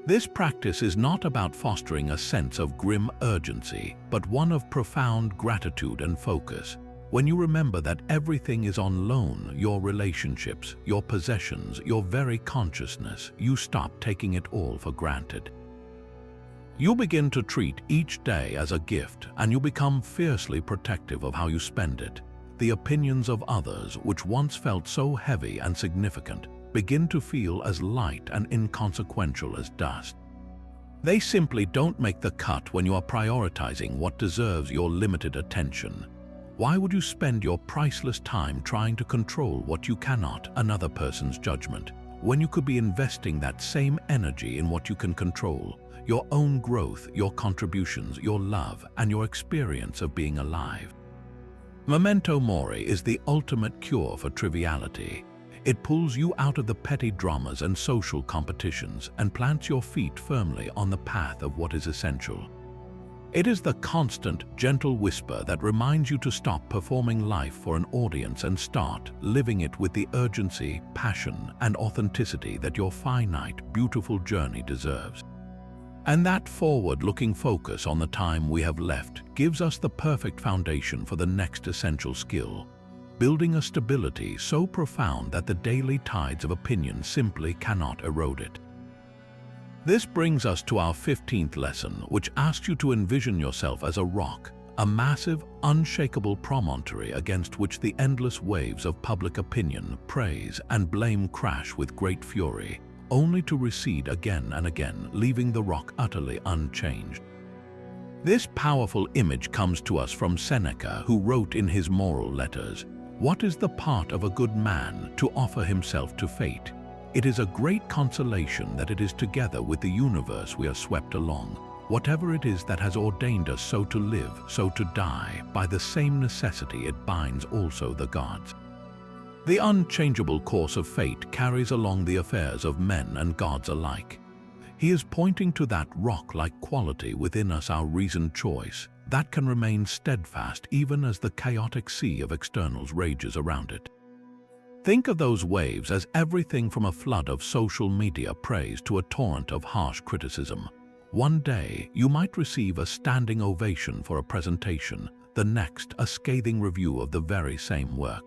Speaker 1: This practice is not about fostering a sense of grim urgency, but one of profound gratitude and focus. When you remember that everything is on loan, your relationships, your possessions, your very consciousness, you stop taking it all for granted. You begin to treat each day as a gift, and you become fiercely protective of how you spend it. The opinions of others, which once felt so heavy and significant, begin to feel as light and inconsequential as dust. They simply don't make the cut when you are prioritizing what deserves your limited attention. Why would you spend your priceless time trying to control what you cannot, another person's judgment, when you could be investing that same energy in what you can control, your own growth, your contributions, your love, and your experience of being alive? Memento mori is the ultimate cure for triviality. It pulls you out of the petty dramas and social competitions and plants your feet firmly on the path of what is essential. It is the constant, gentle whisper that reminds you to stop performing life for an audience and start living it with the urgency, passion, and authenticity that your finite, beautiful journey deserves. And that forward-looking focus on the time we have left gives us the perfect foundation for the next essential skill, building a stability so profound that the daily tides of opinion simply cannot erode it. This brings us to our 15th lesson, which asks you to envision yourself as a rock, a massive, unshakable promontory against which the endless waves of public opinion, praise, and blame crash with great fury, only to recede again and again, leaving the rock utterly unchanged. This powerful image comes to us from Seneca, who wrote in his moral letters, "What is the part of a good man to offer himself to fate? It is a great consolation that it is together with the universe we are swept along. Whatever it is that has ordained us so to live, so to die, by the same necessity it binds also the gods." The unchangeable course of fate carries along the affairs of men and gods alike. He is pointing to that rock-like quality within us, our reasoned choice, that can remain steadfast even as the chaotic sea of externals rages around it. Think of those waves as everything from a flood of social media praise to a torrent of harsh criticism. One day, you might receive a standing ovation for a presentation, the next a scathing review of the very same work.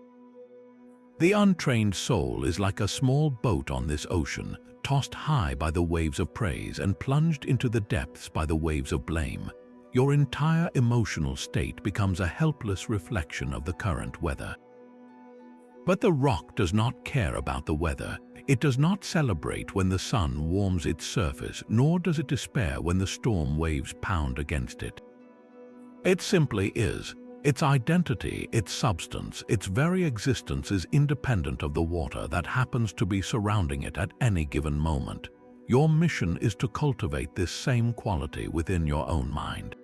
Speaker 1: The untrained soul is like a small boat on this ocean, tossed high by the waves of praise and plunged into the depths by the waves of blame. Your entire emotional state becomes a helpless reflection of the current weather. But the rock does not care about the weather. It does not celebrate when the sun warms its surface, nor does it despair when the storm waves pound against it. It simply is. Its identity, its substance, its very existence is independent of the water that happens to be surrounding it at any given moment. Your mission is to cultivate this same quality within your own mind.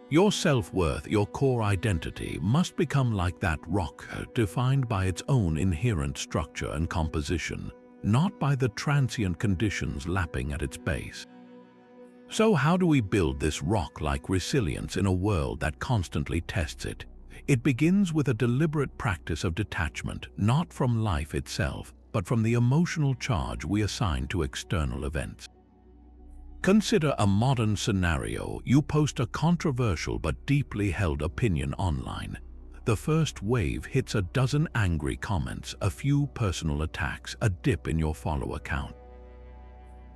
Speaker 1: Your self-worth, your core identity, must become like that rock, defined by its own inherent structure and composition, not by the transient conditions lapping at its base. So how do we build this rock-like resilience in a world that constantly tests it? It begins with a deliberate practice of detachment, not from life itself, but from the emotional charge we assign to external events. Consider a modern scenario. You post a controversial but deeply held opinion online. The first wave hits a dozen angry comments, a few personal attacks, a dip in your follower count.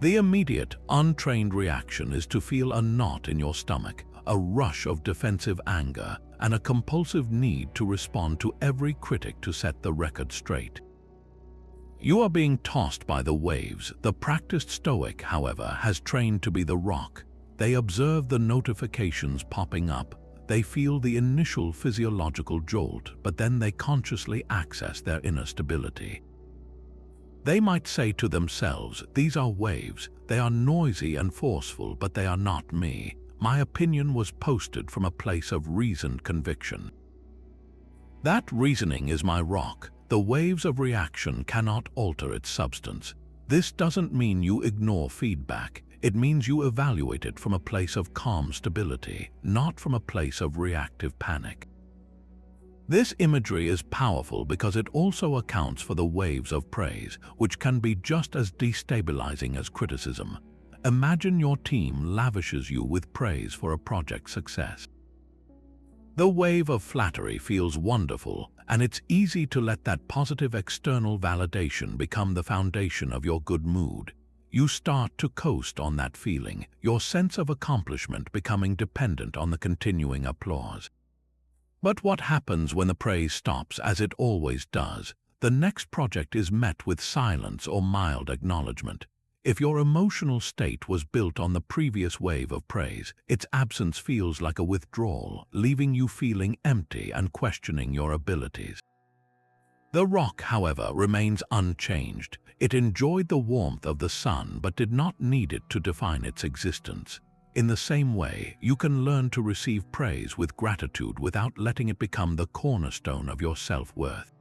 Speaker 1: The immediate, untrained reaction is to feel a knot in your stomach, a rush of defensive anger, and a compulsive need to respond to every critic to set the record straight. You are being tossed by the waves. The practiced Stoic, however, has trained to be the rock. They observe the notifications popping up. They feel the initial physiological jolt, but then they consciously access their inner stability. They might say to themselves, "These are waves. They are noisy and forceful, but they are not me. My opinion was posted from a place of reasoned conviction. That reasoning is my rock. The waves of reaction cannot alter its substance." This doesn't mean you ignore feedback. It means you evaluate it from a place of calm stability, not from a place of reactive panic. This imagery is powerful because it also accounts for the waves of praise, which can be just as destabilizing as criticism. Imagine your team lavishes you with praise for a project success. The wave of flattery feels wonderful, and it's easy to let that positive external validation become the foundation of your good mood. You start to coast on that feeling, your sense of accomplishment becoming dependent on the continuing applause. But what happens when the praise stops, as it always does? The next project is met with silence or mild acknowledgement. If your emotional state was built on the previous wave of praise, its absence feels like a withdrawal, leaving you feeling empty and questioning your abilities. The rock, however, remains unchanged. It enjoyed the warmth of the sun but did not need it to define its existence. In the same way, you can learn to receive praise with gratitude without letting it become the cornerstone of your self-worth.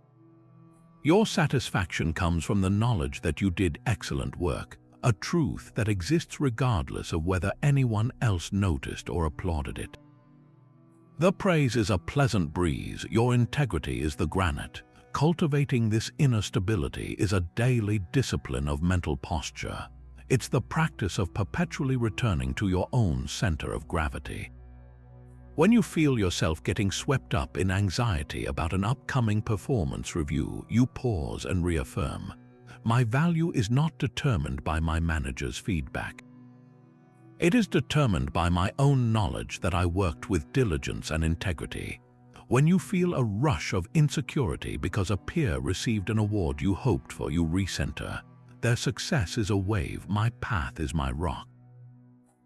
Speaker 1: Your satisfaction comes from the knowledge that you did excellent work, a truth that exists regardless of whether anyone else noticed or applauded it. The praise is a pleasant breeze, your integrity is the granite. Cultivating this inner stability is a daily discipline of mental posture. It's the practice of perpetually returning to your own center of gravity. When you feel yourself getting swept up in anxiety about an upcoming performance review, you pause and reaffirm, "My value is not determined by my manager's feedback. It is determined by my own knowledge that I worked with diligence and integrity." When you feel a rush of insecurity because a peer received an award you hoped for, you recenter. Their success is a wave, my path is my rock.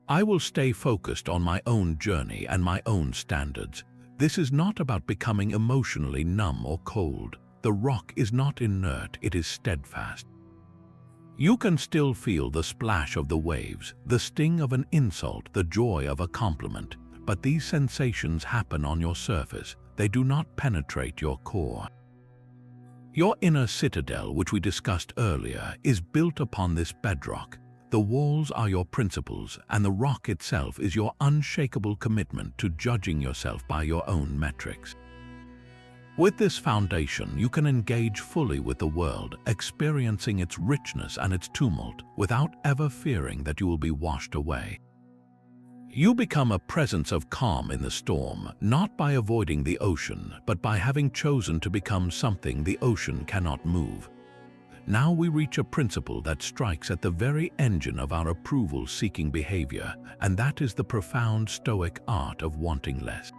Speaker 1: I will stay focused on my own journey and my own standards. This is not about becoming emotionally numb or cold. The rock is not inert, it is steadfast. You can still feel the splash of the waves, the sting of an insult, the joy of a compliment, but these sensations happen on your surface. They do not penetrate your core. Your inner citadel, which we discussed earlier, is built upon this bedrock. The walls are your principles, and the rock itself is your unshakable commitment to judging yourself by your own metrics. With this foundation, you can engage fully with the world, experiencing its richness and its tumult, without ever fearing that you will be washed away. You become a presence of calm in the storm, not by avoiding the ocean, but by having chosen to become something the ocean cannot move. Now we reach a principle that strikes at the very engine of our approval-seeking behavior, and that is the profound Stoic art of wanting less.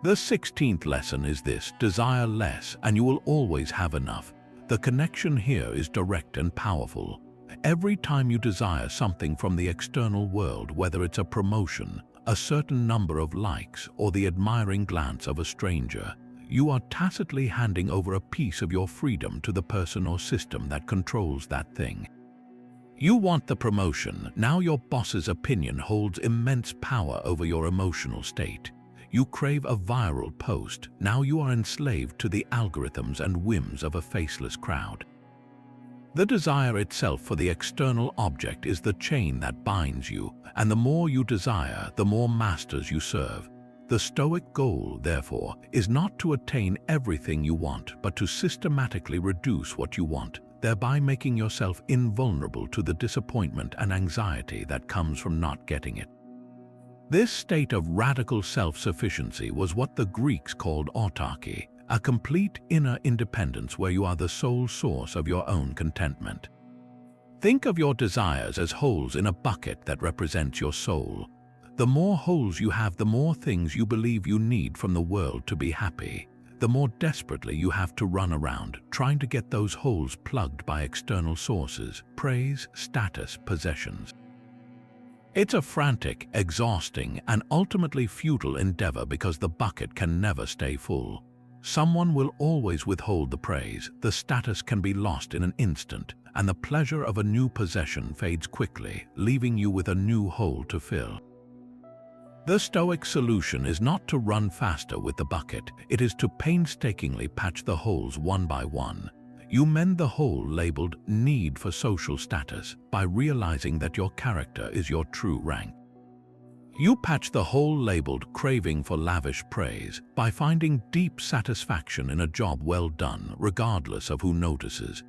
Speaker 1: The 16th lesson is this: desire less, and you will always have enough. The connection here is direct and powerful. Every time you desire something from the external world, whether it's a promotion, a certain number of likes, or the admiring glance of a stranger, you are tacitly handing over a piece of your freedom to the person or system that controls that thing. You want the promotion, now your boss's opinion holds immense power over your emotional state. You crave a viral post, now you are enslaved to the algorithms and whims of a faceless crowd. The desire itself for the external object is the chain that binds you, and the more you desire, the more masters you serve. The Stoic goal, therefore, is not to attain everything you want, but to systematically reduce what you want, thereby making yourself invulnerable to the disappointment and anxiety that comes from not getting it. This state of radical self-sufficiency was what the Greeks called autarky, a complete inner independence where you are the sole source of your own contentment. Think of your desires as holes in a bucket that represents your soul. The more holes you have, the more things you believe you need from the world to be happy. The more desperately you have to run around, trying to get those holes plugged by external sources, praise, status, possessions. It's a frantic, exhausting, and ultimately futile endeavor because the bucket can never stay full. Someone will always withhold the praise, the status can be lost in an instant, and the pleasure of a new possession fades quickly, leaving you with a new hole to fill. The Stoic solution is not to run faster with the bucket, it is to painstakingly patch the holes one by one. You mend the hole labeled need for social status by realizing that your character is your true rank. You patch the hole labeled craving for lavish praise by finding deep satisfaction in a job well done, regardless of who notices.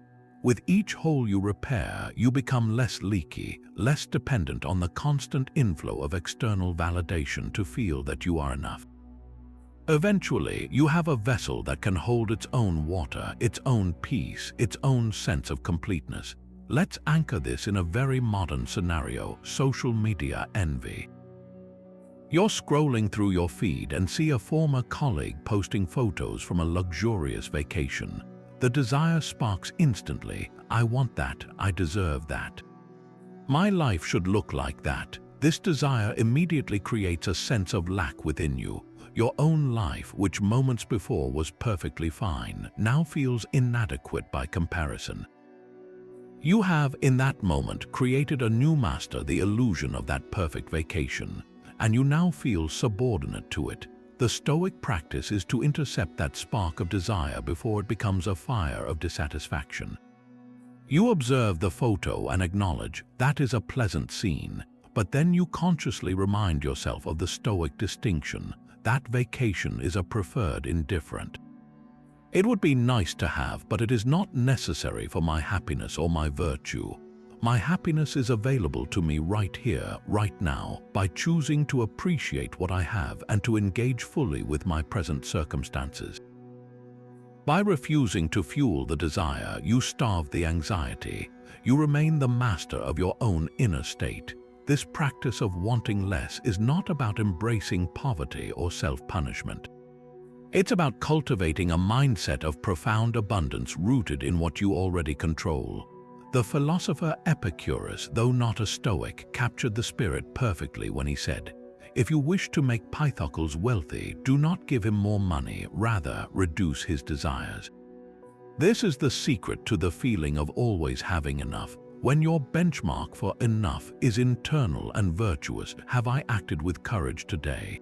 Speaker 1: With each hole you repair, you become less leaky, less dependent on the constant inflow of external validation to feel that you are enough. Eventually, you have a vessel that can hold its own water, its own peace, its own sense of completeness. Let's anchor this in a very modern scenario: social media envy. You're scrolling through your feed and see a former colleague posting photos from a luxurious vacation. The desire sparks instantly. I want that, I deserve that. My life should look like that. This desire immediately creates a sense of lack within you. Your own life, which moments before was perfectly fine, now feels inadequate by comparison. You have, in that moment, created a new master, the illusion of that perfect vacation, and you now feel subordinate to it. The Stoic practice is to intercept that spark of desire before it becomes a fire of dissatisfaction. You observe the photo and acknowledge that is a pleasant scene, but then you consciously remind yourself of the Stoic distinction. That vacation is a preferred indifferent. It would be nice to have, but it is not necessary for my happiness or my virtue. My happiness is available to me right here, right now, by choosing to appreciate what I have and to engage fully with my present circumstances. By refusing to fuel the desire, you starve the anxiety. You remain the master of your own inner state. This practice of wanting less is not about embracing poverty or self-punishment. It's about cultivating a mindset of profound abundance rooted in what you already control. The philosopher Epicurus, though not a Stoic, captured the spirit perfectly when he said, "If you wish to make Pythocles wealthy, do not give him more money, rather reduce his desires." This is the secret to the feeling of always having enough. When your benchmark for enough is internal and virtuous, have I acted with courage today?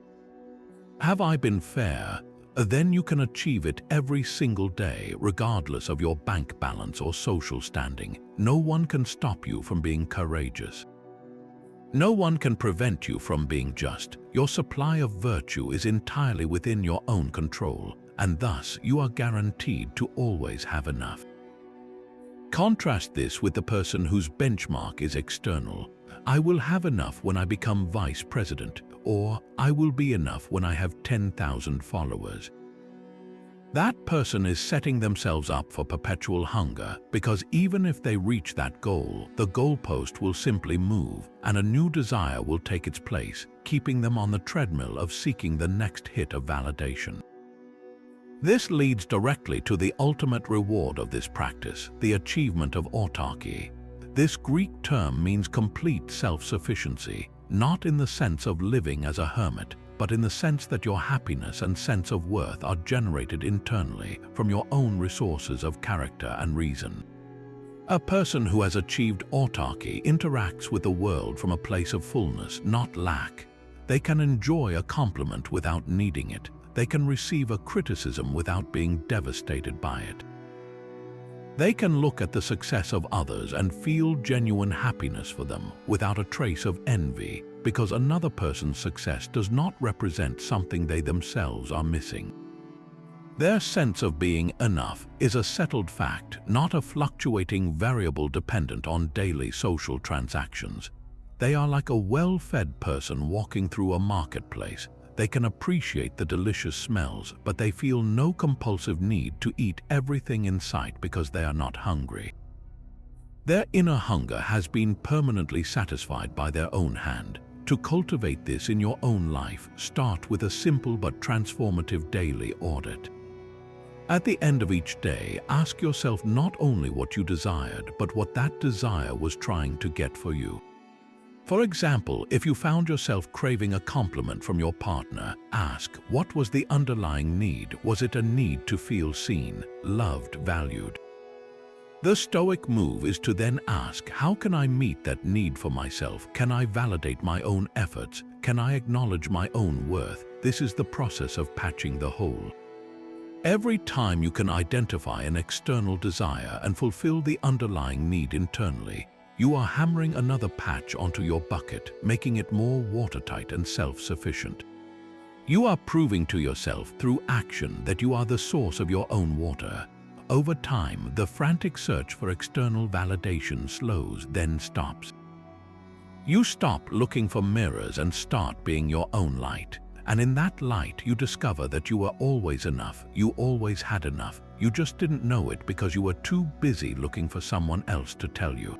Speaker 1: Have I been fair? Then you can achieve it every single day, regardless of your bank balance or social standing. No one can stop you from being courageous. No one can prevent you from being just. Your supply of virtue is entirely within your own control, and thus you are guaranteed to always have enough. Contrast this with the person whose benchmark is external. I will have enough when I become vice president, or I will be enough when I have 10,000 followers. That person is setting themselves up for perpetual hunger, because even if they reach that goal, the goalpost will simply move and a new desire will take its place, keeping them on the treadmill of seeking the next hit of validation. This leads directly to the ultimate reward of this practice, the achievement of autarky. This Greek term means complete self-sufficiency. not in the sense of living as a hermit, but in the sense that your happiness and sense of worth are generated internally from your own resources of character and reason. A person who has achieved autarky interacts with the world from a place of fullness, not lack. They can enjoy a compliment without needing it. They can receive a criticism without being devastated by it. They can look at the success of others and feel genuine happiness for them without a trace of envy, because another person's success does not represent something they themselves are missing. Their sense of being enough is a settled fact, not a fluctuating variable dependent on daily social transactions. They are like a well-fed person walking through a marketplace. They can appreciate the delicious smells, but they feel no compulsive need to eat everything in sight because they are not hungry. Their inner hunger has been permanently satisfied by their own hand. To cultivate this in your own life, start with a simple but transformative daily audit. At the end of each day, ask yourself not only what you desired, but what that desire was trying to get for you. For example, if you found yourself craving a compliment from your partner, ask, what was the underlying need? Was it a need to feel seen, loved, valued? The Stoic move is to then ask, how can I meet that need for myself? Can I validate my own efforts? Can I acknowledge my own worth? This is the process of patching the hole. Every time you can identify an external desire and fulfill the underlying need internally, you are hammering another patch onto your bucket, making it more watertight and self-sufficient. You are proving to yourself through action that you are the source of your own water. Over time, the frantic search for external validation slows, then stops. You stop looking for mirrors and start being your own light. And in that light, you discover that you were always enough. You always had enough. You just didn't know it because you were too busy looking for someone else to tell you.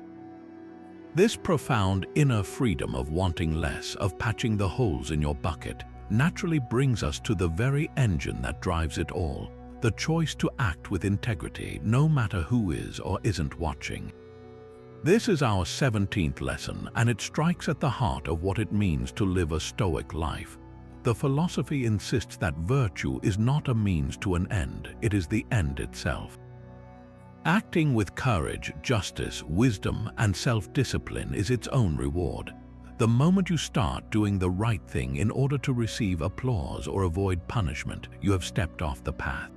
Speaker 1: This profound inner freedom of wanting less, of patching the holes in your bucket, naturally brings us to the very engine that drives it all, the choice to act with integrity, no matter who is or isn't watching. This is our 17th lesson, and it strikes at the heart of what it means to live a Stoic life. The philosophy insists that virtue is not a means to an end, it is the end itself. Acting with courage, justice, wisdom, and self-discipline is its own reward. The moment you start doing the right thing in order to receive applause or avoid punishment, you have stepped off the path.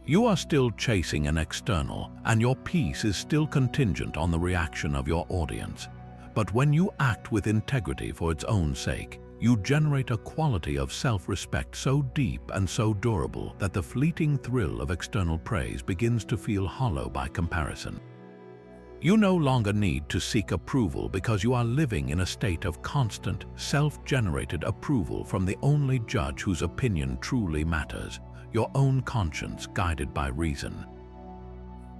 Speaker 1: You are still chasing an external, and your peace is still contingent on the reaction of your audience. But when you act with integrity for its own sake, you generate a quality of self-respect so deep and so durable that the fleeting thrill of external praise begins to feel hollow by comparison. You no longer need to seek approval because you are living in a state of constant, self-generated approval from the only judge whose opinion truly matters, your own conscience guided by reason.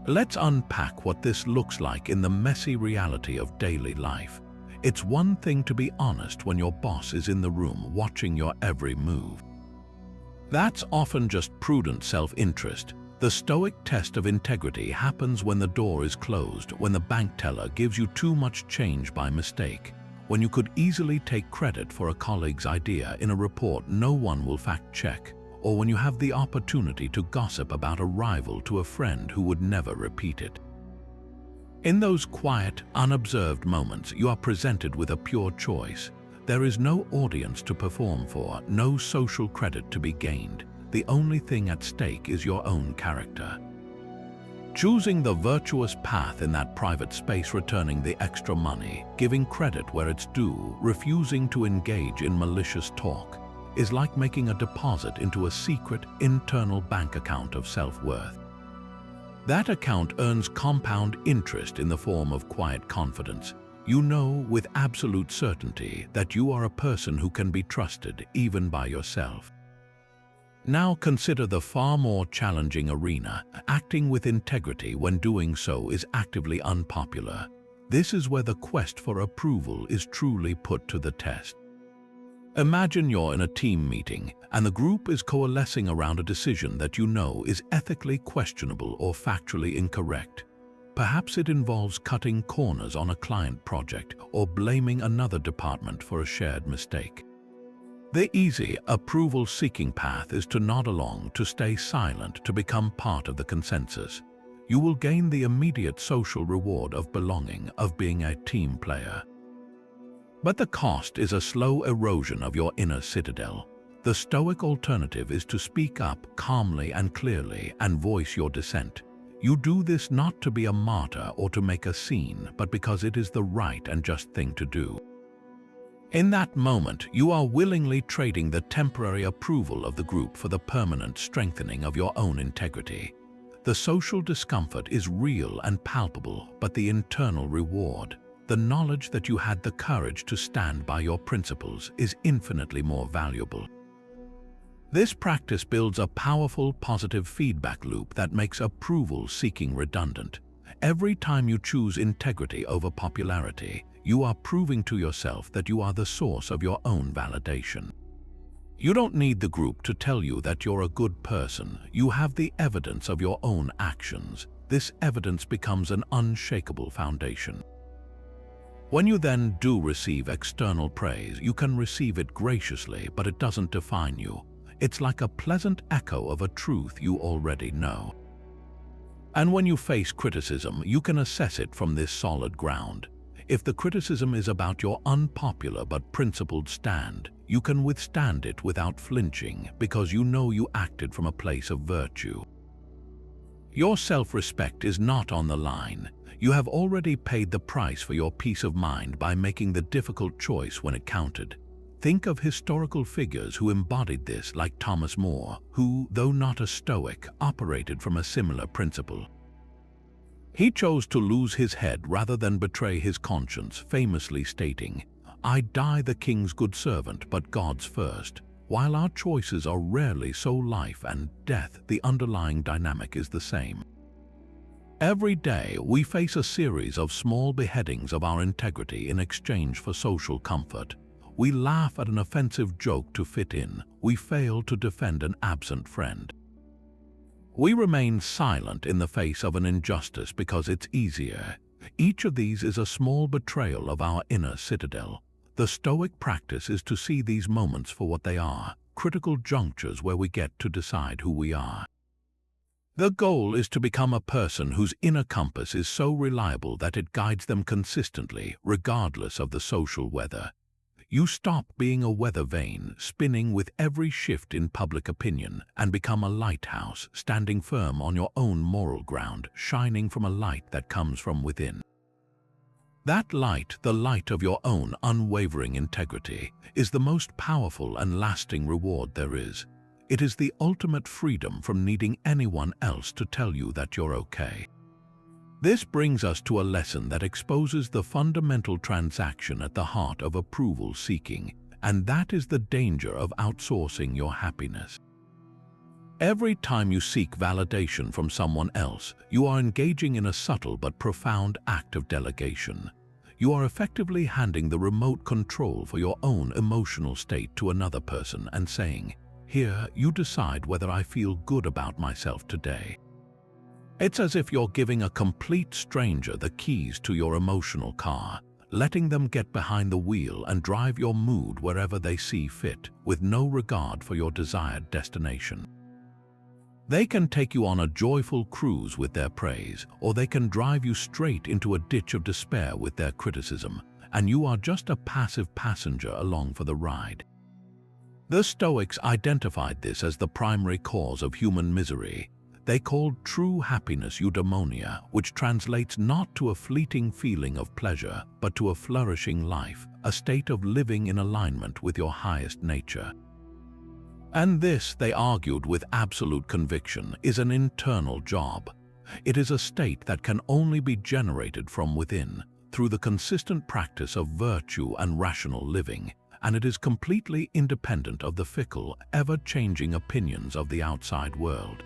Speaker 1: Let's unpack what this looks like in the messy reality of daily life. It's one thing to be honest when your boss is in the room watching your every move. That's often just prudent self-interest. The Stoic test of integrity happens when the door is closed, when the bank teller gives you too much change by mistake, when you could easily take credit for a colleague's idea in a report no one will fact-check, or when you have the opportunity to gossip about a rival to a friend who would never repeat it. In those quiet, unobserved moments, you are presented with a pure choice. There is no audience to perform for, no social credit to be gained. The only thing at stake is your own character. Choosing the virtuous path in that private space, returning the extra money, giving credit where it's due, refusing to engage in malicious talk, is like making a deposit into a secret, internal bank account of self-worth. That account earns compound interest in the form of quiet confidence. You know with absolute certainty that you are a person who can be trusted even by yourself. Now consider the far more challenging arena. Acting with integrity when doing so is actively unpopular. This is where the quest for approval is truly put to the test. Imagine you're in a team meeting and the group is coalescing around a decision that you know is ethically questionable or factually incorrect. Perhaps it involves cutting corners on a client project or blaming another department for a shared mistake. The easy, approval-seeking path is to nod along, to stay silent, to become part of the consensus. You will gain the immediate social reward of belonging, of being a team player. But the cost is a slow erosion of your inner citadel. The Stoic alternative is to speak up calmly and clearly and voice your dissent. You do this not to be a martyr or to make a scene, but because it is the right and just thing to do. In that moment, you are willingly trading the temporary approval of the group for the permanent strengthening of your own integrity. The social discomfort is real and palpable, but the internal reward, the knowledge that you had the courage to stand by your principles, is infinitely more valuable. This practice builds a powerful positive feedback loop that makes approval-seeking redundant. Every time you choose integrity over popularity, you are proving to yourself that you are the source of your own validation. You don't need the group to tell you that you're a good person. You have the evidence of your own actions. This evidence becomes an unshakable foundation. When you then do receive external praise, you can receive it graciously, but it doesn't define you. It's like a pleasant echo of a truth you already know. And when you face criticism, you can assess it from this solid ground. If the criticism is about your unpopular but principled stand, you can withstand it without flinching because you know you acted from a place of virtue. Your self-respect is not on the line. You have already paid the price for your peace of mind by making the difficult choice when it counted. Think of historical figures who embodied this, like Thomas More, who, though not a Stoic, operated from a similar principle. He chose to lose his head rather than betray his conscience, famously stating, "I die the king's good servant, but God's first." While our choices are rarely so life and death, the underlying dynamic is the same. Every day, we face a series of small beheadings of our integrity in exchange for social comfort. We laugh at an offensive joke to fit in. We fail to defend an absent friend. We remain silent in the face of an injustice because it's easier. Each of these is a small betrayal of our inner citadel. The Stoic practice is to see these moments for what they are, critical junctures where we get to decide who we are. The goal is to become a person whose inner compass is so reliable that it guides them consistently, regardless of the social weather. You stop being a weather vane, spinning with every shift in public opinion, and become a lighthouse, standing firm on your own moral ground, shining from a light that comes from within. That light, the light of your own unwavering integrity, is the most powerful and lasting reward there is. It is the ultimate freedom from needing anyone else to tell you that you're okay. This brings us to a lesson that exposes the fundamental transaction at the heart of approval seeking, and that is the danger of outsourcing your happiness. Every time you seek validation from someone else, you are engaging in a subtle but profound act of delegation. You are effectively handing the remote control for your own emotional state to another person and saying, "Here, you decide whether I feel good about myself today." It's as if you're giving a complete stranger the keys to your emotional car, letting them get behind the wheel and drive your mood wherever they see fit, with no regard for your desired destination. They can take you on a joyful cruise with their praise, or they can drive you straight into a ditch of despair with their criticism, and you are just a passive passenger along for the ride. The Stoics identified this as the primary cause of human misery. They called true happiness eudaimonia, which translates not to a fleeting feeling of pleasure, but to a flourishing life, a state of living in alignment with your highest nature. And this, they argued with absolute conviction, is an internal job. It is a state that can only be generated from within, through the consistent practice of virtue and rational living, and it is completely independent of the fickle, ever-changing opinions of the outside world.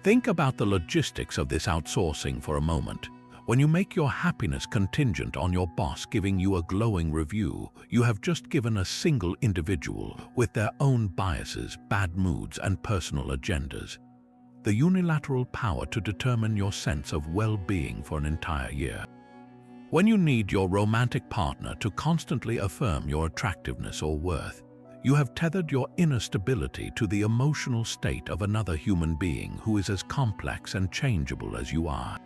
Speaker 1: Think about the logistics of this outsourcing for a moment. When you make your happiness contingent on your boss giving you a glowing review, you have just given a single individual with their own biases, bad moods, and personal agendas. the unilateral power to determine your sense of well-being for an entire year. When you need your romantic partner to constantly affirm your attractiveness or worth, you have tethered your inner stability to the emotional state of another human being who is as complex and changeable as you are.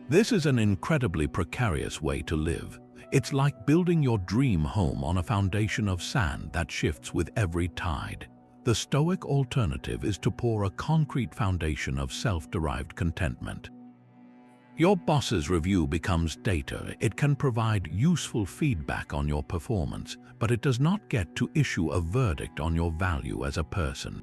Speaker 1: This is an incredibly precarious way to live. It's like building your dream home on a foundation of sand that shifts with every tide. The Stoic alternative is to pour a concrete foundation of self-derived contentment. Your boss's review becomes data. It can provide useful feedback on your performance, but it does not get to issue a verdict on your value as a person.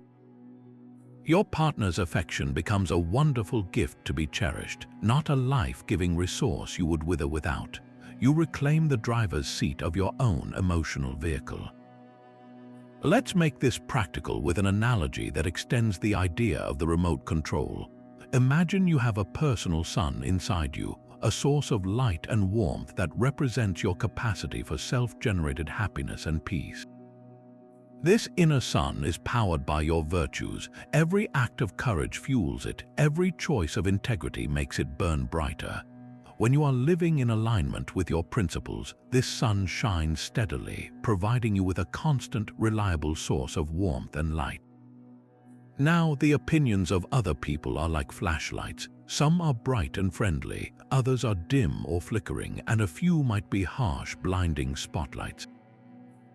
Speaker 1: Your partner's affection becomes a wonderful gift to be cherished, not a life-giving resource you would wither without. You reclaim the driver's seat of your own emotional vehicle. Let's make this practical with an analogy that extends the idea of the remote control. Imagine you have a personal sun inside you, a source of light and warmth that represents your capacity for self-generated happiness and peace. This inner sun is powered by your virtues. Every act of courage fuels it. Every choice of integrity makes it burn brighter. When you are living in alignment with your principles, this sun shines steadily, providing you with a constant, reliable source of warmth and light. Now, the opinions of other people are like flashlights. Some are bright and friendly, others are dim or flickering, and a few might be harsh, blinding spotlights.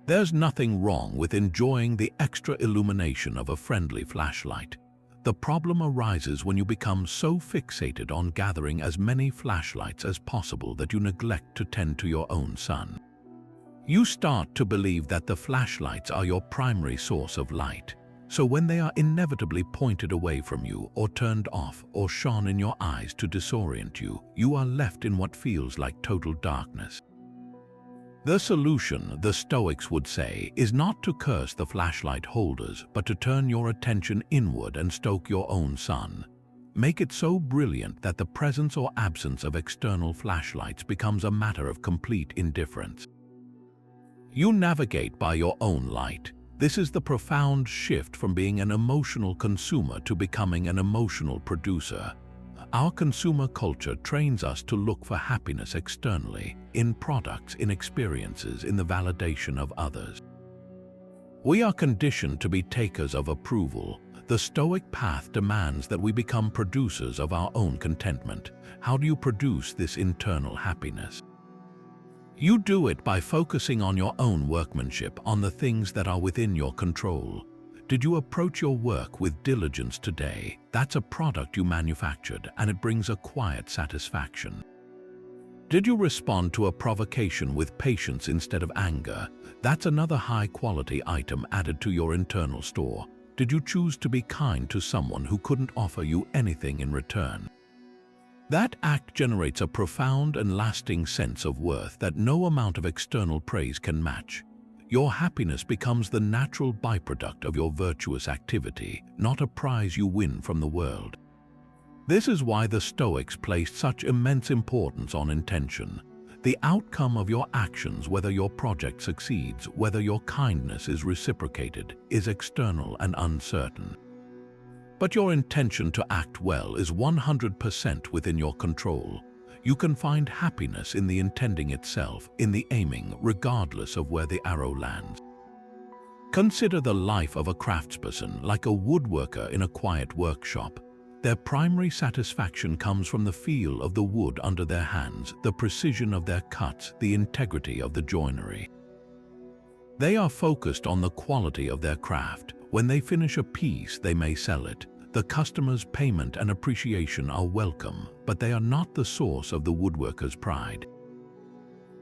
Speaker 1: There's nothing wrong with enjoying the extra illumination of a friendly flashlight. The problem arises when you become so fixated on gathering as many flashlights as possible that you neglect to tend to your own sun. You start to believe that the flashlights are your primary source of light. So when they are inevitably pointed away from you or turned off or shone in your eyes to disorient you, you are left in what feels like total darkness. The solution, the Stoics would say, is not to curse the flashlight holders, but to turn your attention inward and stoke your own sun. Make it so brilliant that the presence or absence of external flashlights becomes a matter of complete indifference. You navigate by your own light. This is the profound shift from being an emotional consumer to becoming an emotional producer. Our consumer culture trains us to look for happiness externally, in products, in experiences, in the validation of others. We are conditioned to be takers of approval. The Stoic path demands that we become producers of our own contentment. How do you produce this internal happiness? You do it by focusing on your own workmanship, on the things that are within your control. Did you approach your work with diligence today? That's a product you manufactured, and it brings a quiet satisfaction. Did you respond to a provocation with patience instead of anger? That's another high-quality item added to your internal store. Did you choose to be kind to someone who couldn't offer you anything in return? That act generates a profound and lasting sense of worth that no amount of external praise can match. Your happiness becomes the natural byproduct of your virtuous activity, not a prize you win from the world. This is why the Stoics placed such immense importance on intention. The outcome of your actions, whether your project succeeds, whether your kindness is reciprocated, is external and uncertain. But your intention to act well is 100% within your control. You can find happiness in the intending itself, in the aiming, regardless of where the arrow lands. Consider the life of a craftsperson, like a woodworker in a quiet workshop. Their primary satisfaction comes from the feel of the wood under their hands, the precision of their cuts, the integrity of the joinery. They are focused on the quality of their craft. When they finish a piece, they may sell it. The customer's payment and appreciation are welcome, but they are not the source of the woodworker's pride.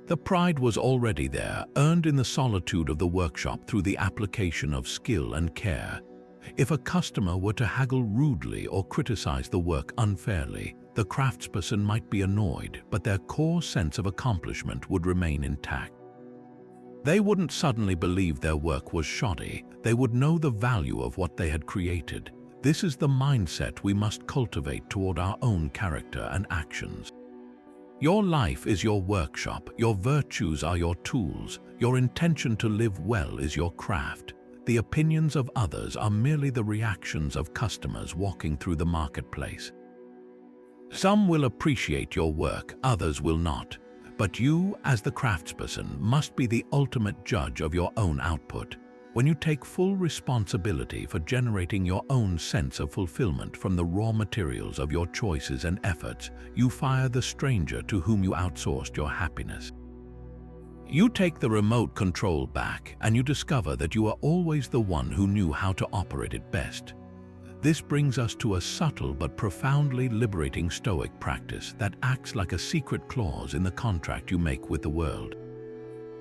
Speaker 1: The pride was already there, earned in the solitude of the workshop through the application of skill and care. If a customer were to haggle rudely or criticize the work unfairly, the craftsperson might be annoyed, but their core sense of accomplishment would remain intact. They wouldn't suddenly believe their work was shoddy. They would know the value of what they had created. This is the mindset we must cultivate toward our own character and actions. Your life is your workshop, your virtues are your tools, your intention to live well is your craft. the opinions of others are merely the reactions of customers walking through the marketplace. Some will appreciate your work, others will not. But you, as the craftsperson, must be the ultimate judge of your own output. When you take full responsibility for generating your own sense of fulfillment from the raw materials of your choices and efforts, you fire the stranger to whom you outsourced your happiness. You take the remote control back, and you discover that you are always the one who knew how to operate it best. This brings us to a subtle but profoundly liberating Stoic practice that acts like a secret clause in the contract you make with the world.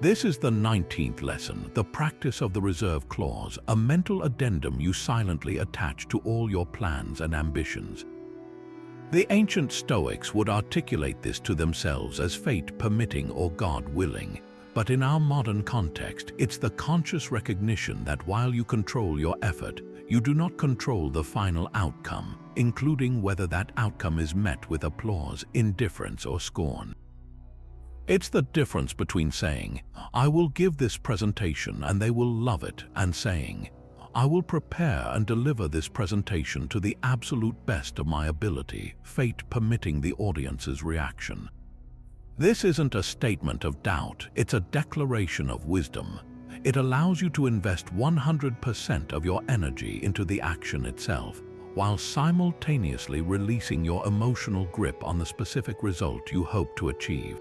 Speaker 1: This is the 19th lesson, the practice of the reserve clause, a mental addendum you silently attach to all your plans and ambitions. The ancient Stoics would articulate this to themselves as fate permitting or God willing. But in our modern context, it's the conscious recognition that while you control your effort, you do not control the final outcome, including whether that outcome is met with applause, indifference, or scorn. It's the difference between saying, "I will give this presentation and they will love it," and saying, "I will prepare and deliver this presentation to the absolute best of my ability, fate permitting the audience's reaction." This isn't a statement of doubt, it's a declaration of wisdom. It allows you to invest 100% of your energy into the action itself, while simultaneously releasing your emotional grip on the specific result you hope to achieve.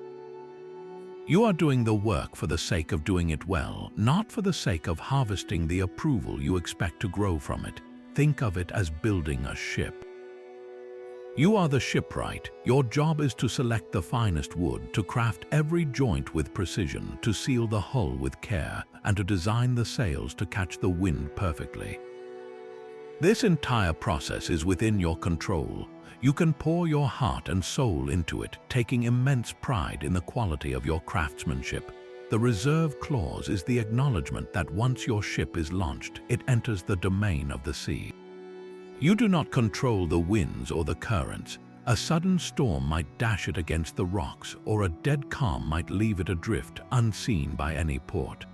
Speaker 1: You are doing the work for the sake of doing it well, not for the sake of harvesting the approval you expect to grow from it. Think of it as building a ship. You are the shipwright. Your job is to select the finest wood, to craft every joint with precision, to seal the hull with care, and to design the sails to catch the wind perfectly. This entire process is within your control. You can pour your heart and soul into it, taking immense pride in the quality of your craftsmanship. The reserve clause is the acknowledgement that once your ship is launched, it enters the domain of the sea. You do not control the winds or the currents. A sudden storm might dash it against the rocks, or a dead calm might leave it adrift, unseen by any port.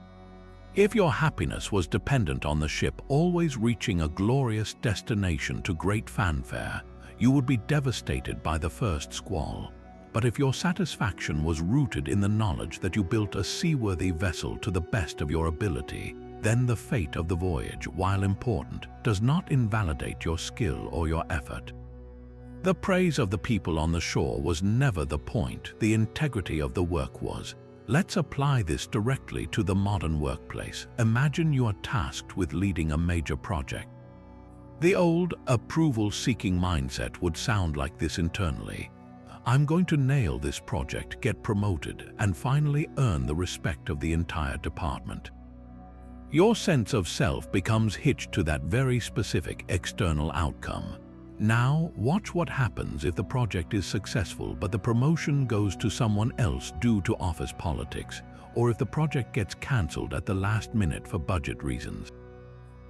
Speaker 1: If your happiness was dependent on the ship always reaching a glorious destination to great fanfare, you would be devastated by the first squall. But if your satisfaction was rooted in the knowledge that you built a seaworthy vessel to the best of your ability, then the fate of the voyage, while important, does not invalidate your skill or your effort. The praise of the people on the shore was never the point, the integrity of the work was. Let's apply this directly to the modern workplace. Imagine you are tasked with leading a major project. The old, approval-seeking mindset would sound like this internally. I'm going to nail this project, get promoted, and finally earn the respect of the entire department. Your sense of self becomes hitched to that very specific external outcome. Now, watch what happens if the project is successful but the promotion goes to someone else due to office politics, or if the project gets cancelled at the last minute for budget reasons.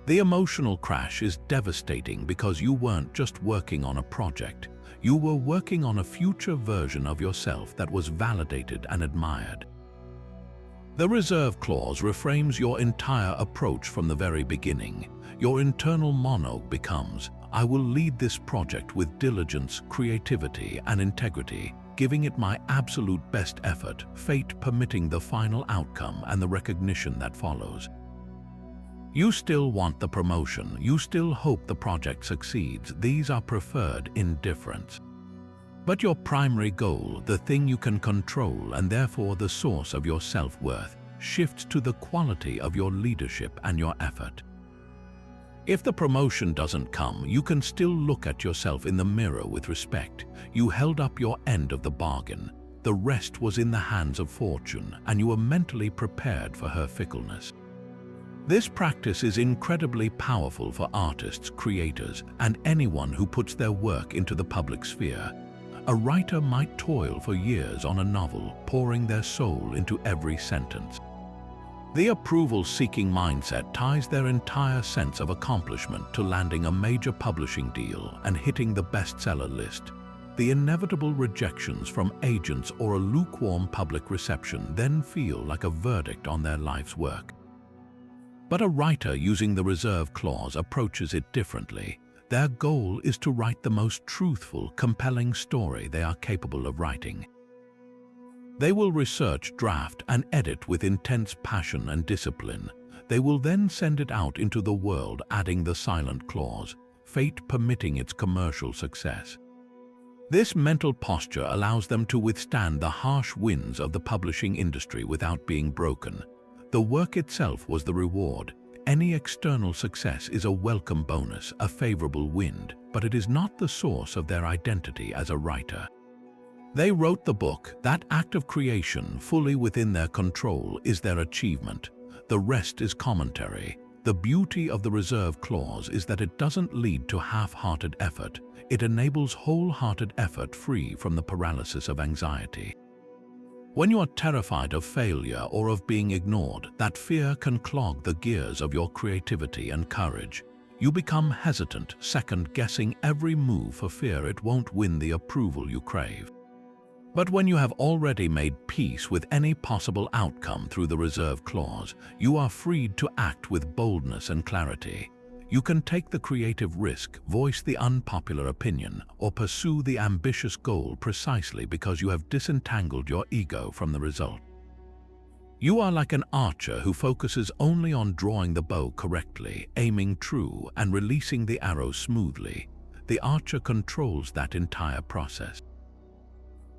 Speaker 1: The emotional crash is devastating because you weren't just working on a project, you were working on a future version of yourself that was validated and admired. The reserve clause reframes your entire approach from the very beginning. Your internal monologue becomes, "I will lead this project with diligence, creativity, and integrity, giving it my absolute best effort, fate permitting the final outcome and the recognition that follows." You still want the promotion, you still hope the project succeeds. These are preferred indifference. But your primary goal, the thing you can control and therefore the source of your self-worth, shifts to the quality of your leadership and your effort. If the promotion doesn't come, you can still look at yourself in the mirror with respect. You held up your end of the bargain. The rest was in the hands of fortune, and you were mentally prepared for her fickleness. This practice is incredibly powerful for artists, creators, and anyone who puts their work into the public sphere. A writer might toil for years on a novel, pouring their soul into every sentence. The approval-seeking mindset ties their entire sense of accomplishment to landing a major publishing deal and hitting the bestseller list. The inevitable rejections from agents or a lukewarm public reception then feel like a verdict on their life's work. But a writer using the reserve clause approaches it differently. Their goal is to write the most truthful, compelling story they are capable of writing. They will research, draft, and edit with intense passion and discipline. They will then send it out into the world, adding the silent clause, fate permitting its commercial success. This mental posture allows them to withstand the harsh winds of the publishing industry without being broken. The work itself was the reward. Any external success is a welcome bonus, a favorable wind, but it is not the source of their identity as a writer. They wrote the book. That act of creation, fully within their control, is their achievement. The rest is commentary. The beauty of the reserve clause is that it doesn't lead to half-hearted effort. It enables wholehearted effort free from the paralysis of anxiety. When you are terrified of failure or of being ignored, that fear can clog the gears of your creativity and courage. You become hesitant, second-guessing every move for fear it won't win the approval you crave. But when you have already made peace with any possible outcome through the reserve clause, you are freed to act with boldness and clarity. You can take the creative risk, voice the unpopular opinion, or pursue the ambitious goal precisely because you have disentangled your ego from the result. You are like an archer who focuses only on drawing the bow correctly, aiming true, and releasing the arrow smoothly. The archer controls that entire process.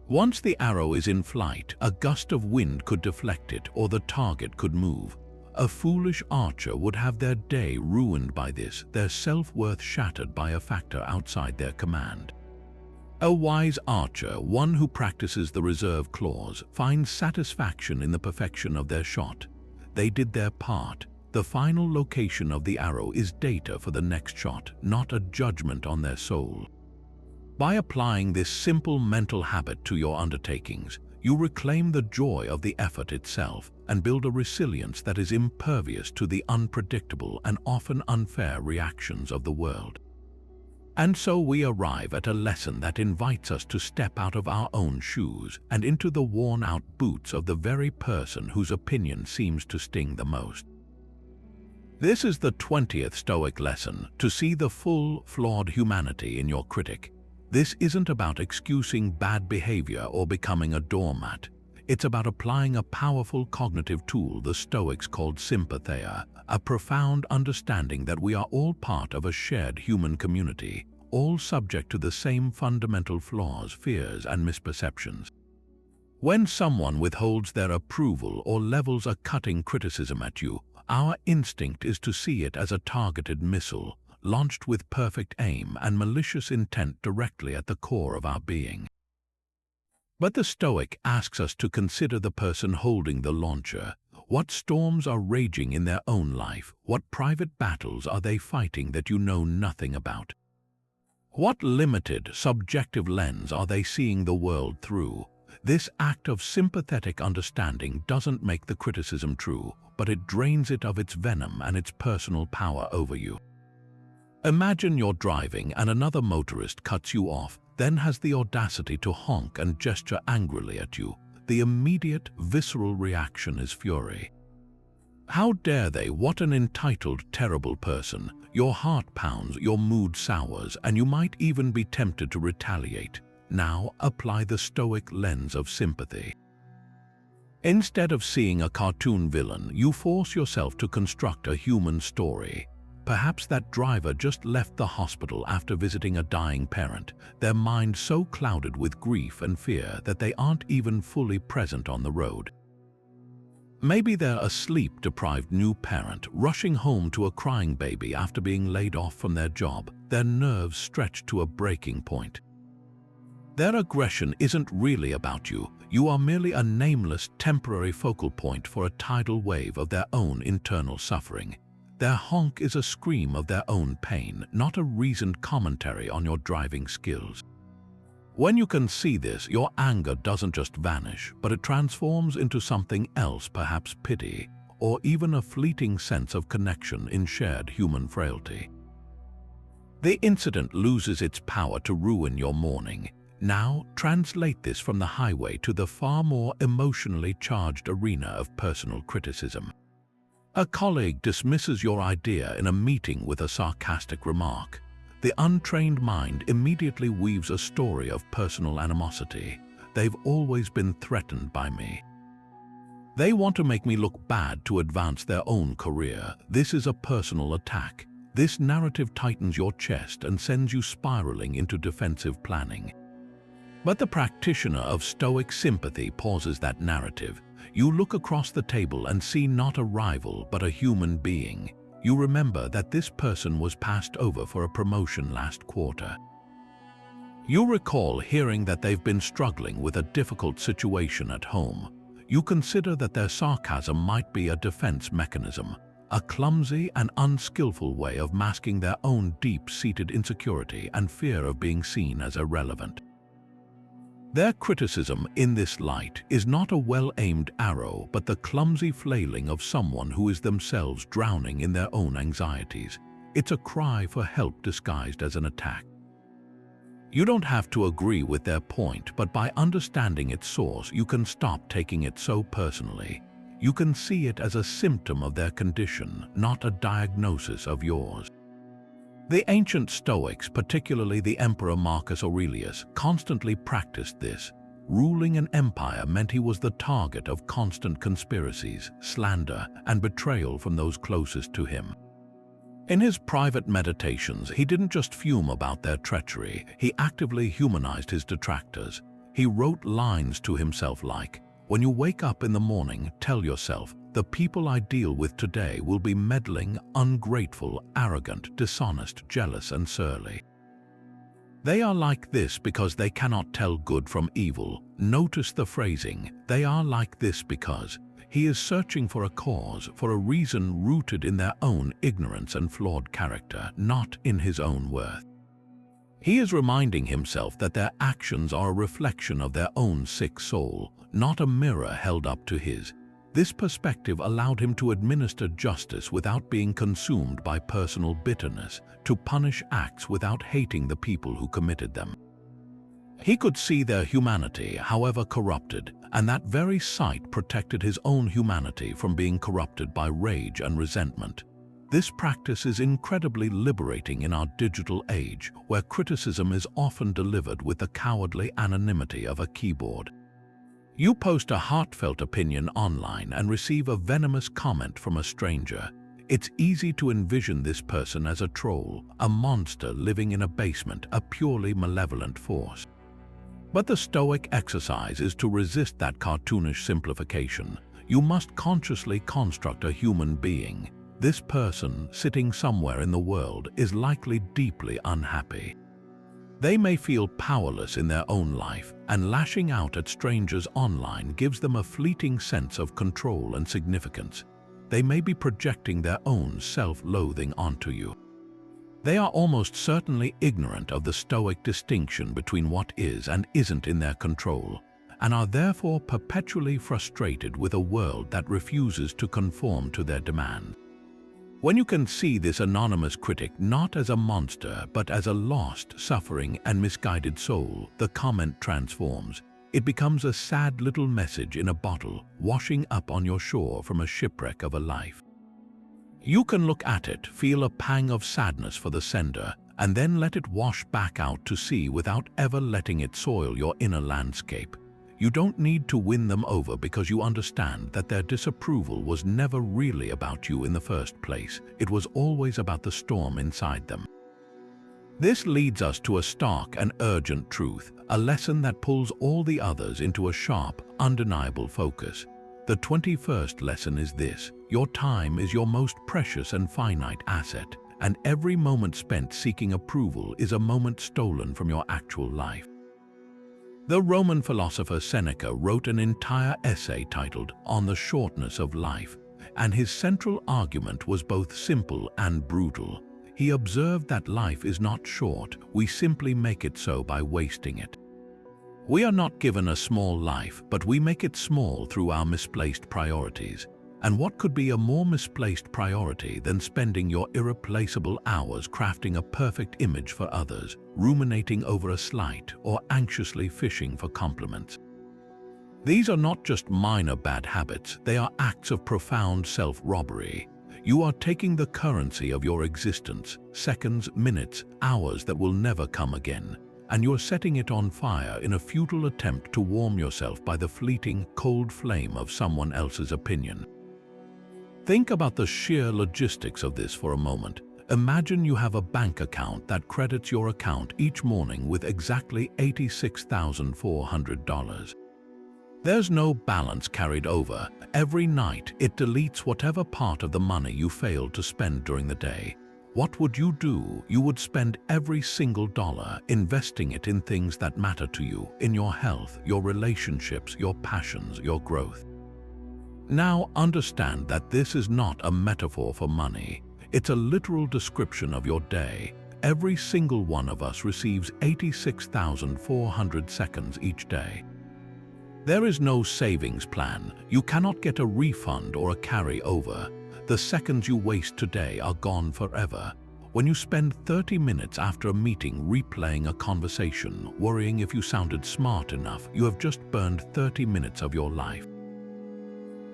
Speaker 1: Once the arrow is in flight, a gust of wind could deflect it or the target could move. A foolish archer would have their day ruined by this, their self-worth shattered by a factor outside their command. A wise archer, one who practices the reserve clause, finds satisfaction in the perfection of their shot. They did their part. The final location of the arrow is data for the next shot, not a judgment on their soul. By applying this simple mental habit to your undertakings, you reclaim the joy of the effort itself and build a resilience that is impervious to the unpredictable and often unfair reactions of the world. And so we arrive at a lesson that invites us to step out of our own shoes and into the worn-out boots of the very person whose opinion seems to sting the most. This is the 20th Stoic lesson: to see the full, flawed humanity in your critic. This isn't about excusing bad behavior or becoming a doormat. It's about applying a powerful cognitive tool the Stoics called sympatheia, a profound understanding that we are all part of a shared human community, all subject to the same fundamental flaws, fears, and misperceptions. When someone withholds their approval or levels a cutting criticism at you, our instinct is to see it as a targeted missile, launched with perfect aim and malicious intent directly at the core of our being. But the Stoic asks us to consider the person holding the launcher. What storms are raging in their own life? What private battles are they fighting that you know nothing about? What limited, subjective lens are they seeing the world through? This act of sympathetic understanding doesn't make the criticism true, but it drains it of its venom and its personal power over you. Imagine you're driving and another motorist cuts you off, then has the audacity to honk and gesture angrily at you. The immediate, visceral reaction is fury. How dare they? What an entitled, terrible person. Your heart pounds, your mood sours, and you might even be tempted to retaliate. Now apply the Stoic lens of sympathy. Instead of seeing a cartoon villain, you force yourself to construct a human story. Perhaps that driver just left the hospital after visiting a dying parent, their mind so clouded with grief and fear that they aren't even fully present on the road. Maybe they're a sleep-deprived new parent rushing home to a crying baby after being laid off from their job, their nerves stretched to a breaking point. Their aggression isn't really about you. You are merely a nameless, temporary focal point for a tidal wave of their own internal suffering. Their honk is a scream of their own pain, not a reasoned commentary on your driving skills. When you can see this, your anger doesn't just vanish, but it transforms into something else, perhaps pity, or even a fleeting sense of connection in shared human frailty. The incident loses its power to ruin your morning. Now, translate this from the highway to the far more emotionally charged arena of personal criticism. A colleague dismisses your idea in a meeting with a sarcastic remark. The untrained mind immediately weaves a story of personal animosity. They've always been threatened by me. They want to make me look bad to advance their own career. This is a personal attack. This narrative tightens your chest and sends you spiraling into defensive planning. But the practitioner of Stoic sympathy pauses that narrative. You look across the table and see not a rival but a human being. You remember that this person was passed over for a promotion last quarter. You recall hearing that they've been struggling with a difficult situation at home. You consider that their sarcasm might be a defense mechanism, a clumsy and unskillful way of masking their own deep-seated insecurity and fear of being seen as irrelevant. Their criticism in this light is not a well-aimed arrow, but the clumsy flailing of someone who is themselves drowning in their own anxieties. It's a cry for help disguised as an attack. You don't have to agree with their point, but by understanding its source, you can stop taking it so personally. You can see it as a symptom of their condition, not a diagnosis of yours. The ancient Stoics, particularly the Emperor Marcus Aurelius, constantly practiced this. Ruling an empire meant he was the target of constant conspiracies, slander, and betrayal from those closest to him. In his private meditations, he didn't just fume about their treachery, he actively humanized his detractors. He wrote lines to himself like, "When you wake up in the morning, tell yourself, the people I deal with today will be meddling, ungrateful, arrogant, dishonest, jealous, and surly. They are like this because they cannot tell good from evil." Notice the phrasing, "they are like this because." He is searching for a cause, for a reason rooted in their own ignorance and flawed character, not in his own worth. He is reminding himself that their actions are a reflection of their own sick soul, not a mirror held up to his. This perspective allowed him to administer justice without being consumed by personal bitterness, to punish acts without hating the people who committed them. He could see their humanity, however corrupted, and that very sight protected his own humanity from being corrupted by rage and resentment. This practice is incredibly liberating in our digital age, where criticism is often delivered with the cowardly anonymity of a keyboard. You post a heartfelt opinion online and receive a venomous comment from a stranger. It's easy to envision this person as a troll, a monster living in a basement, a purely malevolent force. But the Stoic exercise is to resist that cartoonish simplification. You must consciously construct a human being. This person, sitting somewhere in the world, is likely deeply unhappy. They may feel powerless in their own life, and lashing out at strangers online gives them a fleeting sense of control and significance. They may be projecting their own self-loathing onto you. They are almost certainly ignorant of the Stoic distinction between what is and isn't in their control, and are therefore perpetually frustrated with a world that refuses to conform to their demands. When you can see this anonymous critic not as a monster but as a lost, suffering, and misguided soul, the comment transforms. It becomes a sad little message in a bottle, washing up on your shore from a shipwreck of a life. You can look at it, feel a pang of sadness for the sender, and then let it wash back out to sea without ever letting it soil your inner landscape. You don't need to win them over because you understand that their disapproval was never really about you in the first place. It was always about the storm inside them. This leads us to a stark and urgent truth, a lesson that pulls all the others into a sharp, undeniable focus. The 21st lesson is this: your time is your most precious and finite asset, and every moment spent seeking approval is a moment stolen from your actual life. The Roman philosopher Seneca wrote an entire essay titled On the Shortness of Life, and his central argument was both simple and brutal. He observed that life is not short, we simply make it so by wasting it. We are not given a small life, but we make it small through our misplaced priorities. And what could be a more misplaced priority than spending your irreplaceable hours crafting a perfect image for others, ruminating over a slight, or anxiously fishing for compliments? These are not just minor bad habits, they are acts of profound self-robbery. You are taking the currency of your existence, seconds, minutes, hours that will never come again, and you're setting it on fire in a futile attempt to warm yourself by the fleeting, cold flame of someone else's opinion. Think about the sheer logistics of this for a moment. Imagine you have a bank account that credits your account each morning with exactly $86,400. There's no balance carried over. Every night, it deletes whatever part of the money you failed to spend during the day. What would you do? You would spend every single dollar investing it in things that matter to you, in your health, your relationships, your passions, your growth. Now understand that this is not a metaphor for money. It's a literal description of your day. Every single one of us receives 86,400 seconds each day. There is no savings plan. You cannot get a refund or a carry-over. The seconds you waste today are gone forever. When you spend 30 minutes after a meeting replaying a conversation, worrying if you sounded smart enough, you have just burned 30 minutes of your life.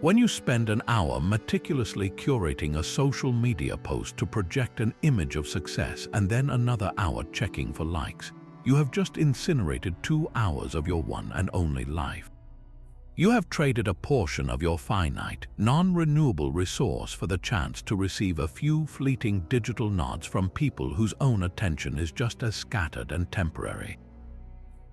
Speaker 1: When you spend an hour meticulously curating a social media post to project an image of success and then another hour checking for likes, you have just incinerated 2 hours of your one and only life. You have traded a portion of your finite, non-renewable resource for the chance to receive a few fleeting digital nods from people whose own attention is just as scattered and temporary.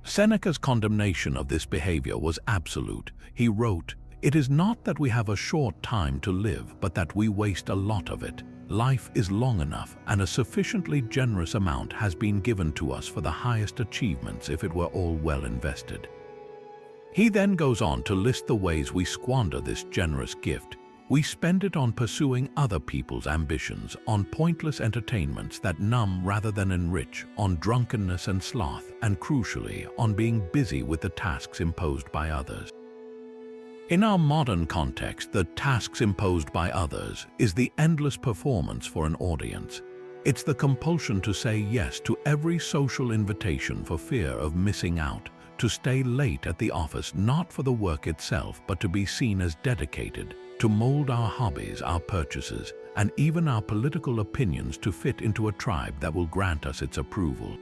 Speaker 1: Seneca's condemnation of this behavior was absolute. He wrote, "It is not that we have a short time to live, but that we waste a lot of it. Life is long enough, and a sufficiently generous amount has been given to us for the highest achievements if it were all well invested." He then goes on to list the ways we squander this generous gift. We spend it on pursuing other people's ambitions, on pointless entertainments that numb rather than enrich, on drunkenness and sloth, and crucially, on being busy with the tasks imposed by others. In our modern context, the tasks imposed by others is the endless performance for an audience. It's the compulsion to say yes to every social invitation for fear of missing out, to stay late at the office not for the work itself but to be seen as dedicated, to mold our hobbies, our purchases, and even our political opinions to fit into a tribe that will grant us its approval.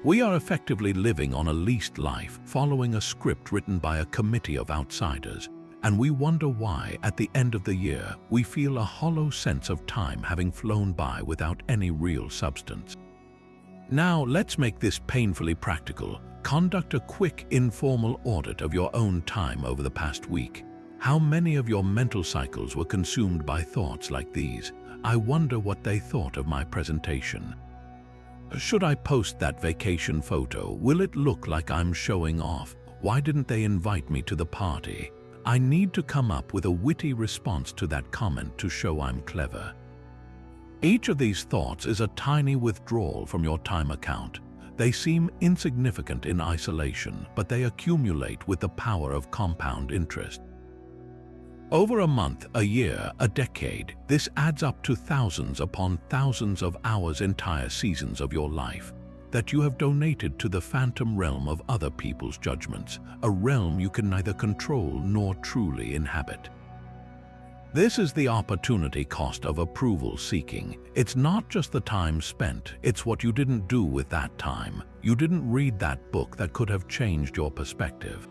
Speaker 1: We are effectively living on a leased life, following a script written by a committee of outsiders, and we wonder why, at the end of the year, we feel a hollow sense of time having flown by without any real substance. Now, let's make this painfully practical. Conduct a quick, informal audit of your own time over the past week. How many of your mental cycles were consumed by thoughts like these? I wonder what they thought of my presentation. Should I post that vacation photo? Will it look like I'm showing off? Why didn't they invite me to the party? I need to come up with a witty response to that comment to show I'm clever. Each of these thoughts is a tiny withdrawal from your time account. They seem insignificant in isolation, but they accumulate with the power of compound interest. Over a month, a year, a decade, this adds up to thousands upon thousands of hours, entire seasons of your life, that you have donated to the phantom realm of other people's judgments, a realm you can neither control nor truly inhabit. This is the opportunity cost of approval seeking. It's not just the time spent, it's what you didn't do with that time. You didn't read that book that could have changed your perspective.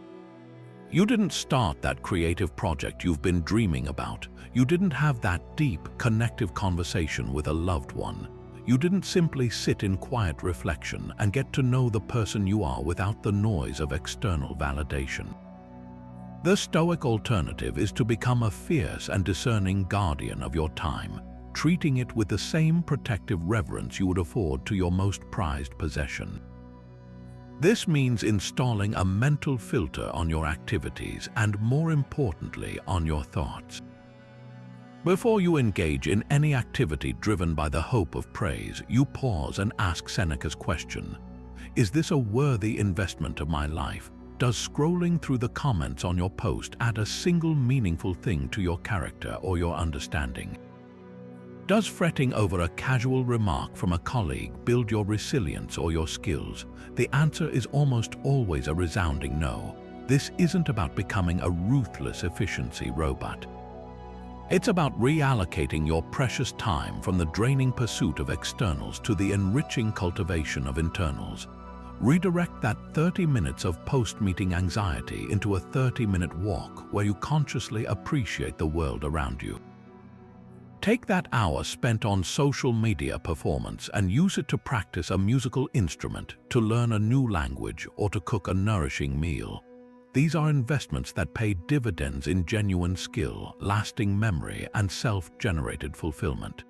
Speaker 1: You didn't start that creative project you've been dreaming about. You didn't have that deep, connective conversation with a loved one. You didn't simply sit in quiet reflection and get to know the person you are without the noise of external validation. The Stoic alternative is to become a fierce and discerning guardian of your time, treating it with the same protective reverence you would afford to your most prized possession. This means installing a mental filter on your activities and, more importantly, on your thoughts. Before you engage in any activity driven by the hope of praise, you pause and ask Seneca's question: is this a worthy investment of my life? Does scrolling through the comments on your post add a single meaningful thing to your character or your understanding? Does fretting over a casual remark from a colleague build your resilience or your skills? The answer is almost always a resounding no. this isn't about becoming a ruthless efficiency robot. It's about reallocating your precious time from the draining pursuit of externals to the enriching cultivation of internals. Redirect that 30 minutes of post-meeting anxiety into a 30-minute walk where you consciously appreciate the world around you. Take that hour spent on social media performance and use it to practice a musical instrument, to learn a new language, or to cook a nourishing meal. These are investments that pay dividends in genuine skill, lasting memory, and self-generated fulfillment.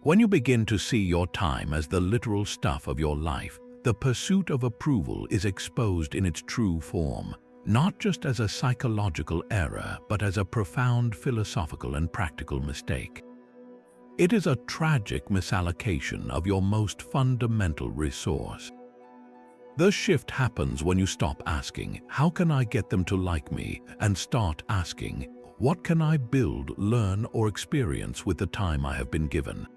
Speaker 1: When you begin to see your time as the literal stuff of your life, the pursuit of approval is exposed in its true form, not just as a psychological error, but as a profound philosophical and practical mistake. It is a tragic misallocation of your most fundamental resource. The shift happens when you stop asking, "How can I get them to like me?" and start asking, "What can I build, learn, or experience with the time I have been given?"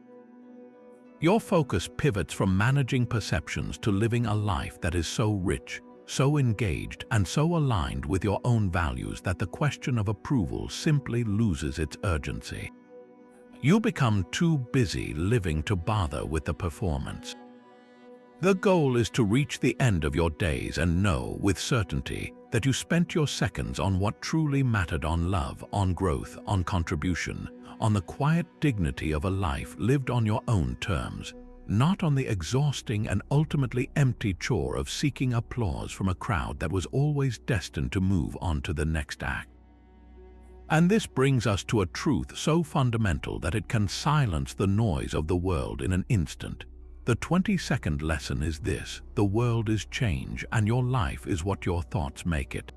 Speaker 1: Your focus pivots from managing perceptions to living a life that is so rich, so engaged, and so aligned with your own values that the question of approval simply loses its urgency. You become too busy living to bother with the performance. The goal is to reach the end of your days and know with certainty that you spent your seconds on what truly mattered: on love, on growth, on contribution, on the quiet dignity of a life lived on your own terms, not on the exhausting and ultimately empty chore of seeking applause from a crowd that was always destined to move on to the next act. And this brings us to a truth so fundamental that it can silence the noise of the world in an instant. The 20-second lesson is this: the world is change, and your life is what your thoughts make it.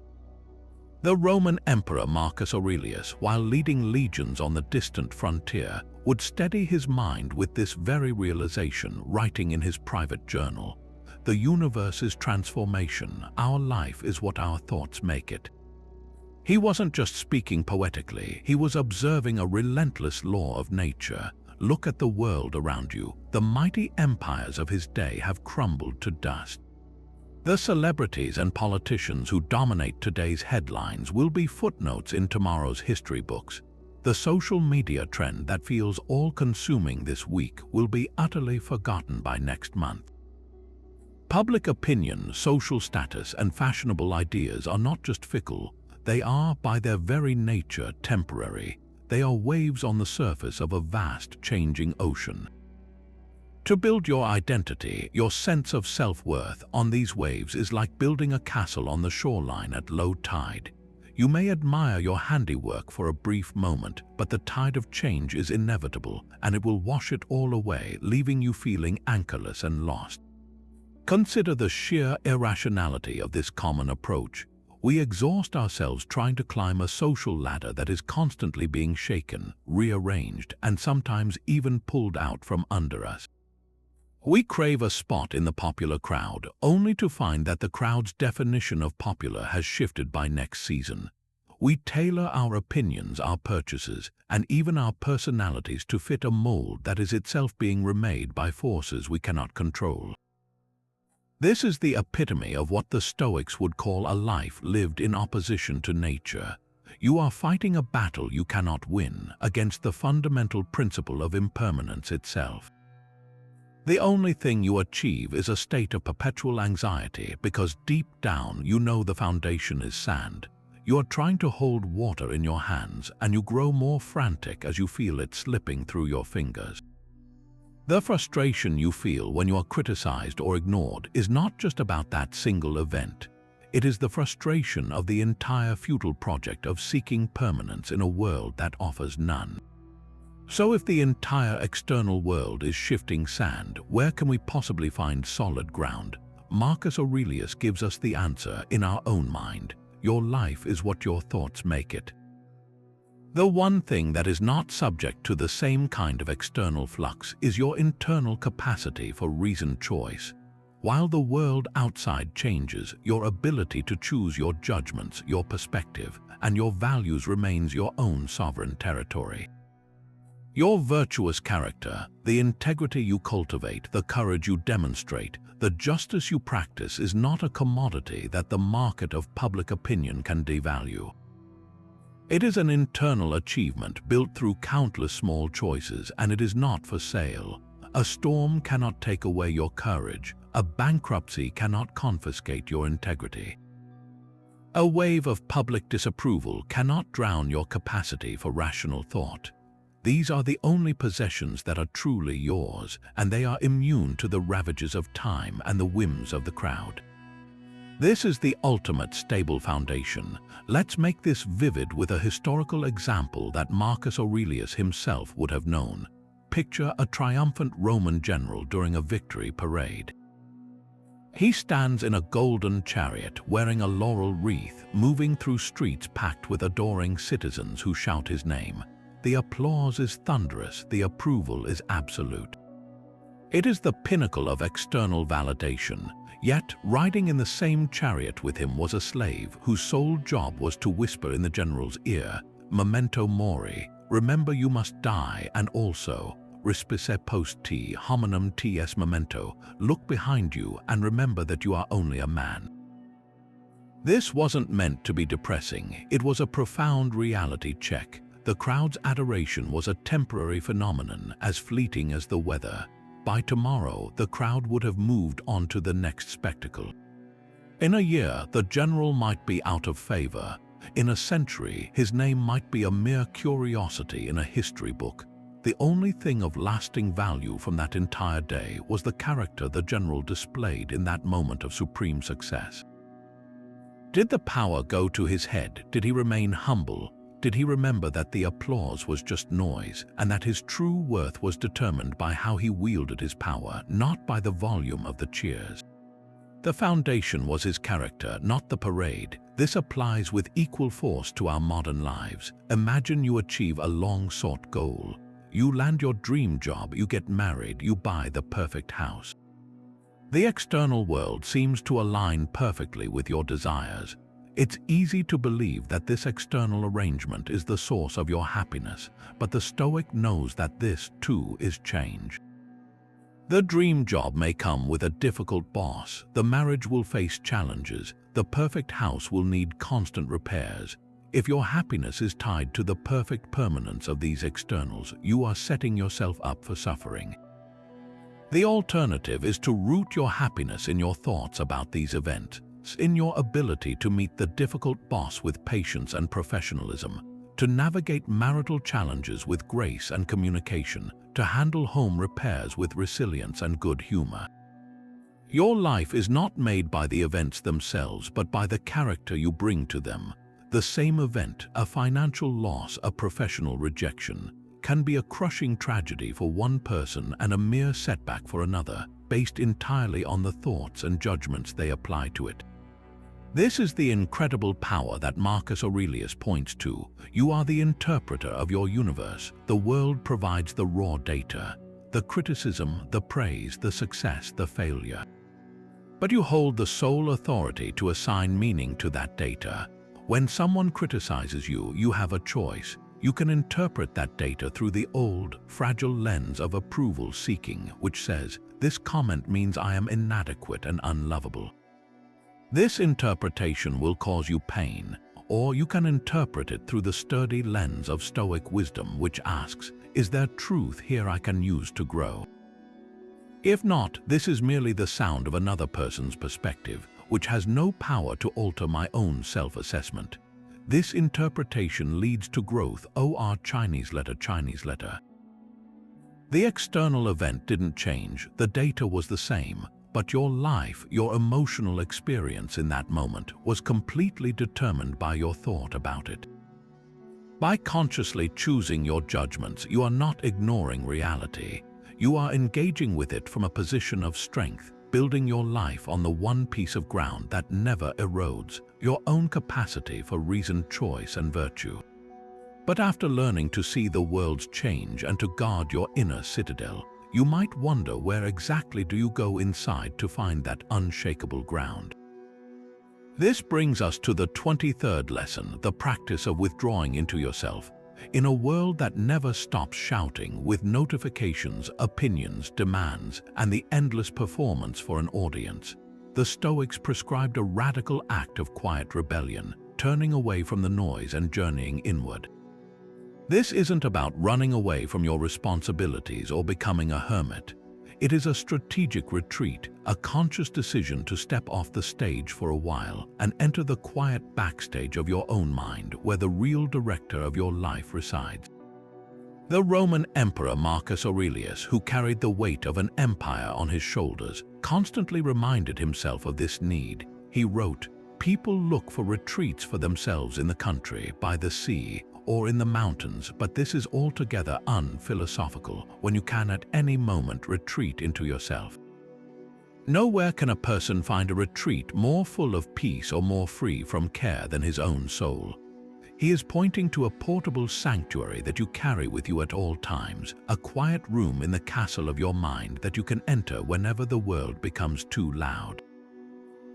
Speaker 1: The Roman Emperor Marcus Aurelius, while leading legions on the distant frontier, would steady his mind with this very realization, writing in his private journal, "The universe is transformation, our life is what our thoughts make it." He wasn't just speaking poetically, he was observing a relentless law of nature. Look at the world around you. The mighty empires of his day have crumbled to dust. The celebrities and politicians who dominate today's headlines will be footnotes in tomorrow's history books. The social media trend that feels all-consuming this week will be utterly forgotten by next month. Public opinion, social status, and fashionable ideas are not just fickle, they are, by their very nature, temporary. They are waves on the surface of a vast, changing ocean. To build your identity, your sense of self-worth on these waves is like building a castle on the shoreline at low tide. You may admire your handiwork for a brief moment, but the tide of change is inevitable, and it will wash it all away, leaving you feeling anchorless and lost. Consider the sheer irrationality of this common approach. We exhaust ourselves trying to climb a social ladder that is constantly being shaken, rearranged, and sometimes even pulled out from under us. We crave a spot in the popular crowd, only to find that the crowd's definition of popular has shifted by next season. We tailor our opinions, our purchases, and even our personalities to fit a mold that is itself being remade by forces we cannot control. This is the epitome of what the Stoics would call a life lived in opposition to nature. You are fighting a battle you cannot win against the fundamental principle of impermanence itself. The only thing you achieve is a state of perpetual anxiety because deep down you know the foundation is sand. You are trying to hold water in your hands, and you grow more frantic as you feel it slipping through your fingers. The frustration you feel when you are criticized or ignored is not just about that single event. It is the frustration of the entire futile project of seeking permanence in a world that offers none. So if the entire external world is shifting sand, where can we possibly find solid ground? Marcus Aurelius gives us the answer in our own mind. Your life is what your thoughts make it. The one thing that is not subject to the same kind of external flux is your internal capacity for reasoned choice. While the world outside changes, your ability to choose your judgments, your perspective, and your values remains your own sovereign territory. Your virtuous character, the integrity you cultivate, the courage you demonstrate, the justice you practice is not a commodity that the market of public opinion can devalue. It is an internal achievement built through countless small choices, and it is not for sale. A storm cannot take away your courage. A bankruptcy cannot confiscate your integrity. A wave of public disapproval cannot drown your capacity for rational thought. These are the only possessions that are truly yours, and they are immune to the ravages of time and the whims of the crowd. This is the ultimate stable foundation. Let's make this vivid with a historical example that Marcus Aurelius himself would have known. Picture a triumphant Roman general during a victory parade. He stands in a golden chariot, wearing a laurel wreath, moving through streets packed with adoring citizens who shout his name. The applause is thunderous, the approval is absolute. It is the pinnacle of external validation. Yet, riding in the same chariot with him was a slave whose sole job was to whisper in the general's ear, "Memento mori," remember you must die, and also, "Respice post te hominum tes memento," look behind you and remember that you are only a man. This wasn't meant to be depressing, it was a profound reality check. The crowd's adoration was a temporary phenomenon, as fleeting as the weather. By tomorrow, the crowd would have moved on to the next spectacle. In a year, the general might be out of favor. In a century, his name might be a mere curiosity in a history book. The only thing of lasting value from that entire day was the character the general displayed in that moment of supreme success. Did the power go to his head? Did he remain humble? Did he remember that the applause was just noise, and that his true worth was determined by how he wielded his power, not by the volume of the cheers? The foundation was his character, not the parade. This applies with equal force to our modern lives. Imagine you achieve a long-sought goal. You land your dream job, you get married, you buy the perfect house. The external world seems to align perfectly with your desires. It's easy to believe that this external arrangement is the source of your happiness, but the Stoic knows that this, too, is change. The dream job may come with a difficult boss, the marriage will face challenges, the perfect house will need constant repairs. If your happiness is tied to the perfect permanence of these externals, you are setting yourself up for suffering. The alternative is to root your happiness in your thoughts about these events, in your ability to meet the difficult boss with patience and professionalism, to navigate marital challenges with grace and communication, to handle home repairs with resilience and good humor. Your life is not made by the events themselves, but by the character you bring to them. The same event, a financial loss, a professional rejection, can be a crushing tragedy for one person and a mere setback for another, based entirely on the thoughts and judgments they apply to it. This is the incredible power that Marcus Aurelius points to. You are the interpreter of your universe. The world provides the raw data, the criticism, the praise, the success, the failure. But you hold the sole authority to assign meaning to that data. When someone criticizes you, you have a choice. You can interpret that data through the old, fragile lens of approval seeking, which says, "This comment means I am inadequate and unlovable." This interpretation will cause you pain, or you can interpret it through the sturdy lens of Stoic wisdom, which asks, "Is there truth here I can use to grow?" If not, this is merely the sound of another person's perspective, which has no power to alter my own self-assessment. This interpretation leads to growth. Chinese letter. The external event didn't change, the data was the same, but your life, your emotional experience in that moment was completely determined by your thought about it. By consciously choosing your judgments, you are not ignoring reality. You are engaging with it from a position of strength, building your life on the one piece of ground that never erodes, your own capacity for reasoned choice and virtue. But after learning to see the world's change and to guard your inner citadel, you might wonder, where exactly do you go inside to find that unshakable ground? This brings us to the 23rd lesson, the practice of withdrawing into yourself. In a world that never stops shouting with notifications, opinions, demands, and the endless performance for an audience, the Stoics prescribed a radical act of quiet rebellion, turning away from the noise and journeying inward. This isn't about running away from your responsibilities or becoming a hermit. It is a strategic retreat, a conscious decision to step off the stage for a while and enter the quiet backstage of your own mind where the real director of your life resides. The Roman Emperor Marcus Aurelius, who carried the weight of an empire on his shoulders, constantly reminded himself of this need. He wrote, "People look for retreats for themselves in the country, by the sea, or in the mountains, but this is altogether unphilosophical when you can at any moment retreat into yourself. Nowhere can a person find a retreat more full of peace or more free from care than his own soul." He is pointing to a portable sanctuary that you carry with you at all times, a quiet room in the castle of your mind that you can enter whenever the world becomes too loud.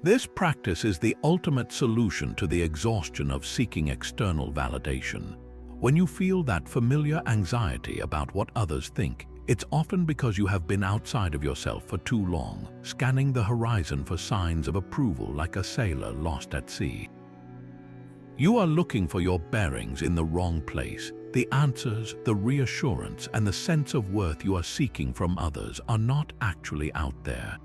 Speaker 1: This practice is the ultimate solution to the exhaustion of seeking external validation. When you feel that familiar anxiety about what others think, it's often because you have been outside of yourself for too long, scanning the horizon for signs of approval like a sailor lost at sea. You are looking for your bearings in the wrong place. The answers, the reassurance, and the sense of worth you are seeking from others are not actually out there.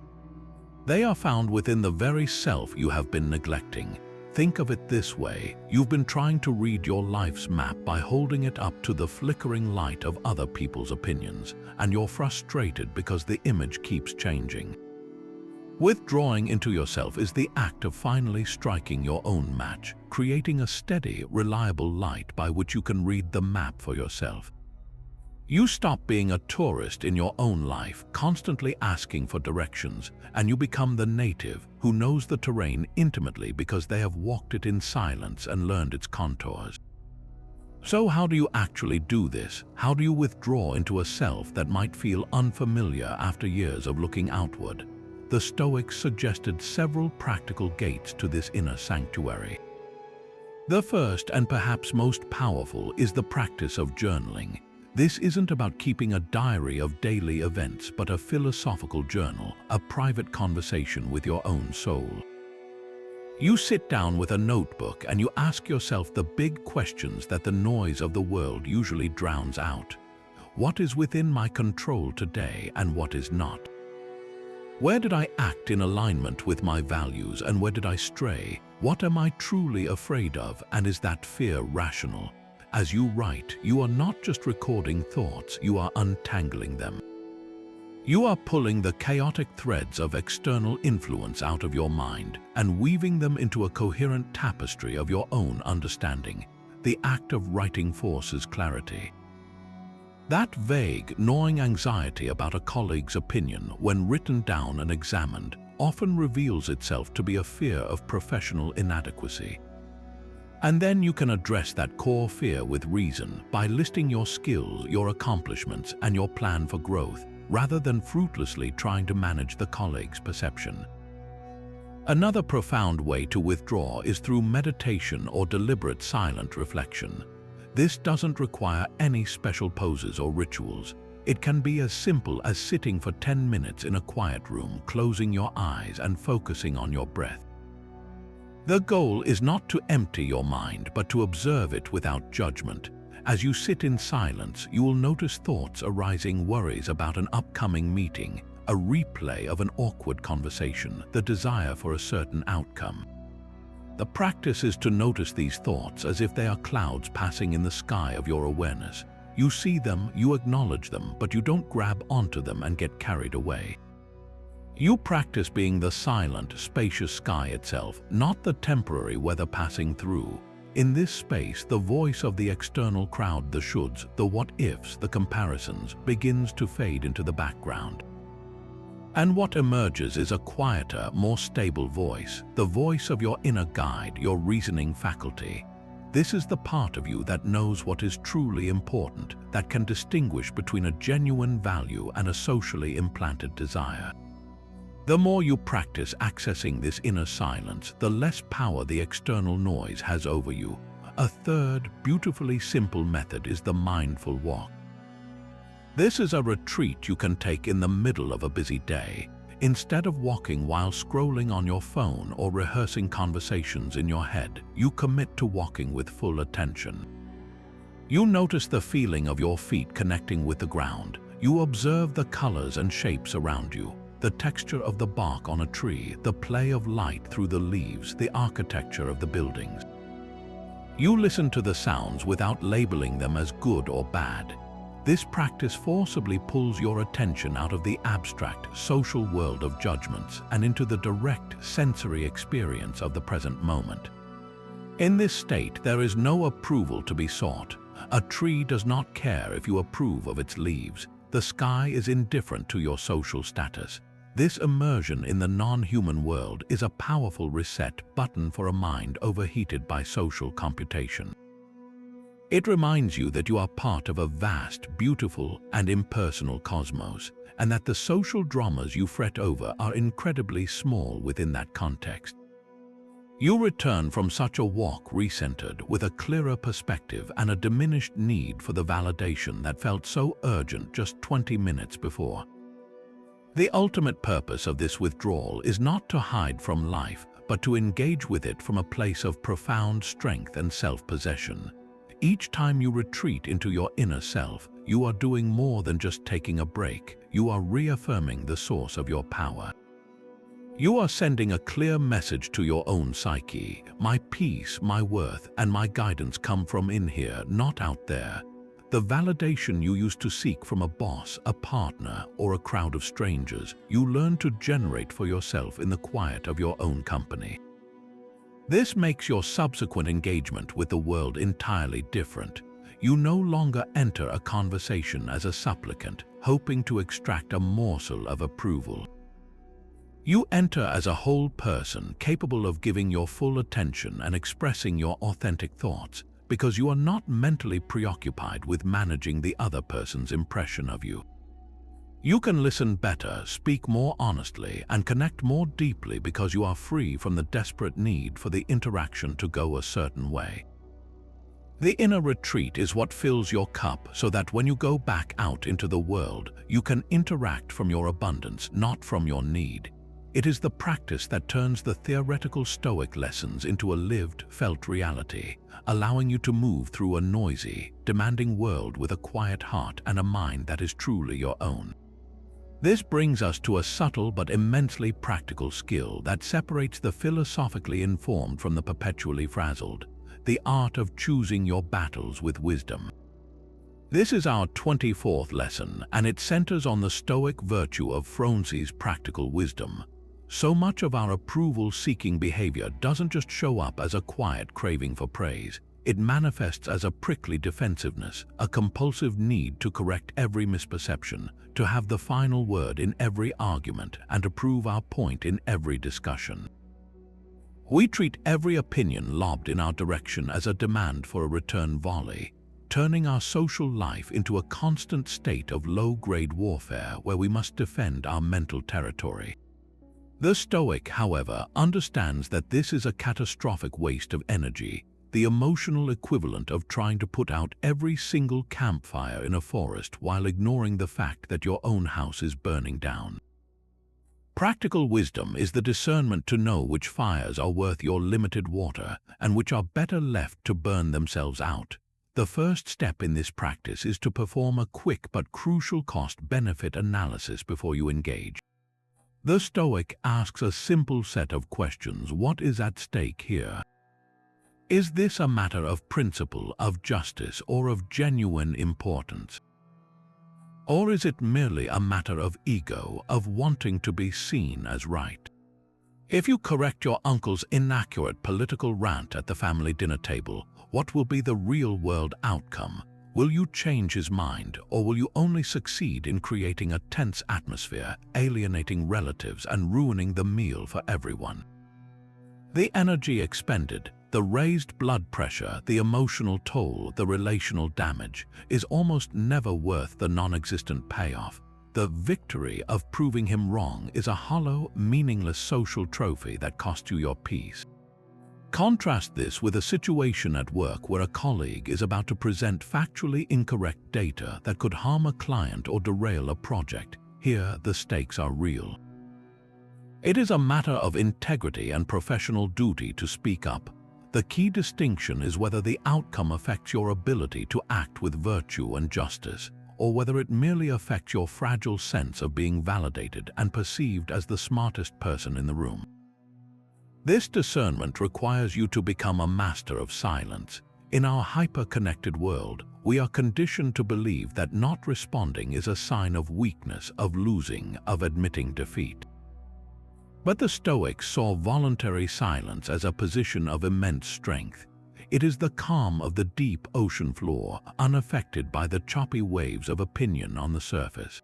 Speaker 1: They are found within the very self you have been neglecting. Think of it this way: you've been trying to read your life's map by holding it up to the flickering light of other people's opinions, and you're frustrated because the image keeps changing. Withdrawing into yourself is the act of finally striking your own match, creating a steady, reliable light by which you can read the map for yourself. You stop being a tourist in your own life, constantly asking for directions, and you become the native who knows the terrain intimately because they have walked it in silence and learned its contours. So how do you actually do this? How do you withdraw into a self that might feel unfamiliar after years of looking outward? The Stoics suggested several practical gates to this inner sanctuary. The first and perhaps most powerful is the practice of journaling. This isn't about keeping a diary of daily events, but a philosophical journal, a private conversation with your own soul. You sit down with a notebook and you ask yourself the big questions that the noise of the world usually drowns out. What is within my control today and what is not? Where did I act in alignment with my values and where did I stray? What am I truly afraid of, and is that fear rational? As you write, you are not just recording thoughts, you are untangling them. You are pulling the chaotic threads of external influence out of your mind and weaving them into a coherent tapestry of your own understanding. The act of writing forces clarity. That vague, gnawing anxiety about a colleague's opinion, when written down and examined, often reveals itself to be a fear of professional inadequacy. And then you can address that core fear with reason by listing your skills, your accomplishments, and your plan for growth, rather than fruitlessly trying to manage the colleague's perception. Another profound way to withdraw is through meditation or deliberate silent reflection. This doesn't require any special poses or rituals. It can be as simple as sitting for 10 minutes in a quiet room, closing your eyes and focusing on your breath. The goal is not to empty your mind, but to observe it without judgment. As you sit in silence, you will notice thoughts arising, worries about an upcoming meeting, a replay of an awkward conversation, the desire for a certain outcome. The practice is to notice these thoughts as if they are clouds passing in the sky of your awareness. You see them, you acknowledge them, but you don't grab onto them and get carried away. You practice being the silent, spacious sky itself, not the temporary weather passing through. In this space, the voice of the external crowd, the shoulds, the what-ifs, the comparisons, begins to fade into the background. And what emerges is a quieter, more stable voice, the voice of your inner guide, your reasoning faculty. This is the part of you that knows what is truly important, that can distinguish between a genuine value and a socially implanted desire. The more you practice accessing this inner silence, the less power the external noise has over you. A third, beautifully simple method is the mindful walk. This is a retreat you can take in the middle of a busy day. Instead of walking while scrolling on your phone or rehearsing conversations in your head, you commit to walking with full attention. You notice the feeling of your feet connecting with the ground. You observe the colors and shapes around you, the texture of the bark on a tree, the play of light through the leaves, the architecture of the buildings. You listen to the sounds without labeling them as good or bad. This practice forcibly pulls your attention out of the abstract social world of judgments and into the direct sensory experience of the present moment. In this state, there is no approval to be sought. A tree does not care if you approve of its leaves. The sky is indifferent to your social status. This immersion in the non-human world is a powerful reset button for a mind overheated by social computation. It reminds you that you are part of a vast, beautiful, and impersonal cosmos, and that the social dramas you fret over are incredibly small within that context. You return from such a walk recentered, with a clearer perspective and a diminished need for the validation that felt so urgent just 20 minutes before. The ultimate purpose of this withdrawal is not to hide from life, but to engage with it from a place of profound strength and self-possession. Each time you retreat into your inner self, you are doing more than just taking a break. You are reaffirming the source of your power. You are sending a clear message to your own psyche. My peace, my worth, and my guidance come from in here, not out there. The validation you used to seek from a boss, a partner, or a crowd of strangers, you learn to generate for yourself in the quiet of your own company. This makes your subsequent engagement with the world entirely different. You no longer enter a conversation as a supplicant, hoping to extract a morsel of approval. You enter as a whole person, capable of giving your full attention and expressing your authentic thoughts, because you are not mentally preoccupied with managing the other person's impression of you. You can listen better, speak more honestly, and connect more deeply because you are free from the desperate need for the interaction to go a certain way. The inner retreat is what fills your cup so that when you go back out into the world, you can interact from your abundance, not from your need. It is the practice that turns the theoretical Stoic lessons into a lived, felt reality, allowing you to move through a noisy, demanding world with a quiet heart and a mind that is truly your own. This brings us to a subtle but immensely practical skill that separates the philosophically informed from the perpetually frazzled, the art of choosing your battles with wisdom. This is our 24th lesson, and it centers on the Stoic virtue of phronsis, practical wisdom. So much of our approval-seeking behavior doesn't just show up as a quiet craving for praise. It manifests as a prickly defensiveness, a compulsive need to correct every misperception, to have the final word in every argument, and to prove our point in every discussion. We treat every opinion lobbed in our direction as a demand for a return volley, turning our social life into a constant state of low-grade warfare where we must defend our mental territory. The Stoic, however, understands that this is a catastrophic waste of energy, the emotional equivalent of trying to put out every single campfire in a forest while ignoring the fact that your own house is burning down. Practical wisdom is the discernment to know which fires are worth your limited water and which are better left to burn themselves out. The first step in this practice is to perform a quick but crucial cost-benefit analysis before you engage. The Stoic asks a simple set of questions. What is at stake here? Is this a matter of principle, of justice, or of genuine importance? Or is it merely a matter of ego, of wanting to be seen as right? If you correct your uncle's inaccurate political rant at the family dinner table, what will be the real-world outcome? Will you change his mind, or will you only succeed in creating a tense atmosphere, alienating relatives and ruining the meal for everyone? The energy expended, the raised blood pressure, the emotional toll, the relational damage, is almost never worth the non-existent payoff. The victory of proving him wrong is a hollow, meaningless social trophy that cost you your peace. Contrast this with a situation at work where a colleague is about to present factually incorrect data that could harm a client or derail a project. Here, the stakes are real. It is a matter of integrity and professional duty to speak up. The key distinction is whether the outcome affects your ability to act with virtue and justice, or whether it merely affects your fragile sense of being validated and perceived as the smartest person in the room. This discernment requires you to become a master of silence. In our hyper-connected world, we are conditioned to believe that not responding is a sign of weakness, of losing, of admitting defeat. But the Stoics saw voluntary silence as a position of immense strength. It is the calm of the deep ocean floor, unaffected by the choppy waves of opinion on the surface.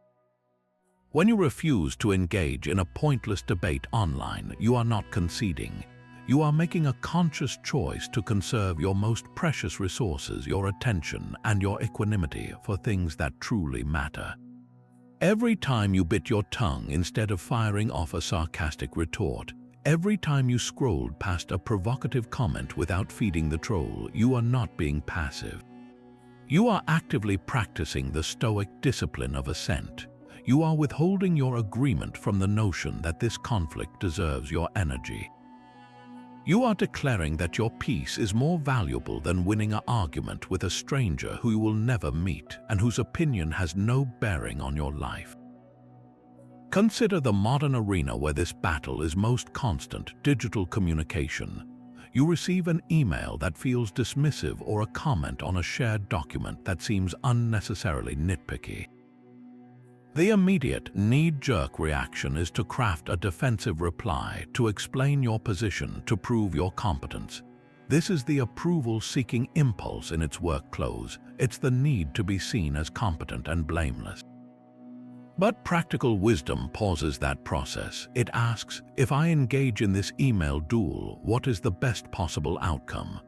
Speaker 1: When you refuse to engage in a pointless debate online, you are not conceding. You are making a conscious choice to conserve your most precious resources, your attention and your equanimity, for things that truly matter. Every time you bit your tongue instead of firing off a sarcastic retort, every time you scrolled past a provocative comment without feeding the troll, you are not being passive. You are actively practicing the Stoic discipline of assent. You are withholding your agreement from the notion that this conflict deserves your energy. You are declaring that your peace is more valuable than winning an argument with a stranger who you will never meet and whose opinion has no bearing on your life. Consider the modern arena where this battle is most constant: digital communication. You receive an email that feels dismissive or a comment on a shared document that seems unnecessarily nitpicky. The immediate, knee-jerk reaction is to craft a defensive reply, to explain your position, to prove your competence. This is the approval-seeking impulse in its work clothes. It's the need to be seen as competent and blameless. But practical wisdom pauses that process. It asks, if I engage in this email duel, what is the best possible outcome?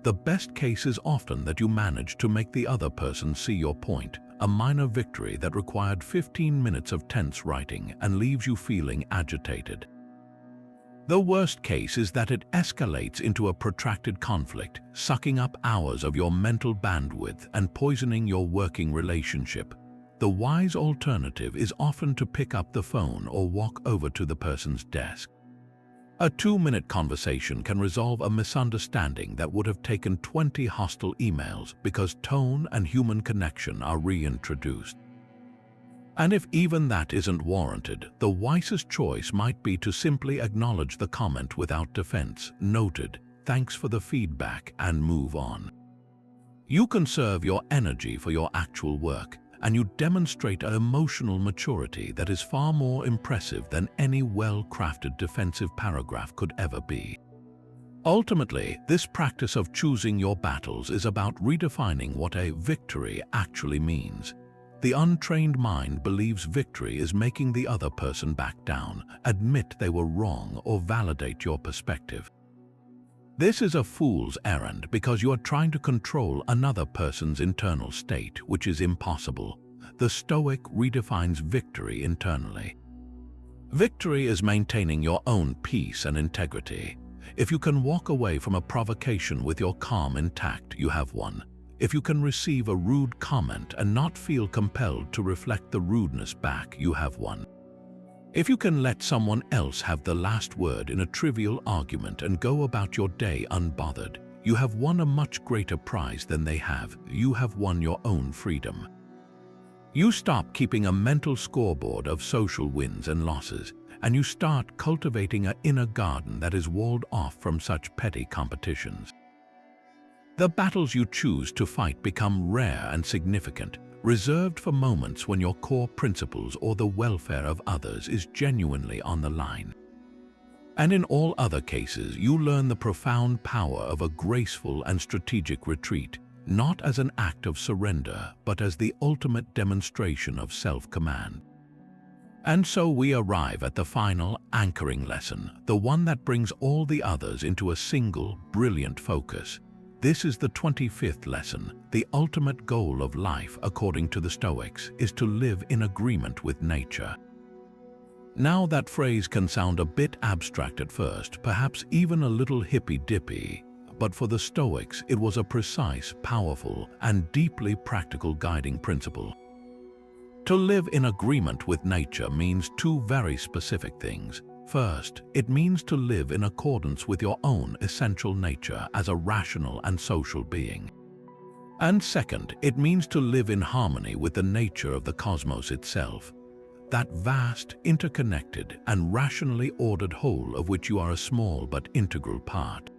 Speaker 1: The best case is often that you manage to make the other person see your point, a minor victory that required 15 minutes of tense writing and leaves you feeling agitated. The worst case is that it escalates into a protracted conflict, sucking up hours of your mental bandwidth and poisoning your working relationship. The wise alternative is often to pick up the phone or walk over to the person's desk. A 2-minute conversation can resolve a misunderstanding that would have taken 20 hostile emails because tone and human connection are reintroduced. And if even that isn't warranted, the wisest choice might be to simply acknowledge the comment without defense, noted, thanks for the feedback, and move on. You conserve your energy for your actual work, and you demonstrate an emotional maturity that is far more impressive than any well-crafted defensive paragraph could ever be. Ultimately, this practice of choosing your battles is about redefining what a victory actually means. The untrained mind believes victory is making the other person back down, admit they were wrong, or validate your perspective. This is a fool's errand because you are trying to control another person's internal state, which is impossible. The Stoic redefines victory internally. Victory is maintaining your own peace and integrity. If you can walk away from a provocation with your calm intact, you have won. If you can receive a rude comment and not feel compelled to reflect the rudeness back, you have won. If you can let someone else have the last word in a trivial argument and go about your day unbothered, you have won a much greater prize than they have. You have won your own freedom. You stop keeping a mental scoreboard of social wins and losses, and you start cultivating an inner garden that is walled off from such petty competitions. The battles you choose to fight become rare and significant, reserved for moments when your core principles or the welfare of others is genuinely on the line. And in all other cases, you learn the profound power of a graceful and strategic retreat, not as an act of surrender, but as the ultimate demonstration of self-command. And so we arrive at the final anchoring lesson, the one that brings all the others into a single, brilliant focus. This is the 25th lesson. The ultimate goal of life, according to the Stoics, is to live in agreement with nature. Now that phrase can sound a bit abstract at first, perhaps even a little hippy-dippy, but for the Stoics it was a precise, powerful, and deeply practical guiding principle. To live in agreement with nature means two very specific things. First, it means to live in accordance with your own essential nature as a rational and social being. And second, it means to live in harmony with the nature of the cosmos itself, that vast, interconnected, and rationally ordered whole of which you are a small but integral part.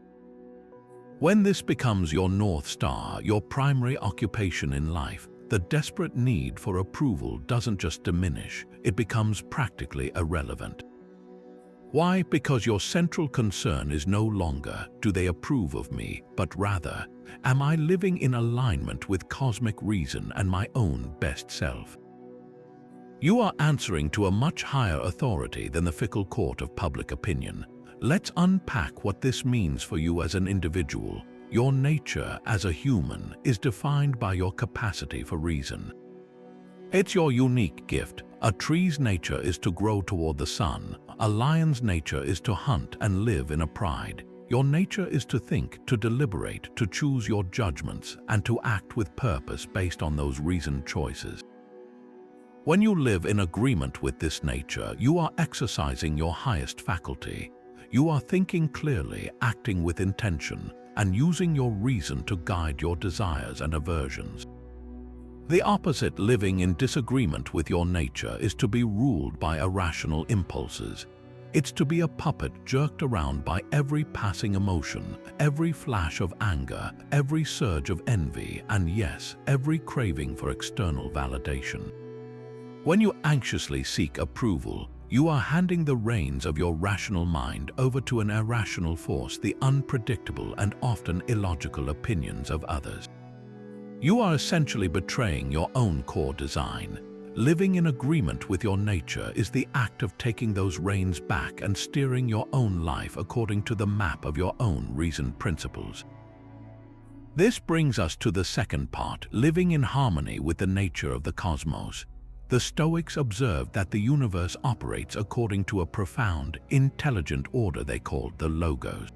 Speaker 1: When this becomes your North Star, your primary occupation in life, the desperate need for approval doesn't just diminish, it becomes practically irrelevant. Why? Because your central concern is no longer, do they approve of me, but rather, am I living in alignment with cosmic reason and my own best self? You are answering to a much higher authority than the fickle court of public opinion. Let's unpack what this means for you as an individual. Your nature as a human is defined by your capacity for reason. It's your unique gift. A tree's nature is to grow toward the sun. A lion's nature is to hunt and live in a pride. Your nature is to think, to deliberate, to choose your judgments, and to act with purpose based on those reasoned choices. When you live in agreement with this nature, you are exercising your highest faculty. You are thinking clearly, acting with intention, and using your reason to guide your desires and aversions. The opposite, living in disagreement with your nature, is to be ruled by irrational impulses. It's to be a puppet jerked around by every passing emotion, every flash of anger, every surge of envy, and yes, every craving for external validation. When you anxiously seek approval, you are handing the reins of your rational mind over to an irrational force, the unpredictable and often illogical opinions of others. You are essentially betraying your own core design. Living in agreement with your nature is the act of taking those reins back and steering your own life according to the map of your own reasoned principles. This brings us to the second part, living in harmony with the nature of the cosmos. The Stoics observed that the universe operates according to a profound, intelligent order they called the logos.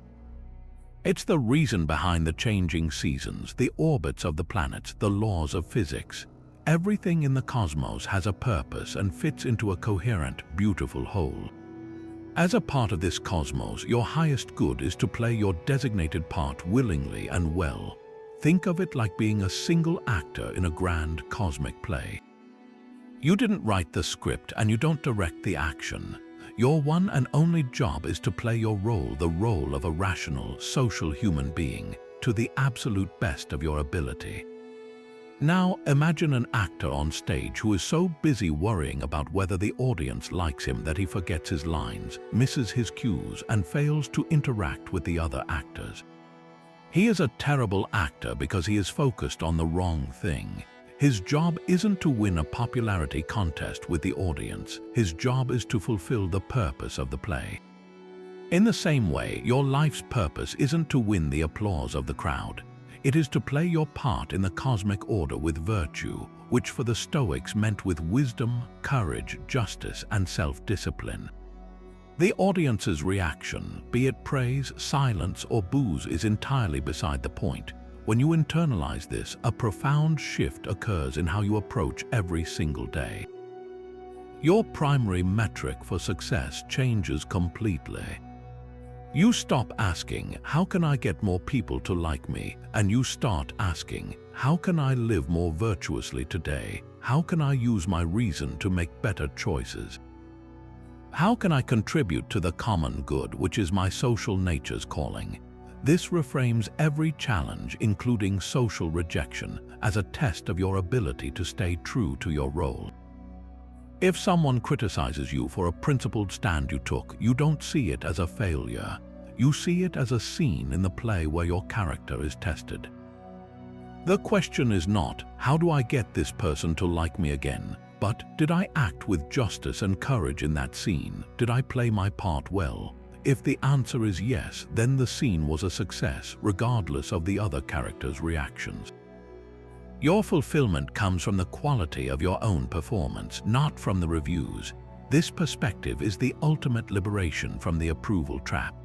Speaker 1: It's the reason behind the changing seasons, the orbits of the planets, the laws of physics. Everything in the cosmos has a purpose and fits into a coherent, beautiful whole. As a part of this cosmos, your highest good is to play your designated part willingly and well. Think of it like being a single actor in a grand cosmic play. You didn't write the script and you don't direct the action. Your one and only job is to play your role, the role of a rational, social human being, to the absolute best of your ability. Now, imagine an actor on stage who is so busy worrying about whether the audience likes him that he forgets his lines, misses his cues, and fails to interact with the other actors. He is a terrible actor because he is focused on the wrong thing. His job isn't to win a popularity contest with the audience. His job is to fulfill the purpose of the play. In the same way, your life's purpose isn't to win the applause of the crowd. It is to play your part in the cosmic order with virtue, which for the Stoics meant with wisdom, courage, justice, and self-discipline. The audience's reaction, be it praise, silence, or boos, is entirely beside the point. When you internalize this, a profound shift occurs in how you approach every single day. Your primary metric for success changes completely. You stop asking, how can I get more people to like me? And you start asking, how can I live more virtuously today? How can I use my reason to make better choices? How can I contribute to the common good, which is my social nature's calling? This reframes every challenge, including social rejection, as a test of your ability to stay true to your role. If someone criticizes you for a principled stand you took, you don't see it as a failure. You see it as a scene in the play where your character is tested. The question is not, how do I get this person to like me again? But, did I act with justice and courage in that scene? Did I play my part well? If the answer is yes, then the scene was a success, regardless of the other character's reactions. Your fulfillment comes from the quality of your own performance, not from the reviews. This perspective is the ultimate liberation from the approval trap.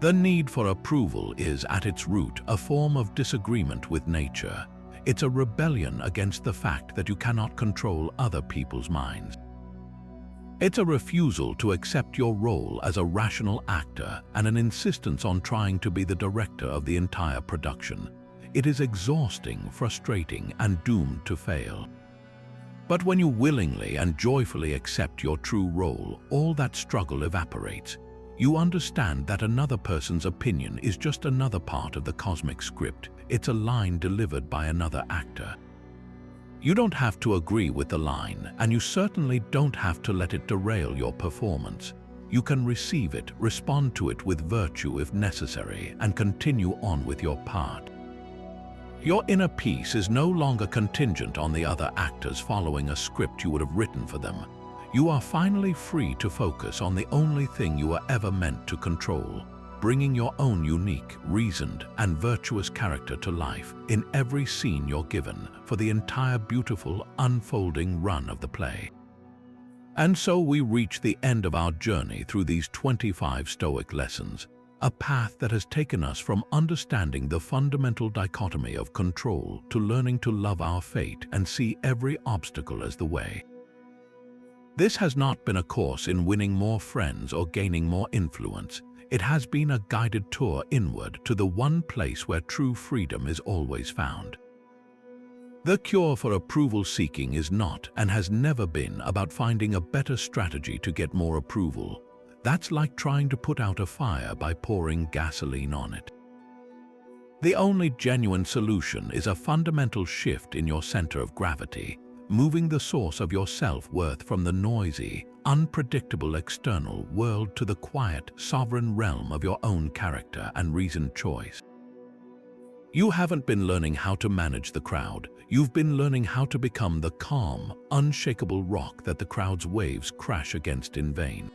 Speaker 1: The need for approval is, at its root, a form of disagreement with nature. It's a rebellion against the fact that you cannot control other people's minds. It's a refusal to accept your role as a rational actor and an insistence on trying to be the director of the entire production. It is exhausting, frustrating, and doomed to fail. But when you willingly and joyfully accept your true role, all that struggle evaporates. You understand that another person's opinion is just another part of the cosmic script. It's a line delivered by another actor. You don't have to agree with the line, and you certainly don't have to let it derail your performance. You can receive it, respond to it with virtue if necessary, and continue on with your part. Your inner peace is no longer contingent on the other actors following a script you would have written for them. You are finally free to focus on the only thing you are ever meant to control, bringing your own unique, reasoned, and virtuous character to life in every scene you're given for the entire beautiful, unfolding run of the play. And so we reach the end of our journey through these 25 Stoic lessons, a path that has taken us from understanding the fundamental dichotomy of control to learning to love our fate and see every obstacle as the way. This has not been a course in winning more friends or gaining more influence. It has been a guided tour inward to the one place where true freedom is always found. The cure for approval seeking is not and has never been about finding a better strategy to get more approval. That's like trying to put out a fire by pouring gasoline on it. The only genuine solution is a fundamental shift in your center of gravity, moving the source of your self-worth from the noisy, unpredictable external world to the quiet, sovereign realm of your own character and reasoned choice. You haven't been learning how to manage the crowd. You've been learning how to become the calm, unshakable rock that the crowd's waves crash against in vain.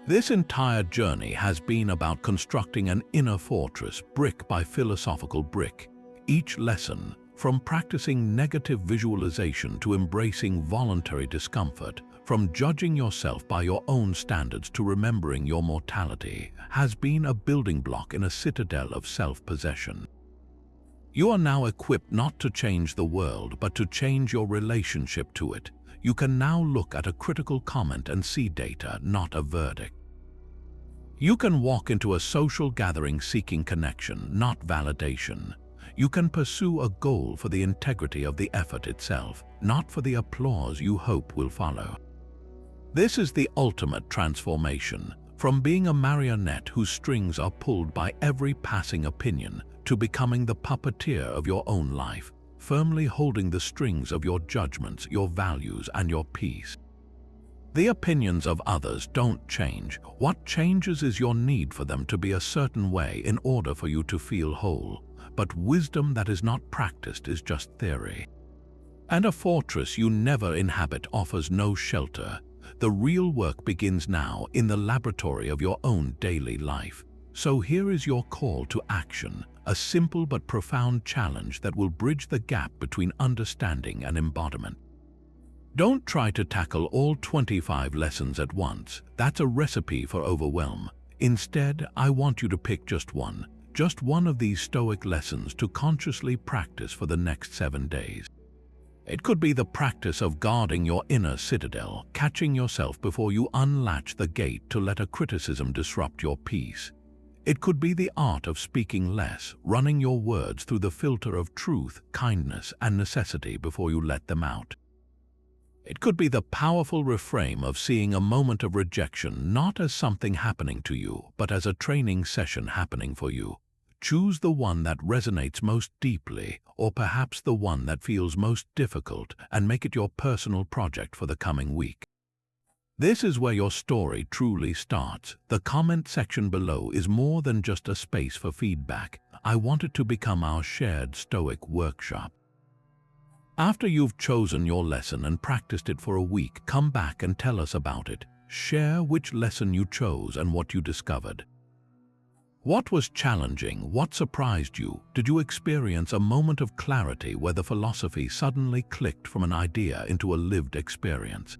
Speaker 1: This entire journey has been about constructing an inner fortress, brick by philosophical brick. Each lesson, from practicing negative visualization to embracing voluntary discomfort, from judging yourself by your own standards to remembering your mortality, has been a building block in a citadel of self-possession. You are now equipped not to change the world, but to change your relationship to it. You can now look at a critical comment and see data, not a verdict. You can walk into a social gathering seeking connection, not validation. You can pursue a goal for the integrity of the effort itself, not for the applause you hope will follow. This is the ultimate transformation, from being a marionette whose strings are pulled by every passing opinion to becoming the puppeteer of your own life, firmly holding the strings of your judgments, your values, and your peace. The opinions of others don't change. What changes is your need for them to be a certain way in order for you to feel whole. But wisdom that is not practiced is just theory. And a fortress you never inhabit offers no shelter. The real work begins now in the laboratory of your own daily life. So here is your call to action, a simple but profound challenge that will bridge the gap between understanding and embodiment. Don't try to tackle all 25 lessons at once. That's a recipe for overwhelm. Instead, I want you to pick just one of these Stoic lessons to consciously practice for the next 7 days. It could be the practice of guarding your inner citadel, catching yourself before you unlatch the gate to let a criticism disrupt your peace. It could be the art of speaking less, running your words through the filter of truth, kindness, and necessity before you let them out. It could be the powerful reframe of seeing a moment of rejection not as something happening to you, but as a training session happening for you. Choose the one that resonates most deeply, or perhaps the one that feels most difficult, and make it your personal project for the coming week. This is where your story truly starts. The comment section below is more than just a space for feedback. I want it to become our shared Stoic workshop. After you've chosen your lesson and practiced it for a week, come back and tell us about it. Share which lesson you chose and what you discovered. What was challenging? What surprised you? Did you experience a moment of clarity where the philosophy suddenly clicked from an idea into a lived experience?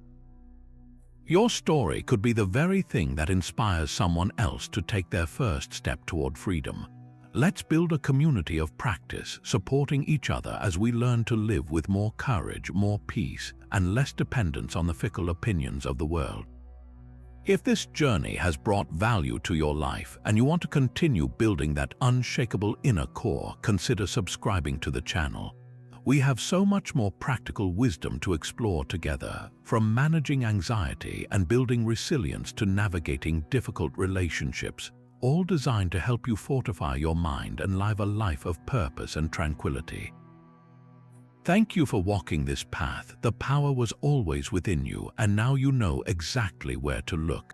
Speaker 1: Your story could be the very thing that inspires someone else to take their first step toward freedom. Let's build a community of practice, supporting each other as we learn to live with more courage, more peace, and less dependence on the fickle opinions of the world. If this journey has brought value to your life and you want to continue building that unshakable inner core, consider subscribing to the channel. We have so much more practical wisdom to explore together, from managing anxiety and building resilience to navigating difficult relationships, all designed to help you fortify your mind and live a life of purpose and tranquility. Thank you for walking this path. The power was always within you, and now you know exactly where to look.